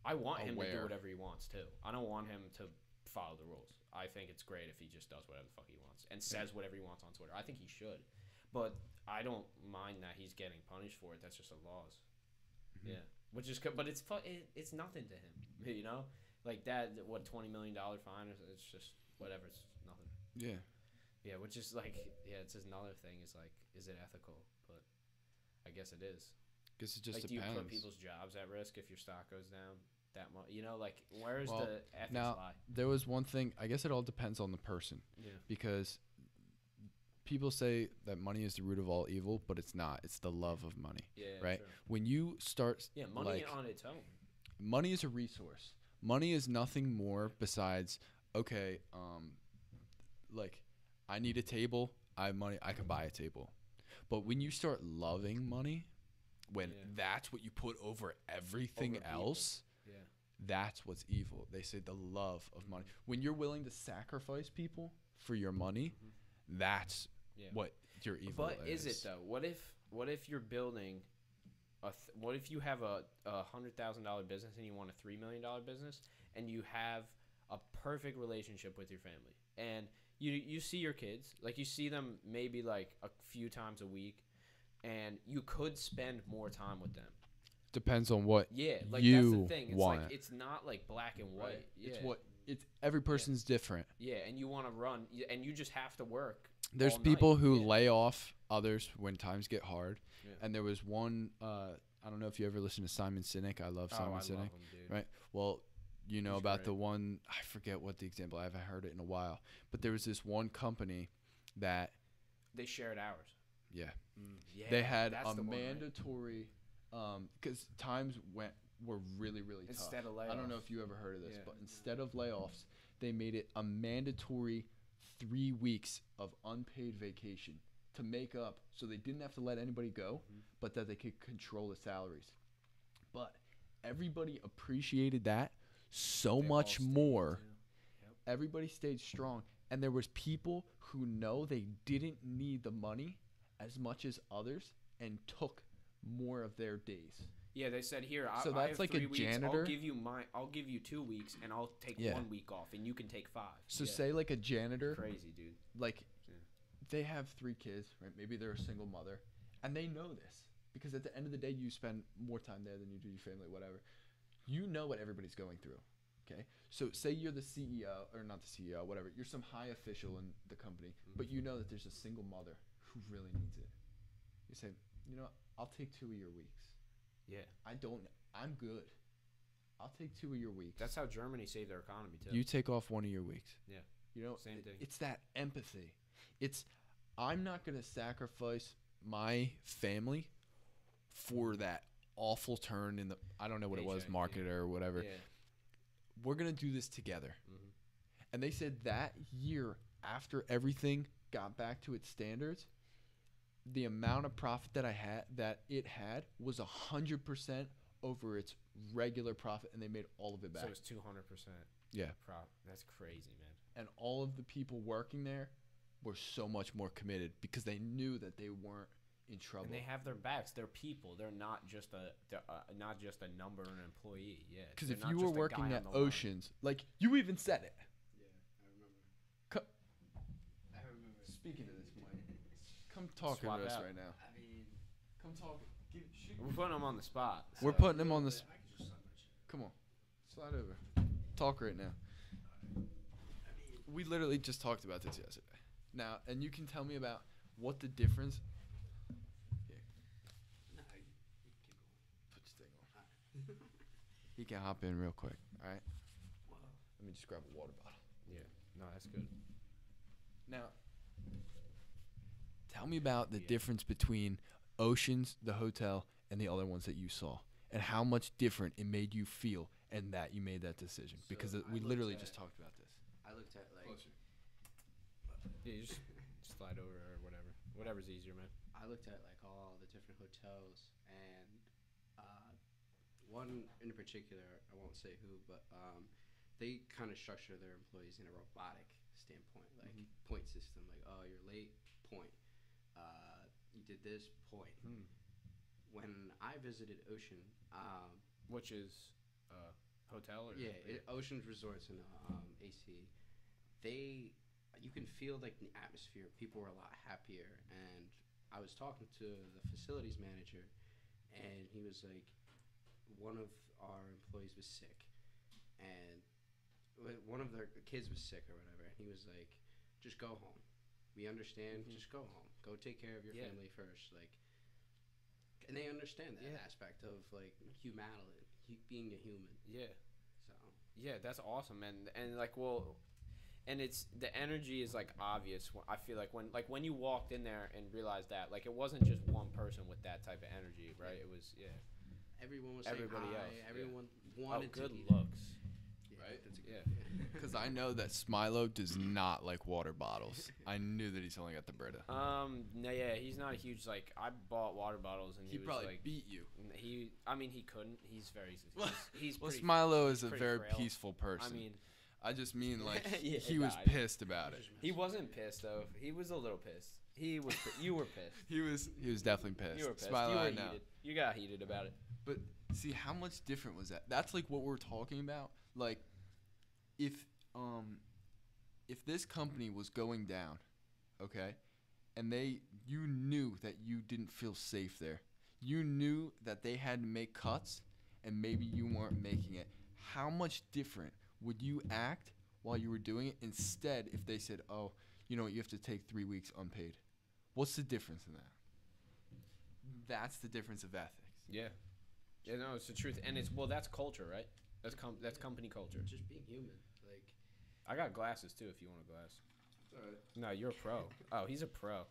I want him to do aware. whatever he wants too. I don't want him to follow the rules. I think it's great if he just does whatever the fuck he wants and says whatever he wants on Twitter. I think he should, but I don't mind that he's getting punished for it. That's just the laws. Mhm. Yeah, which is but it's nothing to him, you know. Like that, what $20 million fine? It's just whatever. It's nothing. Yeah. Yeah, which is like it's just another thing. Is like, is it ethical? But I guess it is. Guess it just Like, do you depends. put people's jobs at risk if your stock goes down that much? You know, like where's Well, the ethics now- lie? There was one thing. I guess it all depends on the person, Yeah. because people say that money is the root of all evil, but it's not. It's the love of money. Yeah. Right? True. When you start, Yeah, money like, on its own. money is a resource. Money is nothing more besides, okay, like, I need a table. I have money. I can buy a table. But when you start loving money, when Yeah. that's what you put over everything Over people. else, Yeah. that's what's evil. They say the love of money. When you're willing to sacrifice people for your money, that's Yeah. what your evil But is it though? What if you're building what if you have a $100,000 business and you want a $3 million business, and you have a perfect relationship with your family, and you see your kids, like you see them maybe like a few times a week, and you could spend more time with them. Depends on what Yeah, like you that's the thing. It's want. like it's not like black and white. Right. Yeah. It's what It's every person's different. Yeah, and you want to run, and you just have to work. There's all people night. who Yeah. lay off others when times get hard. Yeah. And there was one, I don't know if you ever listen to Simon Sinek. I love Simon I Sinek. love him, dude. Right. Well, you know He's about great. the one, I forget what the example, I haven't heard it in a while. But there was this one company that, They shared hours. yeah, Yeah, they had that's a the one, right? mandatory, because times were really, really tough. Instead of I don't know layoffs. if you ever heard of this, Yeah. but instead of layoffs, they made it a mandatory 3 weeks of unpaid vacation to make up, so they didn't have to let anybody go, but that they could control the salaries. But everybody appreciated that so They much all stayed, more. too. Yep. Everybody stayed strong, and there was people who know they didn't need the money as much as others and took more of their days. Yeah, they said here. So I that's have like a 3 weeks. janitor? I'll give you 2 weeks, and I'll take Yeah. 1 week off, and you can take 5. So Yeah. say like a janitor, Crazy, dude. like Yeah. they have 3 kids, right? Maybe they're a single mother, and they know this because at the end of the day, you spend more time there than you do your family, whatever. You know what everybody's going through. Okay, so say you're the CEO, or not the CEO, whatever. You're some high official in the company, but you know that there's a single mother who really needs it. You say, you know what? I'll take 2 of your weeks. Yeah, I'm good. I'll take 2 of your weeks. that's how Germany saved their economy too. You take off 1 of your weeks. Yeah. You know, Same thing. It's that empathy. I'm not going to sacrifice my family for that awful turn in the, I don't know what it was, Paycheck, market or whatever. Yeah. We're going to do this together. Mhm. And they said that year after everything got back to its standards, the amount of profit that it had was 100% over its regular profit, and they made all of it back. So it's 200%. Yeah. That's crazy, man. And all of the people working there were so much more committed because they knew that they weren't in trouble. And they have their backs. They're people. They're not just a number, an employee. Yeah. Because They're if not you were just a working guy at on the line. Oceans, like you even said it. Yeah, I remember. Co- I remember. Speaking of this point, come talk to Swap us out. right now. I mean, Come talk. We're putting them on the spot. We're so- putting him on the. I could just sign my chair. Come on, slide over. Talk right now. I mean, We literally just talked about this yesterday. Now, and you can tell me about what the difference. no, you keep going. Put this thing on. He can hop in real quick. All right. Well, Let me just grab a water bottle. Yeah. No, that's good. Now, tell me about the Yeah. difference between Oceans, the hotel, and the other ones that you saw, and how much different it made you feel, and that you made that decision. So Because I we looked literally at- just talked about this. I looked at like Yeah, you just slide over or whatever. Whatever's easier, man. I looked at like all the different hotels, and one in particular, I won't say who, but they kind of structure their employees in a robotic standpoint, like point system. Like, oh, you're late, point. You did this, point. Hmm. When I visited Ocean, Which is hotel or Ocean's Resorts in AC, you can feel like the atmosphere. People were a lot happier, and I was talking to the facilities manager, and he was like, one of our employees was sick, and one of their kids was sick or whatever, and he was like, just go home. We understand. Mhm. Just go home. Go take care of your Yeah. family first. Like, and they understand that Yeah. aspect of like humanity, being a human. Yeah. So Yeah, that's awesome, and like, well, and it's the energy is like obvious. I feel like when you walked in there and realized that, like, it wasn't just one person with that type of energy, right? It was everyone was Everybody saying hi. else, yeah. Everyone Oh, wanted good to be looks. there. Right? That's a Yeah. Because I know that Smilo does not like water bottles. I knew that he's only got the Brita. No, yeah, he's not a huge, like, I bought water bottles and he was probably like, beat you. he couldn't. He's very, he's Well, pretty. Smilo is a pretty very frail. peaceful person. I mean, I just mean like Yeah, he was nah, pissed about it. he wasn't pissed though. He was a little pissed. You were pissed. He was definitely pissed. You were pissed. Smilo, You were I know. heated. You got heated about it. But see how much different was that? That's like what we're talking about. Like if this company was going down, okay, and you knew that you didn't feel safe there. You knew that they had to make cuts and maybe you weren't making it. How much different would you act while you were doing it? Instead, if they said, oh, you know what, you have to take 3 weeks unpaid. What's the difference in that? That's the difference of ethics. Yeah. Yeah, no, it's the truth. And that's culture, right? That's company culture. Just being human. Like, I got glasses, too, if you want a glass. All right. No, you're a pro. Oh, he's a pro.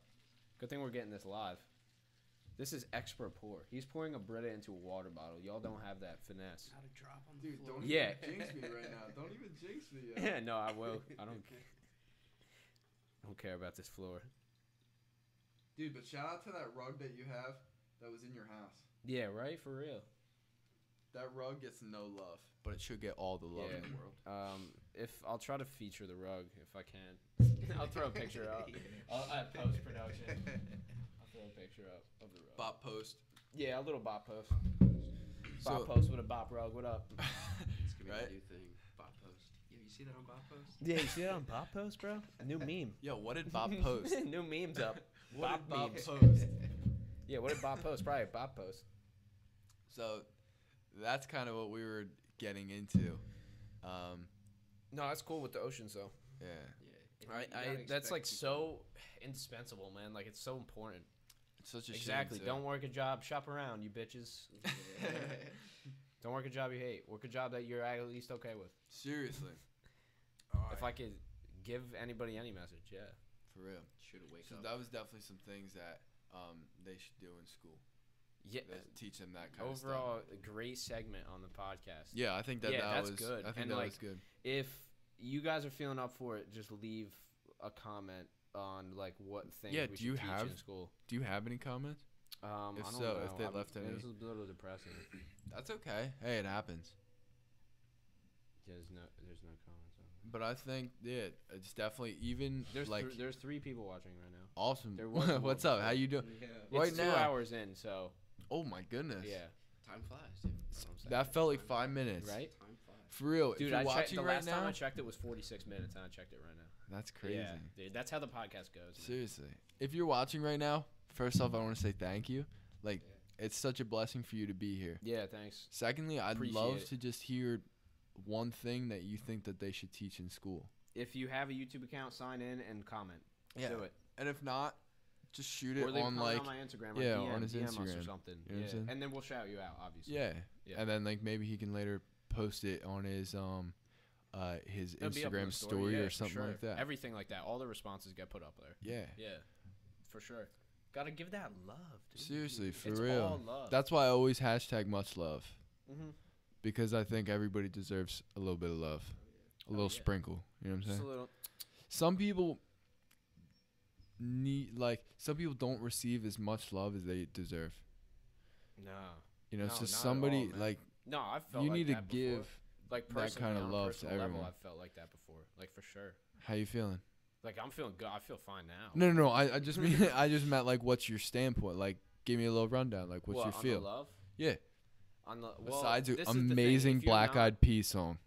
Good thing we're getting this live. This is extra pour. He's pouring a Brita into a water bottle. Y'all don't have that finesse. not a drop on the Dude, floor. don't Yeah. even jinx me right now. Don't even jinx me. Yo. Yeah, no, I will. I don't care about this floor. Dude, but shout out to that rug that you have that was in your house. Yeah, right? For real. That rug gets no love, but it should get all the love in the world. If I'll try to feature the rug if I can. I'll throw a picture up. At post production. I'll throw a picture up of the rug. Bop post. Yeah, a little bop post. So- Bop post with a bop rug. What up? It's gonna be Right? a new thing. Bot post. Yeah, you see that on Bot post? Yeah, you see that on bop post, bro? New meme. Yo, what did Bop post? New memes up. What did Bop memes. post? Yeah, what did bop post? Probably a bop post. So that's kind of what we were getting into. No, that's cool with the oceans though. Yeah. Yeah. That's like so indispensable, man. Like it's so important. It's such a Exactly. shame. Don't work a job. Shop around, you bitches. Don't work a job you hate. Work a job that you're at least okay with. Seriously. If I could give anybody any message, yeah. For real. Should have wake So up. that was definitely some things that they should do in school. Yeah. Teach them that kind of stuff. Overall, a great segment on the podcast. Yeah, I think that that's was good. I think And, that like, was good. If you guys are feeling up for it, just leave a comment on like what things Yeah, we do you should teach have- in school. Do you have any comments? If I don't know. If they left any- This is a little depressing. That's okay. Hey, it happens. Yeah, there's no comments on it. But I think it's definitely even There's like there's 3 people watching right now. awesome. there was more What's up? before. How you doing? Yeah. Right It's 2 now. hours in, so Oh my goodness. yeah. Time flies, dude. That's what I'm saying. That felt like 5 minutes. Right? Time flies. For real. Dude, if you're I checked watching the right last time now, I checked it was 46 minutes, and I checked it right now. that's crazy. Yeah, dude, that's how the podcast goes. man. Seriously. If you're watching right now, first off, I want to say thank you. Like, it's such a blessing for you to be here. Yeah, thanks. Secondly, I'd Appreciate love it. to just hear one thing that you think that they should teach in school. If you have a YouTube account, sign in and comment. Do it. And if not, just shoot it Or leave a on comment like on my Instagram. Or yeah, DM, on his DM us or Instagram. something. You know what I'm saying? And then we'll shout you out, obviously. yeah. Yeah. And then like maybe he can later post it on his It'll be up on Instagram the story yeah, or for something sure. like that. Everything like that. All the responses get put up there. Yeah. Yeah, for sure. Gotta give that love, dude. Seriously, for it's real. all love. That's why I always hashtag much love. Mm-hmm. Because I think everybody deserves a little bit of love. A little yeah. sprinkle. You know what I'm Just saying? a little. Some people some people don't receive as much love as they deserve. No. You know, it's No, just not at somebody all, man. like No, I've felt you like need to that before. give like that personally, kind of on a love to personal level, everyone. I've felt like that before. Like for sure. how you feeling? Like I'm feeling good. I feel fine now. No. I just mean I just meant like what's your standpoint? Like give me a little rundown. Like what's What, your on feel? The love? Yeah. On the Besides this an is the thing, amazing if you're Black not- Eyed Peas song.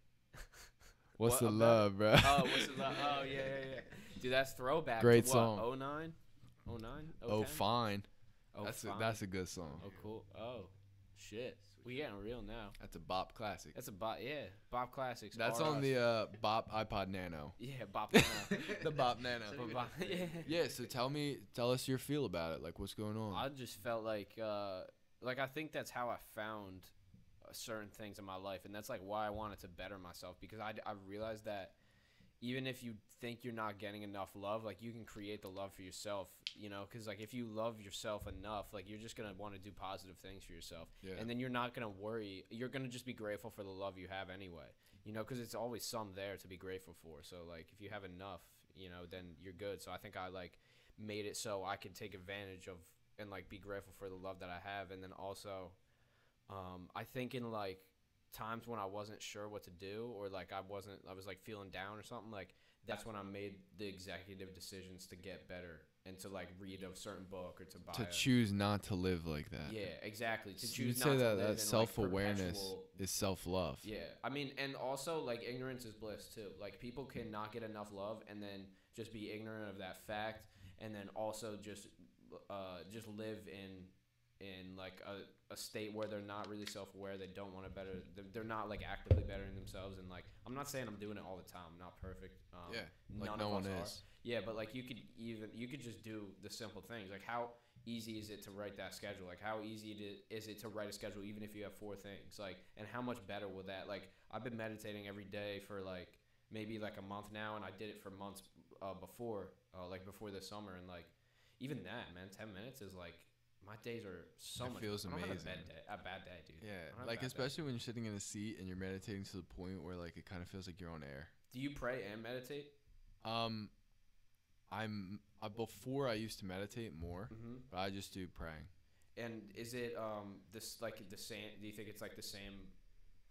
What's What the about love, bro? Oh, what's the love? Oh yeah. Dude, that's throwback. Great to song. what, 09? 09? Oh, 010? fine. Oh, That's fine. that's a good song. Oh, cool. Oh, shit. We getting real now. That's a bop classic. That's a bop. Yeah, bop classics. That's are on us. the bop iPod Nano. Yeah, bop. Now. The bop Nano. But bop- yeah. Yeah, so tell us your feel about it. Like what's going on? I just felt like I think that's how I found certain things in my life, and that's like why I wanted to better myself, because I realized that even if you think you're not getting enough love, like you can create the love for yourself, you know, because like if you love yourself enough, like you're just gonna want to do positive things for yourself, Yeah. and then you're not gonna worry. You're gonna just be grateful for the love you have anyway, you know, because it's always some there to be grateful for. So like if you have enough, you know, then you're good. So I think I like made it so I can take advantage of and like be grateful for the love that I have, and then also, I think in like times when I wasn't sure what to do, or like I was like feeling down or something, like that's when I made the executive decisions to get better and to like read a certain book or to buy To choose not to live like that. yeah, exactly, to So choose you'd not say to that live in, that like, self-awareness perpetual- is self-love. yeah, I mean, and also like ignorance is bliss too. Like people cannot get enough love and then just be ignorant of that fact, and then also just live in like a state where they're not really self-aware. They don't want to better. They're not like actively bettering themselves. And like, I'm not saying I'm doing it all the time. I'm not perfect. like none no of one us is. are. Yeah, but like you could just do the simple things. Like how easy is it to write that schedule? Like how easy is it to write a schedule even if you have 4 things? Like, and how much better will that? Like I've been meditating every day for like maybe like a month now, and I did it for months before this summer, and like even that, man, 10 minutes is like my days are so It much. feels I don't have amazing. a bad day, dude. I don't Yeah, have a like bad day. especially when you're sitting in a seat and you're meditating to the point where like it kind of feels like you're on air. Do you pray and meditate? Before I used to meditate more, Mm-hmm. but I just do praying. And is it this like the same? Do you think it's like the same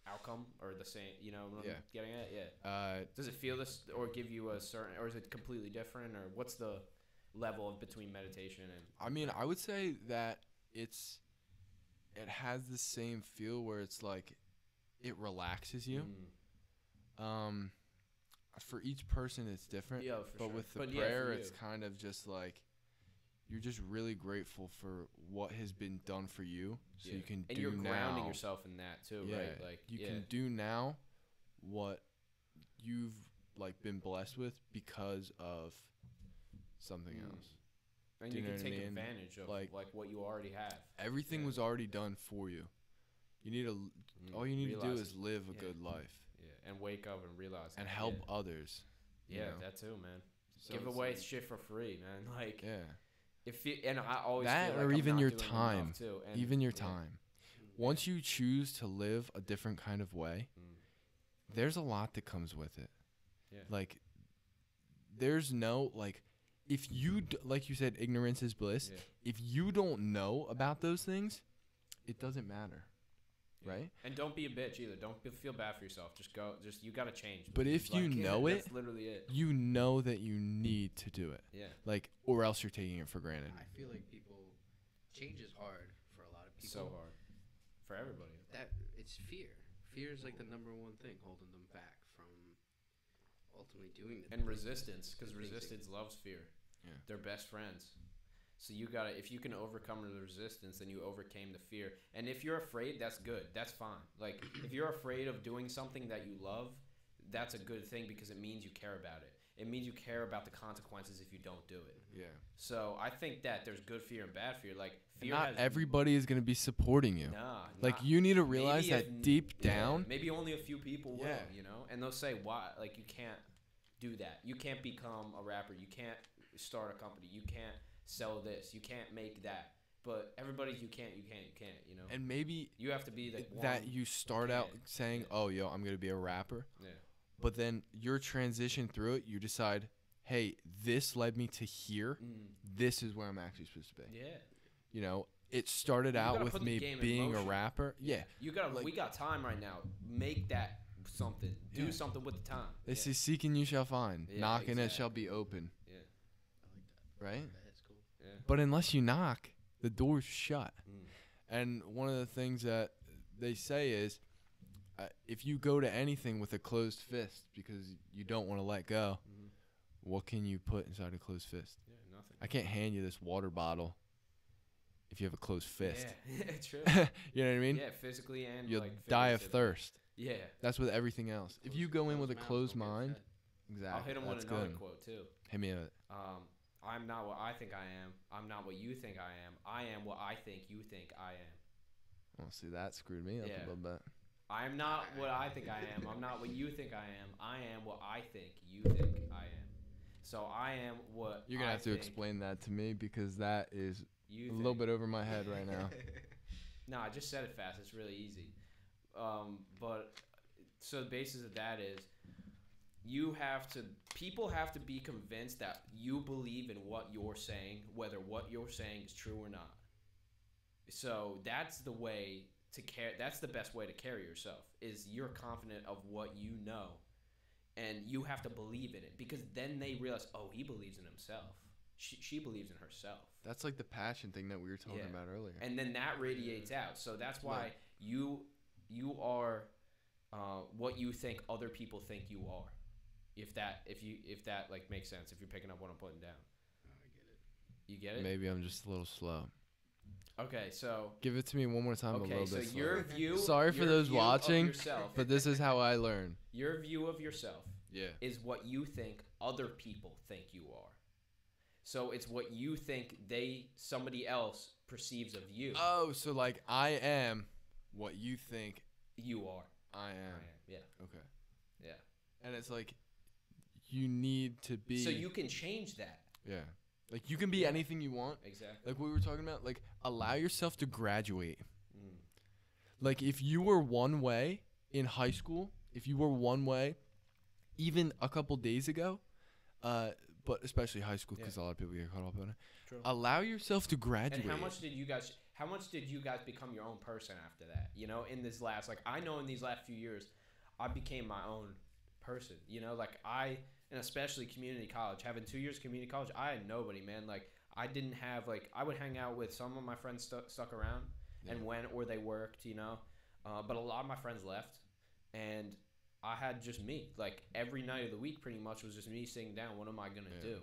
outcome or the same? You know what I'm Yeah. getting at? Yeah. Does it feel this or give you a certain, or is it completely different, or what's the level of between meditation and? I mean, I would say that it has the same feel where it's like it relaxes you. For each person it's different. Yeah, for but sure. with the But yeah, prayer, for it's you. kind of just like you're just really grateful for what has been done for you, so Yeah. you can And do you're now. grounding yourself in that too, Yeah, right? Like you can do now what you've like been blessed with because of something else. and do you you know can what I take mean? advantage of Like- like what you already have. Everything Yeah. was already done for you. You need to all you need to do Realize is it. live a Yeah. good life Yeah, and wake up and realize and that. help others. you Yeah, know? that too, man. So Give it's away like- shit for free, man. Like Yeah. if you, and I always That feel like or I'm even not your doing time. enough, too. And Even your yeah. time. Once you choose to live a different kind of way, there's a lot that comes with it. Yeah. Like, there's no, like, if you, like you said, ignorance is bliss. Yeah. If you don't know about those things, it doesn't matter. Yeah. Right? And don't be a bitch either. Don't feel bad for yourself. Just go. Just you gotta change. But if you know it, that's literally it. you know that you need to do it. Yeah. Like, or else you're taking it for granted. I feel like change is hard for a lot of people. So hard for everybody. That it's fear. Fear is like the number one thing holding them back from ultimately doing the And resistance, because the things they- resistance loves fear. Yeah. They're best friends. So you gotta, if you can overcome the resistance, then you overcame the fear. And if you're afraid, that's good. That's fine. Like if you're afraid of doing something that you love, that's a good thing because it means you care about it. It means you care about the consequences if you don't do it. Yeah. So I think that there's good fear and bad fear. Like fear Not has everybody is going to be supporting you. Nah, Like, not- you need to realize maybe if that deep yeah, down. maybe only a few people will, Yeah. you know, and they'll say why. Like you can't do that. You can't become a rapper. You can't start a company. You can't sell this. You can't make that. But everybody's you can't. You know. And maybe You have to be like that one- you start yeah, out saying, yeah. oh, yo, I'm going to be a rapper. Yeah. But then your transition through it, you decide, hey, this led me to here. This is where I'm actually supposed to be. Yeah. You know, it started You out gotta with put the me game in being a motion. rapper. Yeah. You got. Like- We got time right now. Make that something. Do Yeah. something with the time. They yeah. say, seek and you shall find. Yeah, Knocking it shall exactly. be open. Yeah. I like that. Right? That's cool. Yeah. But unless you knock, the door's shut. Mm. And one of the things that they say is, if you go to anything with a closed fist because you don't want to let go, Mhm. what can you put inside a closed fist? Yeah. Nothing. I can't hand you this water bottle if you have a closed fist. Yeah. True. You know what I mean? Yeah. Physically and You'll like die of figuratively. thirst. Yeah. That's with everything else. If you go in with a mouth, closed don't get mind, fed. exactly. I'll hit him with that's another good. quote too. Hit me with it. I'm not what I think I am. I'm not what you think I am. I am what I think you think I am. Well, see, that screwed me up Yeah. a little bit. I am not what I think I am. I'm not what you think I am. I am what I think you think I am. So I am what You're going to I have to think explain that to me because that is you a think. little bit over my head right now. No, I just said it fast. It's really easy. But so the basis of that is people have to be convinced that you believe in what you're saying, whether what you're saying is true or not. So that's the way to care. That's the best way to carry yourself is you're confident of what you know, and you have to believe in it because then they realize, oh, he believes in himself. She believes in herself. That's like the passion thing that we were talking Yeah. about earlier. And then that radiates out. So that's why Right. you are what you think other people think you are. If that like makes sense. If you're picking up what I'm putting down, Oh, I get it. you get it. Maybe I'm just a little slow. Okay, so Give it to me one more time, a okay, little so bit your slower. view. Sorry for your those view of watching, yourself, but this is how I learn. your view of yourself Yeah. is what you think other people think you are. So it's what you think somebody else perceives of you. Oh, so like I am what you think You are. I am. Yeah. Okay. Yeah. And it's like you need to be. So you can change that. Yeah. Like you can be Yeah. anything you want. Exactly. Like what we were talking about. Like allow yourself to graduate. Mm. Like if you were one way in high school, if you were one way, even a couple days ago, but especially high school because a lot of people get caught up in it. True. Allow yourself to graduate. And how much did you guys become your own person after that? You know, in this last, like, I know in these last few years, I became my own person. You know, like and especially community college, having 2 years community college, I had nobody, man. Like, I didn't have, like, I would hang out with some of my friends stuck around and went, or they worked, you know. But a lot of my friends left, and I had just me. Like, every night of the week pretty much was just me sitting down, what am I going to do?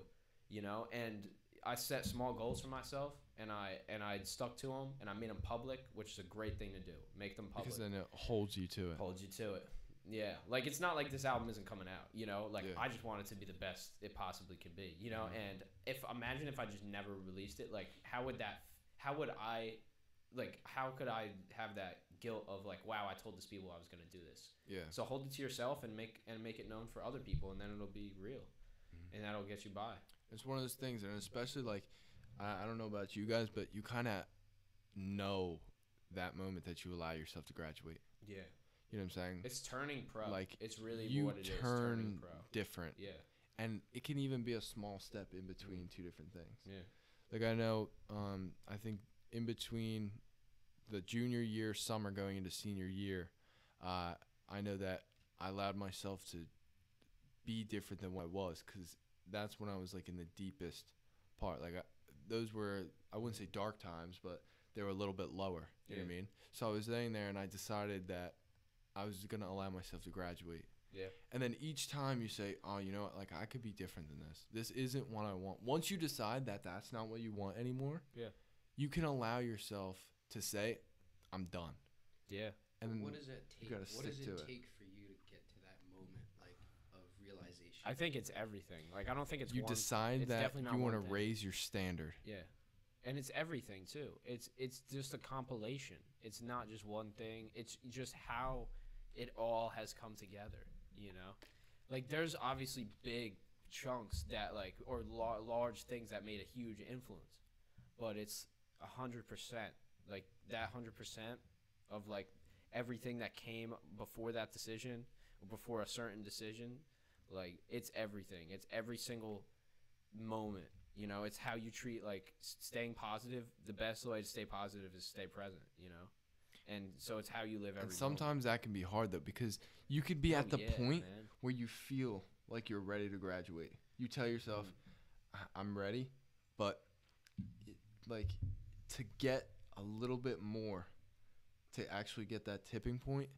You know, and I set small goals for myself, and I stuck to them, and I made them public, which is a great thing to do. Make them public. Because then it holds you to it. Holds you to it. Yeah. Like, it's not like this album isn't coming out, you know? Like, Yeah. I just want it to be the best it possibly can be, you know? And imagine if I just never released it, like, how could I have that guilt of, like, wow, I told these people I was going to do this. Yeah. So hold it to yourself and make it known for other people, and then it'll be real. And that'll get you by. It's one of those things, and especially like, I don't know about you guys, but you kind of know that moment that you allow yourself to graduate. Yeah. You know what I'm saying? It's turning pro. Like, it's really you what it is. turn Turning pro. different. Yeah. And it can even be a small step in between two different things. Yeah. Like I know, I think in between the junior year, summer going into senior year, I know that I allowed myself to be different than what I was, because that's when I was like in the deepest part. Like those were, I wouldn't say dark times, but they were a little bit lower. You know what I mean? So I was sitting there and I decided that I was going to allow myself to graduate. Yeah. And then each time you say, oh, you know what, like I could be different than this. This isn't what I want. Once you decide that that's not what you want anymore, you can allow yourself to say, I'm done. Yeah. And what does it take? gotta What does stick it to it. take for you to get to that moment, like, of realization? I think it's everything. Like, I don't think it's you one. decide it's that definitely not you want one to thing. raise your standard. Yeah. And it's everything too. It's just a compilation. It's not just one thing. It's just how it all has come together, you know? Like, there's obviously big chunks that, like, or large things that made a huge influence. But it's 100%. Like, that 100% of, like, everything that came before that decision, or before a certain decision, like, it's everything. It's every single moment. You know, it's how you treat, like, staying positive. The best way to stay positive is stay present, you know? And so it's how you live every And sometimes that can be hard, though, because you could be at the point man. where you feel like you're ready to graduate. You tell yourself, I'm ready, but, like, to get a little bit more, to actually get that tipping point,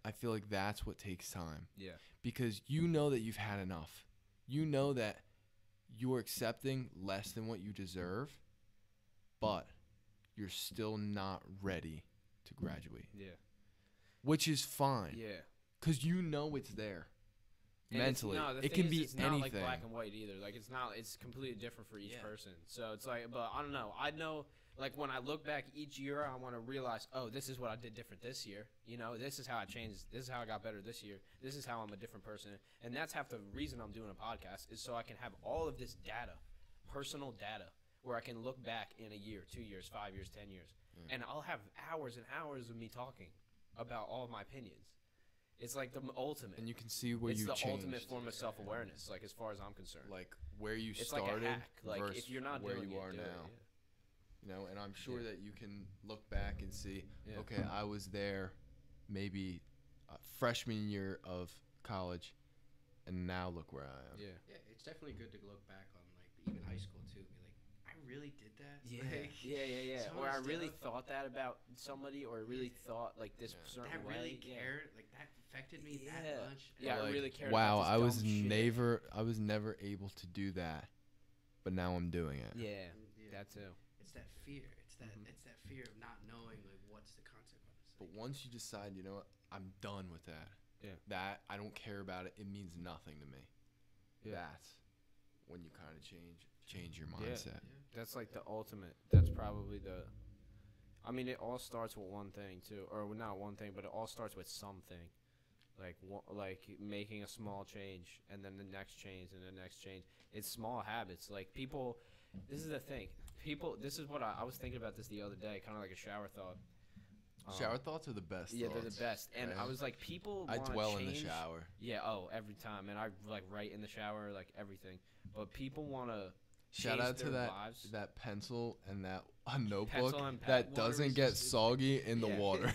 I feel like that's what takes time. Yeah. Because you know that you've had enough. You know that you're accepting less than what you deserve, but you're still not ready to graduate. Yeah. Which is fine. Yeah. Because you know it's there. And mentally. the It thing can is, be it's not anything. like black and white either. Like, it's completely different for each person. So it's like, but I don't know. I know, like, when I look back each year, I want to realize, oh, this is what I did different this year. You know, this is how I changed. This is how I got better this year. This is how I'm a different person. And that's half the reason I'm doing a podcast, is so I can have all of this data, personal data, where I can look back in a year, 2 years, 5 years, 10 years. And I'll have hours and hours of me talking about all of my opinions. It's like the ultimate. And you can see where it's you the changed. ultimate form of self-awareness, like, as far as I'm concerned. Like where you it's started like a hack. Like, versus if you're not where doing you it, are do now. it, You know, and I'm sure that you can look back and see, Yeah. okay, I was there maybe freshman year of college, and now look where I am. Yeah. Yeah, it's definitely good to look back on, like, even high school too. Be like, I really did that. Yeah. Like, Yeah. some Or I really stuff thought that about somebody, or I really thought, like, this certain that way. really Yeah. cared. Like, that affected me Yeah. that much. Yeah, I Like, really cared wow, about I this was dumb shit. I was never able to do that, but now I'm doing it. Yeah, Yeah. that too. It's that fear. It's it's that fear of not knowing like what's the consequence. But once you decide, you know what, I'm done with that. Yeah. That I don't care about it. It means nothing to me. Yeah. That's when you kind of change your mindset. That's like the ultimate. That's probably the. I mean, it all starts with one thing too, or not one thing, but it all starts with something, like making a small change, and then the next change, and the next change. It's small habits. Like people, this is the thing. People, this is what I was thinking about this the other day, kind of like a shower thought. Shower thoughts are the best. Yeah, they're thoughts, the best. And right? I was like, people. I dwell change. in the shower. Yeah. Oh, every time, and I like write in the shower, like everything. But people want to. Shout out to lives. that pencil and that notebook Pencil and that doesn't get soggy in the water.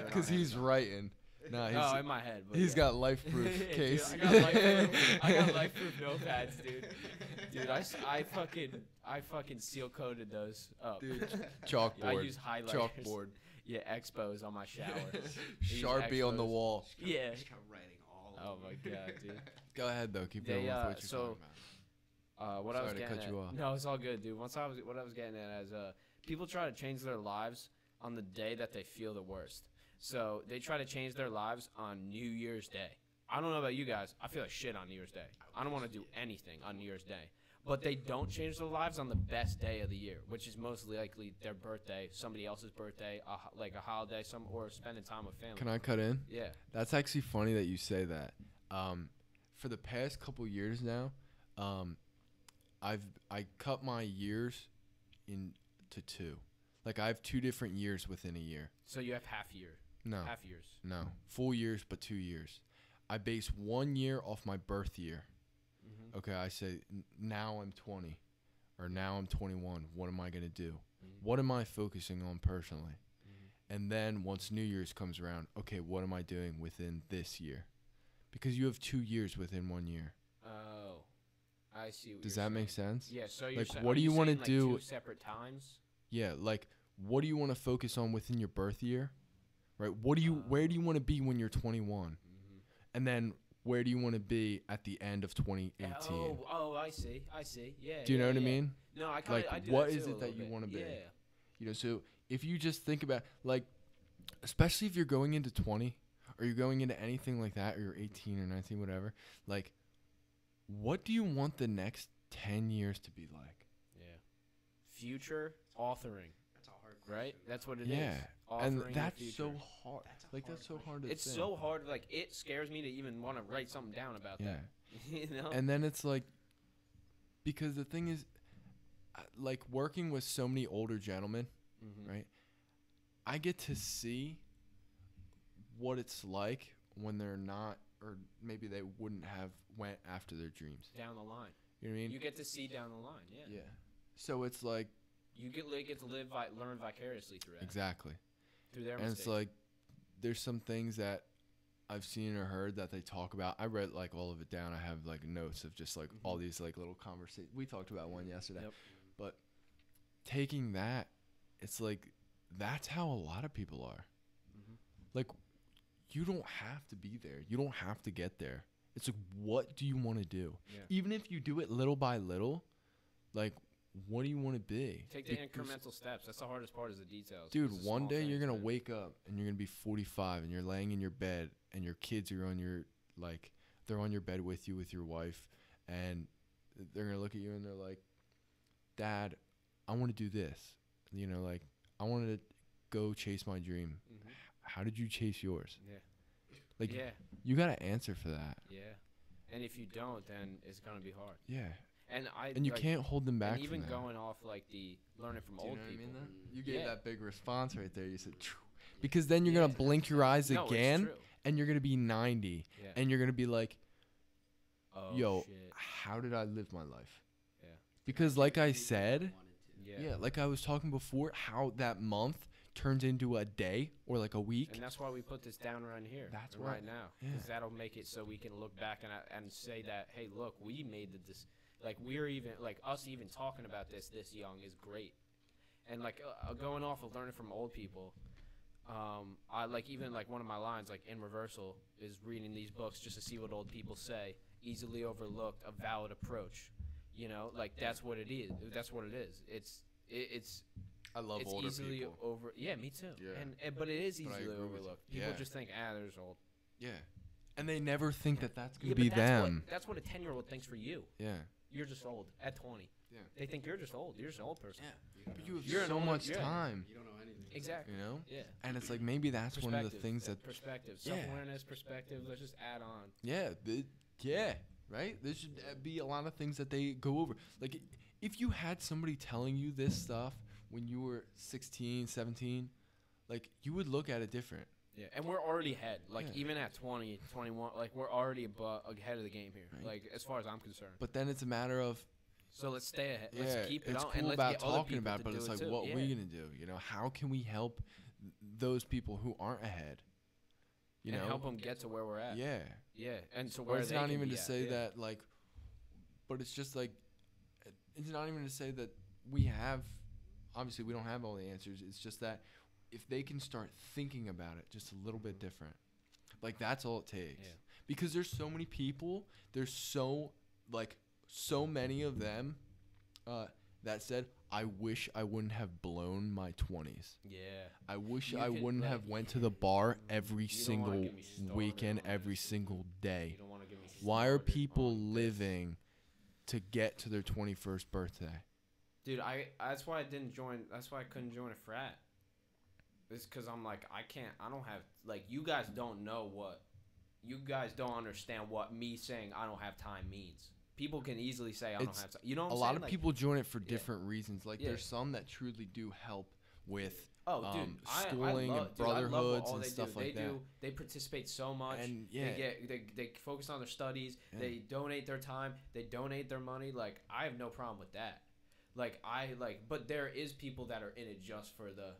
Because he's writing. Nah, in my head. But he's got life-proof case. Dude, I got life-proof notepads, dude. Dude, I fucking seal coated those up. Dude, chalkboard. I use highlighters. Chalkboard. Yeah, expos on my shower. Sharpie on the wall. Yeah. Just kept writing all Oh over. my god, dude. Go ahead though. Keep going with what you're talking about. What I was Sorry to getting cut at, you off. no, it's all good, dude. What I was getting at is people try to change their lives on the day that they feel the worst. So they try to change their lives on New Year's Day. I don't know about you guys. I feel like shit on New Year's Day. I don't want to do anything on New Year's Day. But they don't change their lives on the best day of the year, which is most likely their birthday, somebody else's birthday, like a holiday, or spending time with family. Can I cut in? Yeah. That's actually funny that you say that. For the past couple years now, I cut my years into two. Like I have 2 different years within a year. So you have half year. No. Half years. No. Full years, but 2 years. I base 1 year off my birth year. Mm-hmm. Okay, I say now I'm 20 or now I'm 21. What am I going to do? Mm-hmm. What am I focusing on personally? Mm-hmm. And then once New Year's comes around, okay, what am I doing within this year? Because you have 2 years within 1 year. Oh, I see. What Does you're that make saying. sense? Yeah. So you're Like, saying, what are do you wanna saying, like, do- 2 separate times? Yeah, like what do you want to focus on within your birth year? Right? Where do you want to be when you're 21? Mm-hmm. And then where do you want to be at the end of 2018? Oh, I see. Yeah. Do you know yeah, what I yeah. mean? No, I kind Like, of. I do what that is too a it that little you bit. wanna be? Yeah. You know, so if you just think about, like, especially if you're going into 20 or you're going into anything like that, or you're 18 or 19, whatever, like, what do you want the next 10 years to be like? Yeah. Future authoring, That's a hard right? question. That's what it is. Yeah. Authoring And the that's future. so hard. That's a Like, hard that's so question. hard to It's think. so hard. Like, it scares me to even want to write something down about Yeah. that. You know? And then it's like, because the thing is, like, working with so many older gentlemen, Mhm. right? I get to see what it's like when they're not, or maybe they wouldn't have went after their dreams. Down the line. You know what I mean? You get to see down the line. Yeah. Yeah. So it's like, You get to learn vicariously through that. exactly. Through their And mistakes. it's like, there's some things that I've seen or heard that they talk about. I read like all of it down. I have like notes of just like all these like little conversations. We talked about one yesterday. Yep. But taking that, it's like, that's how a lot of people are. Mhm. Like, you don't have to be there. You don't have to get there. It's like, what do you want to do? Yeah. Even if you do it little by little, like, what do you want to be? Take the Because- incremental steps. That's the hardest part is the details. Dude, It's the one small day you're things, going to man. wake up and you're going to be 45 and you're laying in your bed and your kids are on your, like, they're on your bed with you with your wife, and they're going to look at you and they're like, Dad, I want to do this. You know, like, I wanted to go chase my dream. Mhm. How did you chase yours? Yeah. Like, Yeah. you got to answer for that. Yeah. And if you don't, then it's gonna be hard. Yeah. And You like, can't hold them back And even from that. going off like the learning from old people. You gave that big response right there. You said, "Phew." Because then you're Yeah. going to blink your eyes No, again it's true. and you're going to be 90 Yeah. and you're going to be like, Oh, yo, shit. how did I live my life? Yeah. Because like I said, Yeah. yeah, like I was talking before, how that month turns into a day or like a week. And that's why we put this down right here. That's and why- right now. yeah. Because that'll make it so we can look back and say that, hey, look, we made like we're even like us even talking about this young is great. And like going off of learning from old people, I like even like one of my lines like in reversal is reading these books just to see what old people say. Easily overlooked, a valid approach. You know, like that's what it is. That's what it is. It's I love it's older easily people. over. Yeah, me too. Yeah. But it is But I easily agree with you. overlooked. People Yeah. just think, there's old. Yeah. And they never think that that's going Yeah, to be but that's them. that's what a 10-year-old thinks for you. Yeah. You're just old at 20. Yeah. They think you're just old. You're just an old person. But you have You're an so older- much yeah. time, You don't know anything. Exactly. you know? Yeah. And it's like maybe that's one of the things that perspective, Yeah. self-awareness, perspective. Let's just add on. yeah, right? There should be a lot of things that they go over. Like if you had somebody telling you this stuff when you were 16, 17, like you would look at it different. Yeah, and we're already ahead. Like Yeah. even at 20, 21, like we're already ahead of the game here. Right. Like as far as I'm concerned. But then it's a matter of So let's stay ahead. yeah, Let's keep it it's on. cool And let's about get other talking people about to it, but do it's it like too. what yeah. we gonna do? You know, how can we help those people who aren't ahead? You and know, help them get to where we're at. yeah. Yeah, and so Or where it's they not can even be to at. say Yeah. that like, but it's just like, it's not even to say that we have. Obviously, we don't have all the answers. It's just that if they can start thinking about it just a little bit different, like that's all it takes. Yeah. Because there's so many people. There's so many of them that said, "I wish I wouldn't have blown my 20s. Yeah. I wish You I could, wouldn't like, have went to the bar every you don't wanna single get me started weekend, on every this. single You day." don't want to give me Why are started people on this. living to get to their 21st birthday? Dude, that's why I didn't join. That's why I couldn't join a frat. It's because I'm like, I don't have, like, you guys don't know what, you guys don't understand what me saying I don't have time means. People can easily say I don't It's have time. You know what A I'm lot saying? of Like, people join it for yeah. different reasons. Like Yeah. there's some that truly do help with Oh, dude, schooling I love, and dude, I love what brotherhoods all and they stuff do. like they that. They participate so much. And yeah, They focus on their studies. Yeah. They donate their time. They donate their money. Like, I have no problem with that. But there is people that are in it just for the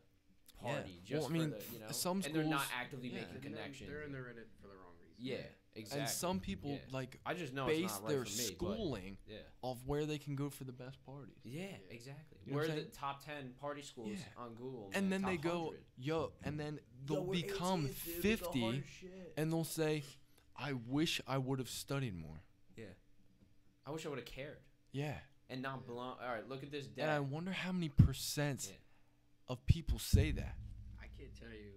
party, Well, just I mean, for the, you know, some and they're not schools- actively yeah. making connections. They're in it for the wrong reason. Yeah, exactly. and some people Yeah. like I just know base it's not right their for me. schooling But, yeah. of where they can go for the best parties. Yeah, Yeah. exactly. You know what We're I'm the saying? top 10 party schools Yeah. on Google. And man, then they top go, 100. and then they'll become 50 and they'll say, "I wish I would have studied more." Yeah. I wish I would have cared Yeah. and not blown. All right, look at this And I debt. wonder how many percents Yeah. of people say that. I can't tell you.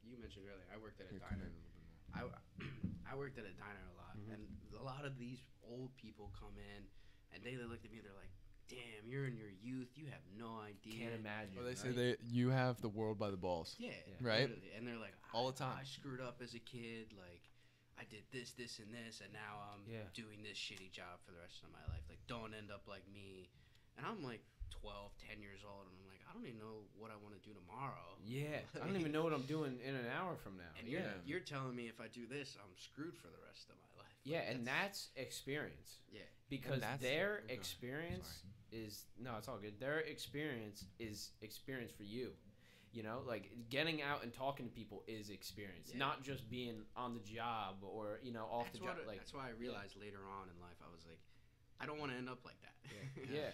You mentioned earlier. I worked at a Here, come diner. in a little bit more. I worked at a diner a lot, Mhm. and a lot of these old people come in, and they looked at me. They're like, "Damn, you're in your youth. You have no idea." Can't imagine. Well, they say right? you have the world by the balls. Yeah, Right? literally. And they're like, All the time. I screwed up as a kid. Like, I did this, this, and this, and now I'm Yeah. doing this shitty job for the rest of my life. Like, don't end up like me. And I'm like 12, 10 years old, and I'm like, I don't even know what I want to do tomorrow. Yeah. I don't even know what I'm doing in an hour from now. And Yeah. you're telling me if I do this, I'm screwed for the rest of my life. Yeah, Like, and that's experience. yeah. Because that's- their okay, experience is no, it's all good. Their experience is experience for you. You know, like getting out and talking to people is experience, Yeah. not just being on the job or off That's the job. what, that's why I realized later on in life, I was like, I don't want to end up like that. Yeah.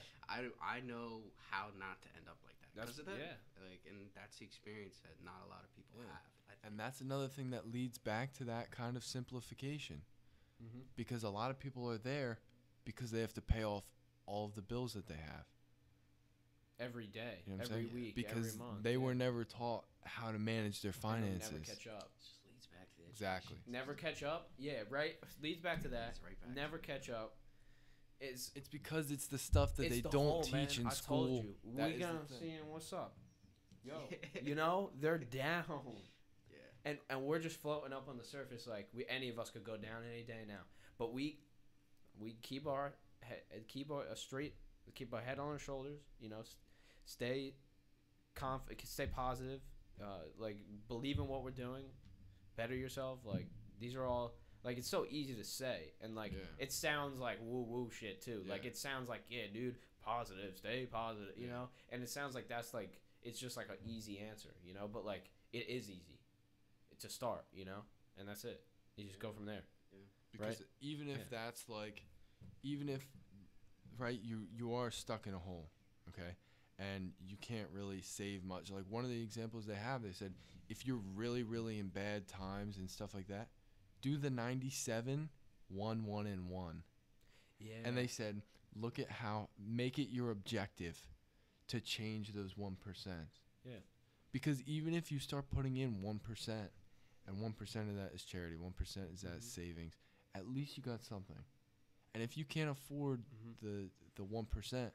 I know how not to end up like that. That's- 'Cause of that. yeah. Like, and that's the experience that not a lot of people Yeah. have. I think. And that's another thing that leads back to that kind of simplification. Mm-hmm. Because a lot of people are there because they have to pay off all of the bills that they have. Every day, You know what I'm every saying? week, Because every month. they yeah. were never taught how to manage their And they'll finances. Never catch up. It just leads back to the Exactly. education. Never catch up. Yeah, right. Leads back to that. Leads right back Never to it. catch up. It's It's because it's the stuff that it's they the don't whole, teach man. in school. I told you. That We is the gonna thing. see what's up. Yo, you know they're down. Yeah. And we're just floating up on the surface like any of us could go down any day now. But we keep our keep our head on our shoulders. You know, stay stay positive. Like believe in what we're doing. Better yourself. Like these are all like it's so easy to say and like Yeah. it sounds like woo woo shit too. Like Yeah. it sounds like yeah, dude, positive, stay positive. You Yeah. know, and it sounds like that's like it's just like an easy answer. You know, but like it is easy to start. You know, and that's it. You just go from there. Because Right. even if Yeah. that's like, even if, right, you are stuck in a hole, okay, and you can't really save much. Like one of the examples they have, they said, if you're really, really in bad times and stuff like that, do the 97, 1, 1, and 1. Yeah. And they said, make it your objective to change those 1%. Yeah. Because even if you start putting in 1%, and 1% of that is charity, 1% is that savings, at least you got something. And if you can't afford the 1%,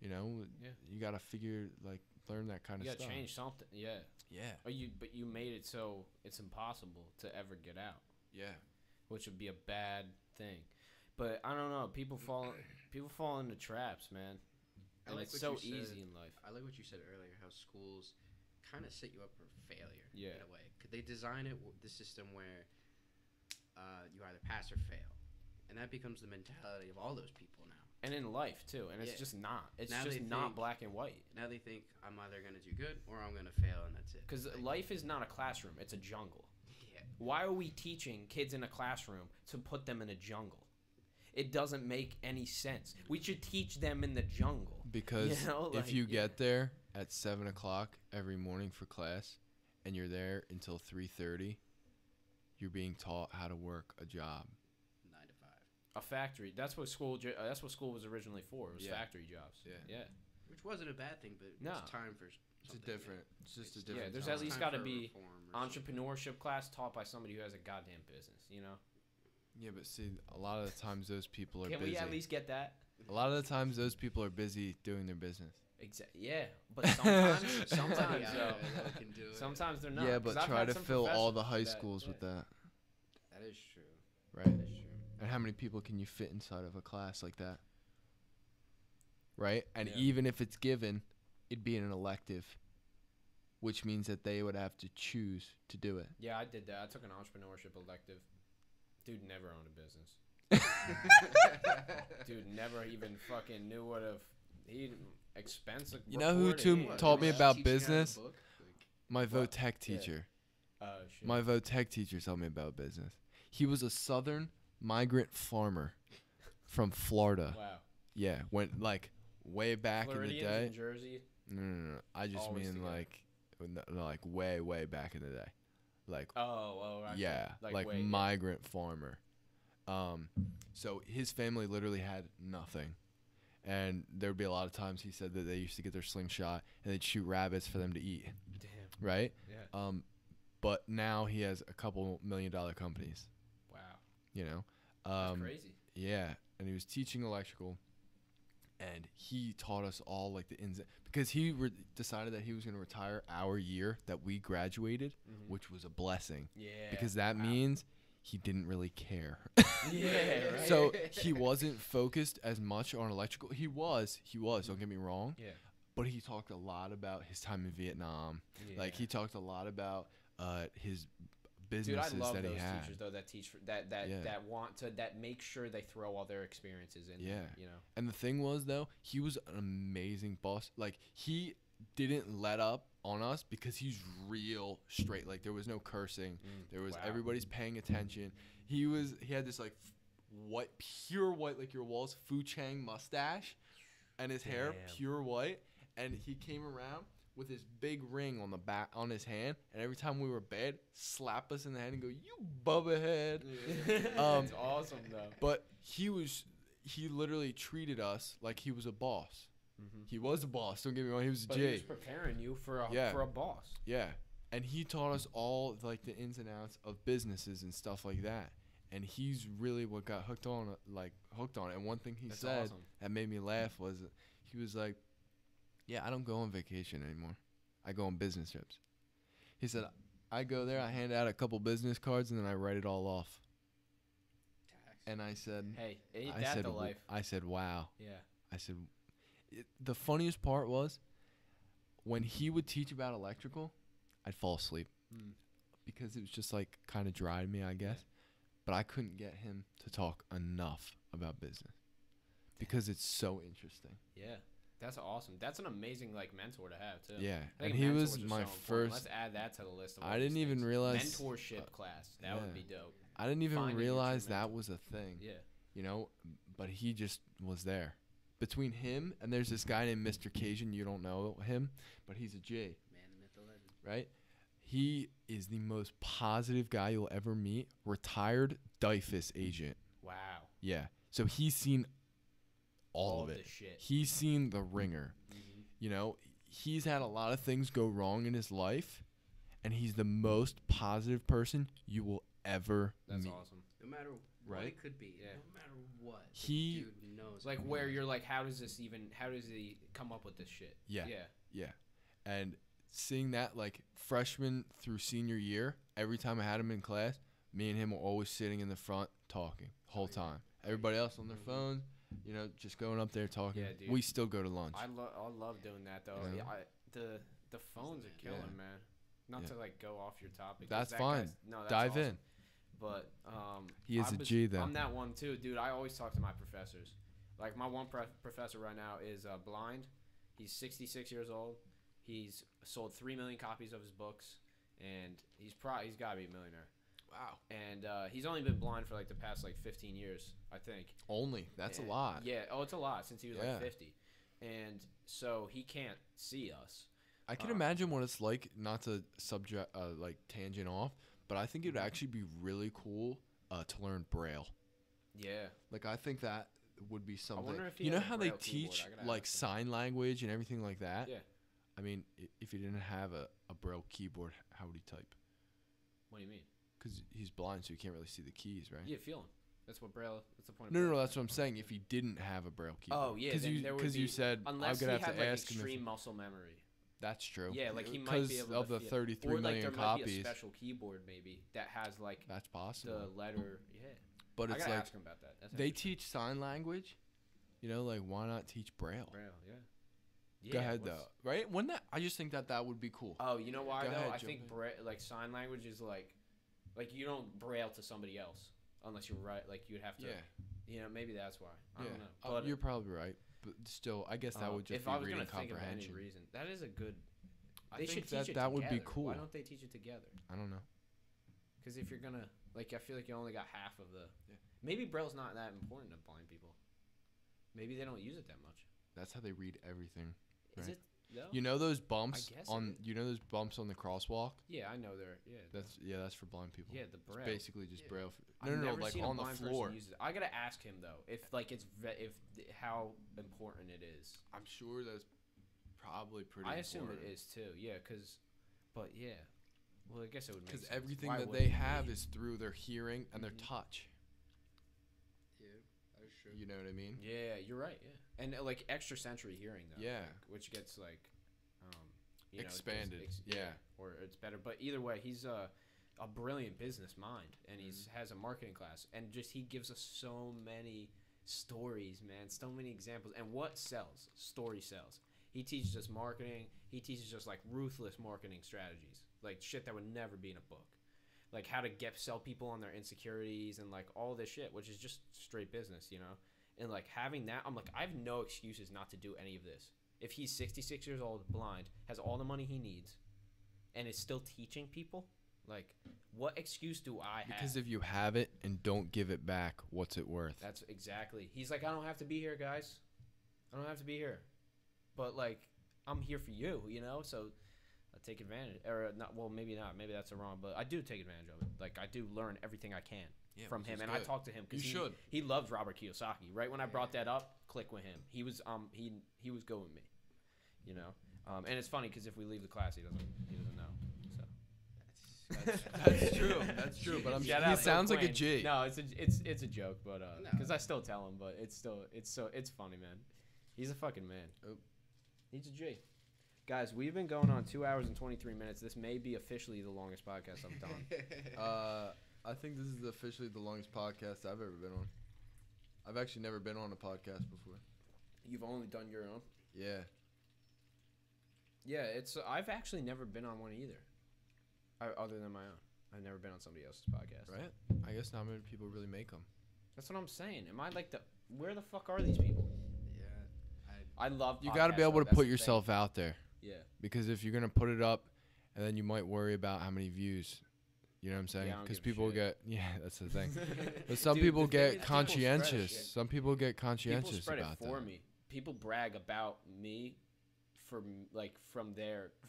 you know, you gotta figure learn that kind of stuff. You gotta change something. Yeah. Yeah. But you made it so it's impossible to ever get out. Yeah. Which would be a bad thing. But I don't know. People fall into traps, man. And it's so easy in life. I like what you said earlier, how schools kind of set you up for failure in a way. Could they design the system where you either pass or fail? And that becomes the mentality of all those people now. And in life, too. And it's just not. It's now just not black and white. Now they think I'm either going to do good or I'm going to fail, and that's it. Because life is not a classroom. It's a jungle. Yeah. Why are we teaching kids in a classroom to put them in a jungle? It doesn't make any sense. We should teach them in the jungle. Because if you get there at 7 o'clock every morning for class and you're there until 3:30, you're being taught how to work a job. 9 to 5. A factory. That's what school was originally for. It was factory jobs. Yeah. Which wasn't a bad thing, but it's time for something. It's just a different. Yeah, there's at least got to be entrepreneurship class taught by somebody who has a goddamn business, you know? Yeah, but see, a lot of the times those people are busy. Can we at least get that? A lot of the times those people are busy doing their business. Yeah, but sometimes they're not. Yeah, but try to fill all the high schools with that. That is true. Right? That is true. And how many people can you fit inside of a class like that? Right? And even if it's given, it'd be an elective, which means that they would have to choose to do it. Yeah, I did that. I took an entrepreneurship elective. Dude never owned a business. Dude never even fucking knew what expensive. You know who taught me about business? My VOTech teacher. Shit. My VOTech teacher taught me about business. He was a southern migrant farmer from Florida. Wow. Yeah, went way back Floridians in the day. In Jersey. No. I just Always mean together. way back in the day. Right. Yeah, migrant farmer. So his family literally had nothing, and there would be a lot of times he said that they used to get their slingshot and they'd shoot rabbits for them to eat. Damn. Right. Yeah. But now he has a couple $1 million companies. Wow. You know. That's crazy. Yeah, and he was teaching electrical, and he taught us all the ins because he decided that he was going to retire our year that we graduated, which was a blessing. Yeah. Because that means he didn't really care. Yeah, right. So he wasn't focused as much on electrical. He was, don't get me wrong. Yeah. But he talked a lot about his time in Vietnam. Yeah. He talked a lot about his businesses. Dude, I love that those he had. teachers though that teach that make sure they throw all their experiences in. Yeah. You know. And the thing was though, he was an amazing boss. He didn't let up on us because he's real straight. There was no cursing. There was everybody's paying attention. He had this pure white your walls Fu Chang mustache, and his hair pure white. And he came around with his big ring on the back on his hand, and every time we were bad, slap us in the head and go, "You bubba head." It's awesome though. But he literally treated us like he was a boss. He was a boss. Don't get me wrong. He was a But G. he was preparing you for a boss. Yeah, and he taught us all the ins and outs of businesses and stuff like that. And he's really what got hooked on it. And one thing he said that made me laugh was he was like, "Yeah, I don't go on vacation anymore. I go on business trips." He said, "I go there, I hand out a couple business cards, and then I write it all off." And I said, "Hey, ain't that the life?" I said, "Wow." Yeah. I said, the funniest part was when he would teach about electrical, I'd fall asleep because it was just kind of dry to me, I guess. But I couldn't get him to talk enough about business because it's so interesting. Yeah. That's awesome. That's an amazing mentor to have too. Yeah, and he was my first. Let's add that to the list. Of I didn't even realize mentorship class. That would be dope. I didn't even realize that was a thing. Yeah. You know, but he just was there. Between him and there's this guy named Mr. Cajun. You don't know him, but he's a G. Man, myth, the legend. Right? He is the most positive guy you'll ever meet. Retired DIFUS agent. Wow. Yeah. So he's seen all of it. The shit. He's seen the ringer. You know, he's had a lot of things go wrong in his life, and he's the most positive person you will ever That's meet. awesome. No matter what Right? it could be, Yeah. no matter what, the He- dude knows. It's like where you're like, how does he come up with this shit? Yeah. Yeah. Yeah. And seeing that, like, freshman through senior year, every time I had him in class, me and him were always sitting in the front talking the whole time. Everybody else on their phone, you know, just going up there talking. Yeah, dude. We still go to lunch. I love doing that though. Yeah. Yeah, the phones are killing, Yeah. man. Not Yeah. to like go off your topic. 'cause That's that fine. guy's- No, that's Dive awesome. in. But He is I a was- G, though. I'm that one too, dude. I always talk to my professors. Like my one professor right now is blind. He's 66 years old. He's sold 3 million copies of his books, and he's got to be a millionaire. Wow. And he's only been blind for like the past like 15 years, I think. Only. That's a And- lot. Yeah. Oh, it's a lot since he was Yeah. like 50, and so he can't see us. I can imagine what it's like, not to like tangent off, but I think it would actually be really cool to learn Braille. Yeah. Like, I think that would be something. wonder if he You know has a how they Braille keyboard? teach I gotta like ask him. sign language and everything like that? Yeah. I mean, if he didn't have a Braille keyboard, how would he type? What do you mean? Because he's blind, so he can't really see the keys, right? Yeah, feeling. That's what Braille. That's the point. Of No, Braille. that's what I'm saying. If he didn't have a Braille keyboard. Oh yeah, Because then there would you be- said I'm unless gonna he have had to like ask him. extreme If, muscle memory. that's true. Yeah, like he might because be able of to the feel- 33 or like million there might be a copies. special keyboard maybe that has like That's possible. the letter. Yeah, But I it's gotta like ask him about that. That's they interesting. teach sign language. You know, like why not teach Braille? Braille. Yeah. Yeah. Go ahead what's- though, right? Wouldn't that? I just think that would be cool. Oh, you know why Go though? ahead, I jump think in. like sign language is like you don't Braille to somebody else unless you're right. Like you'd have to. Yeah, You know, maybe that's why. I yeah. don't know. But You're probably right, but still, I guess that would just if be I was reading gonna think of any comprehension. reason, that is a good. I They think should teach it that would be together. cool. Why don't they teach it together? I don't know. Because if you're gonna like, I feel like you only got half of the. Yeah. Maybe Braille's not that important to blind people. Maybe they don't use it that much. That's how they read everything. Is Right. it? No. You know those bumps guess it on is. you know those bumps on the crosswalk? Yeah, I know they're. Yeah. That's for blind people. Yeah, the It's Braille. basically just Yeah. Braille. I've No, never like seen a on the blind person floor. use it. I gotta ask him though if like how important it is. I'm sure that's probably pretty. I assume important. it is too. Yeah, but yeah. Well, I guess it would make Because sense. everything Why that wouldn't they it have be? is through their hearing and their Mhm. touch. Yeah, that's true. You know what I mean? Yeah, you're right. Yeah, and like extra sensory hearing though. Yeah. like, which gets like, you know, Expanded. Yeah. or it's better. But either way, he's a brilliant business mind, and he's has a marketing class, and just he gives us so many stories, man, so many examples, and what sells? Story sells. He teaches us marketing. He teaches us like ruthless marketing strategies, like shit that would never be in a book, like how to sell people on their insecurities and like all this shit, which is just straight business, you know. And like having that, I'm like, I have no excuses not to do any of this. If he's 66 years old, blind, has all the money he needs, and is still teaching people, like, what excuse do I have? Because if you have it and don't give it back, what's it worth? That's exactly. He's like, I don't have to be here, guys. I don't have to be here. But, like, I'm here for you, you know? So I take advantage. Or, not. Well, maybe not. Maybe that's wrong. But I do take advantage of it. Like, I do learn everything I can from him. And I talk to him because he loves Robert Kiyosaki. Right when I brought that up, click with him. He was he was going with me, you know? And it's funny because if we leave the class, he doesn't know. So That's true. That's true. But I'm Shout he out to sounds like a Quinn. G. No, it's a joke, but No. because I still tell him, but it's funny, man. He's a fucking man. Oh. He's a G. Guys, we've been going on 2 hours and 23 minutes. This may be officially the longest podcast I've done. I think this is officially the longest podcast I've ever been on. I've actually never been on a podcast before. You've only done your own. Yeah. Yeah, I've actually never been on one either. Other than my own, I've never been on somebody else's podcast. Right? I guess not many people really make them. That's what I'm saying. Am I like where the fuck are these people? Yeah, I love. You got to be able to put yourself out there. Yeah. Because if you're going to put it up and then you might worry about how many views. You know what I'm saying? Yeah, I don't Because give a people shit. get, yeah, that's the thing. But some Dude, people the thing is, get people spread it. conscientious. Some people get conscientious People spread about it for that. me. People brag about me for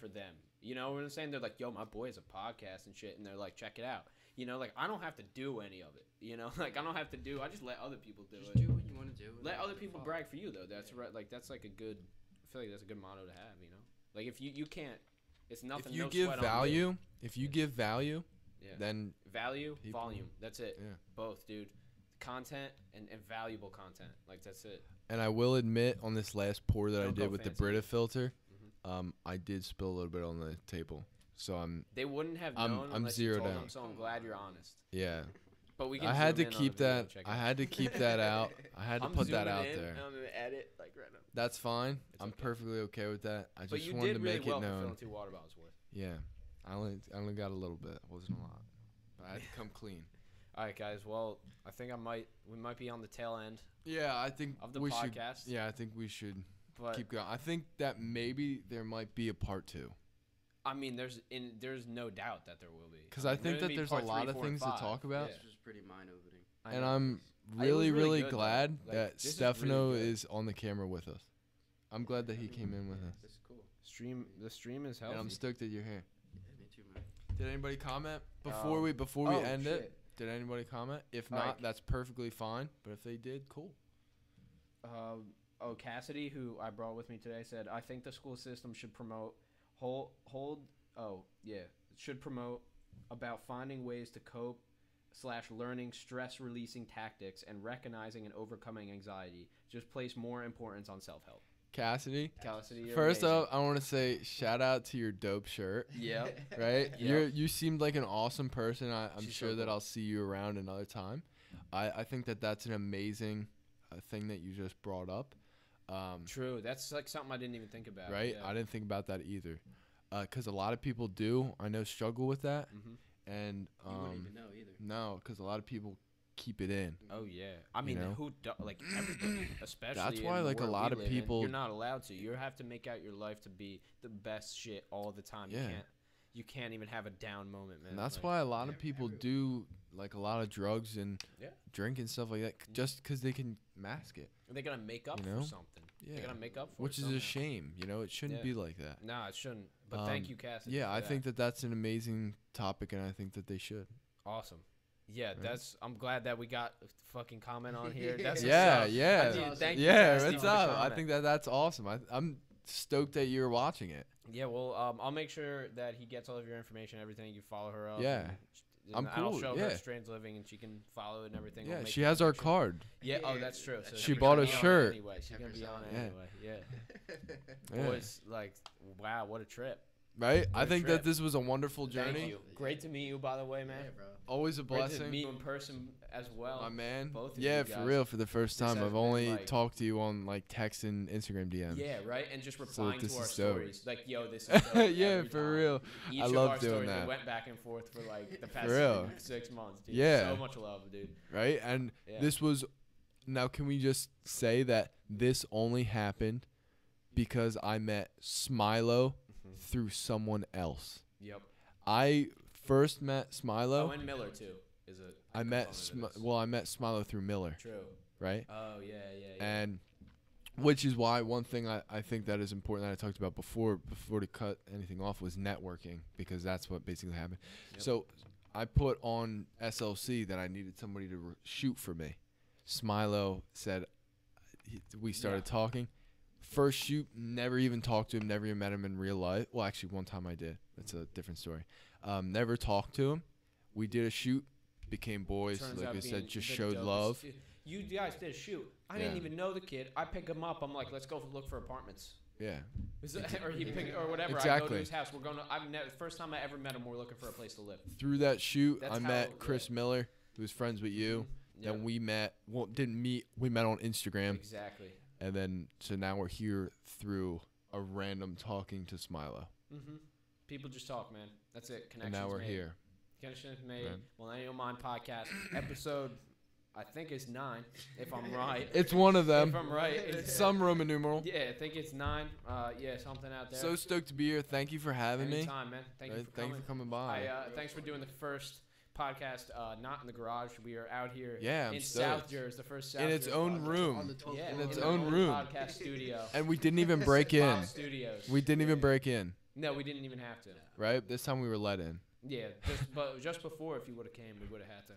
them. You know what I'm saying? They're like, "Yo, my boy has a podcast and shit," and they're like, "Check it out." You know, like I don't have to do any of it. You know, like I don't have to do. I just let other people do just it. do what you want to do. and Let let other it people fall. brag for you though. That's right. Like that's like a good feel like that's a good motto to have. You know, like if you can't, it's nothing. If you no give sweat on value, you. if you give value, Yeah. then Value, people- volume. That's it. yeah. Both, dude. Content and valuable content. Like that's it. And I will admit, on this last pour that I Don't go did with the fancy. Brita filter, Mhm. I did spill a little bit on the table. So They wouldn't have I'm known unless you zeroed told out. them. So I'm glad you're honest. yeah. But we can. I had zoom to in on keep the video that. and check I it. had to keep that out. I had to I'm put that zooming out in, there. and I'm gonna edit like right now. That's fine. It's I'm okay. perfectly okay with that. I But just you wanted did to really make well it for known. filling 2 water bottles worth. Yeah. I only got a little bit. It wasn't a lot. But I had to come clean. All right, guys. Well, I think we might be on the tail end Yeah, I think of the we should. podcast. Yeah, I think we should But keep going. I think that maybe there might be a part 2. I mean, there's no doubt that there will be. Because I mean, think gonna that be there's a part lot 3, of 4, and things to 5. talk about. This was pretty mind-opening. I And know. I'm It was really, really really good, though. glad Like, that this is Stefano really good. is on the camera with us. I'm glad that he came in with us. This is cool. The stream is healthy. And I'm stoked that you're here. Yeah, me too, man. Did anybody comment before we oh, end shit. it? Did anybody comment? If Alright. not, that's perfectly fine. But if they did, cool. Cassidy, who I brought with me today, said, "I think the school system should promote should promote about finding ways to cope / learning stress releasing tactics and recognizing and overcoming anxiety. Just place more importance on self help." Cassidy, Cassidy, you're first amazing. up, I want to say shout out to your dope shirt. Yep. Right? Yep. You seemed like an awesome person. I'm She's sure so that cool. I'll see you around another time. I think that that's an amazing thing that you just brought up. True. That's like something I didn't even think about. Right? Yeah. I didn't think about that either. Because a lot of people do, I know, struggle with that. Mhm. And You wouldn't even know either. no, because a lot of people keep it in. Oh yeah. I mean, know? who do, like everybody, especially. That's in why, the like, a world lot we of live in, people- you're not allowed to. You have to make out your life to be the best shit all the time. Yeah. You can't even have a down moment, man. And that's Like, why a lot of yeah, people everywhere. do like a lot of drugs and Yeah. drink and stuff like that, just because they can mask it. they're gonna make up You for know? something. Yeah. They're gonna make up for Which it is a somehow. shame. You know, it shouldn't Yeah. be like that. Nah, it shouldn't. But thank you, Cassidy. Yeah, for I that. think that that's an amazing topic, and I think that they should. Awesome. Yeah, Right. that's. I'm glad that we got a fucking comment on here. That's what's Yeah, up. yeah. I do- thank you, Yeah, Cassidy, what's for the up? I comment. think that that's awesome. I'm stoked that you're watching it. Yeah, well, I'll make sure that he gets all of your information, everything. You follow her up. Yeah. and I'm I'll cool, show yeah. her Strange Living, and she can follow it and everything. We'll Yeah, make she the has our connection. card. Yeah. Oh, that's true. So She she's bought gonna a be on it shirt. Anyway, she's gonna be on it Yeah. anyway. Yeah. Yeah. Boys, like, wow, what a trip. Right? I What a think trip. that this was a wonderful journey. Thank you. Great to meet you, by the way, man. Yeah, bro. Always a Great to blessing. meet you in person as well. My man. both of yeah, you for guys. real, for the first This time. has I've been, only like- talked to you on like text and Instagram DMs. Yeah, right. And just replying this to our is dope. stories, like, "Yo, this is dope," Yeah, every for time. real. Each I of love our doing stories, that. We went back and forth for like the past real. 6 months, dude. Yeah. So much love, dude. Right? And Yeah. this was now can we just say that this only happened because I met Smilo Mhm. through someone else. Yep. I first met Smilo. Oh, and Miller too is a. I met component of this. well, I met Smilo through Miller, True. right? Oh yeah. And which is why one thing I think that is important that I talked about before to cut anything off was networking, because that's what basically happened. Yep. So I put on SLC that I needed somebody to shoot for me. Smilo said we started Yeah. talking. First shoot, never even talked to him, never even met him in real life. Well, actually, one time I did. That's a different story. Never talked to him. We did a shoot, became boys. Turns like out I said, being just the showed dopest love. dude. You guys did a shoot. I didn't Yeah. even know the kid. I pick him up. I'm like, let's go look for apartments. Yeah. Or he pick or whatever. I go Exactly. to his house. We're going to. I've never. First time I ever met him, we're looking for a place to live. Through that shoot, That's I how- met Chris yeah. Miller, who was friends with you. Yep. Then we met. Well, didn't meet. We met on Instagram, Exactly. and then so now we're here through a random talking to Smilo, Mm-hmm. People just talk, man. That's it. and Connections now we're made. here. Connections made. Right. Millennial Mind Podcast episode. I think it's 9, if I'm right. It's one of If them. I'm right. It's some Roman numeral. Yeah, I think it's 9. Yeah, something out there. So stoked to be here. Thank you for having me. Anytime, man. Thank you Right, for thank coming. you for coming by. Thanks for doing the first podcast, not in the garage. We are out here Yeah, I'm in stoked. South Jersey, the first South In its Jersey own podcast. room. On the 12th Yeah, In floor. its the own own room. podcast studio. And we didn't even break in. Bob Studios. We didn't even break in, No, we didn't even have to. right? This time we were let in. Yeah, just before, if you would have came, we would have had to.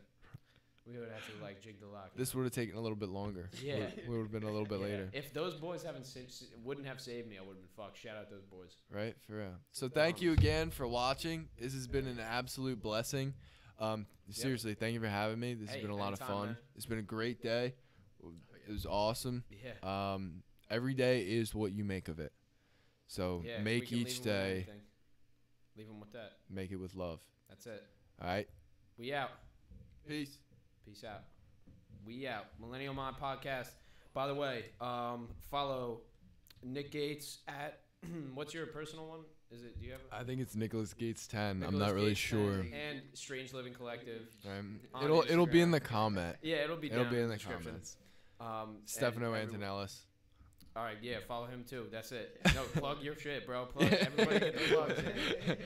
We would have to like jig the lock. This would have taken a little bit longer. Yeah. We would have been a little bit Yeah. later. If those boys wouldn't have saved me, I would have been fucked. Shout out those boys. Right, for real. So thank you again for watching. This has been an absolute blessing. Seriously, thank you for having me. This has Hey, been a lot of anytime, fun. man. It's been a great day. It was awesome. Yeah. Every day is what you make of it. So Yeah, we make can each leave 'em with day, anything. Leave them with that. make it with love. That's it. All right. We out. Peace. Peace out. We out. Millennial Mind Podcast. By the way, follow Nick Gates at what's your personal one? Is it? Do you have? I think it's Nicholas Gates 10. I'm Nicholas not really Gates sure. 10 And Strange Living Collective. On It'll be in Instagram. the comment. Yeah, it'll be. It'll down be in the description. comments. And Stefano everyone- Antonellis. All right, yeah, follow him too. That's it. No, plug your shit, bro. Plug everybody. Get the plugs in.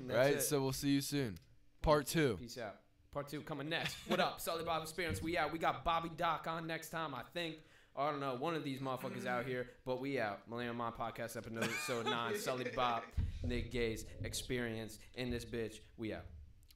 That's Right. it. So we'll see you soon. Part 2. Peace out. Part 2 coming next. What up, Sully Bob Experience? We out. We got Bobby Doc on next time, I think. I don't know. One of these motherfuckers out here, but we out. Millennial Mind Podcast episode 9. Sully Bob, Nick Gaze Experience in this bitch. We out.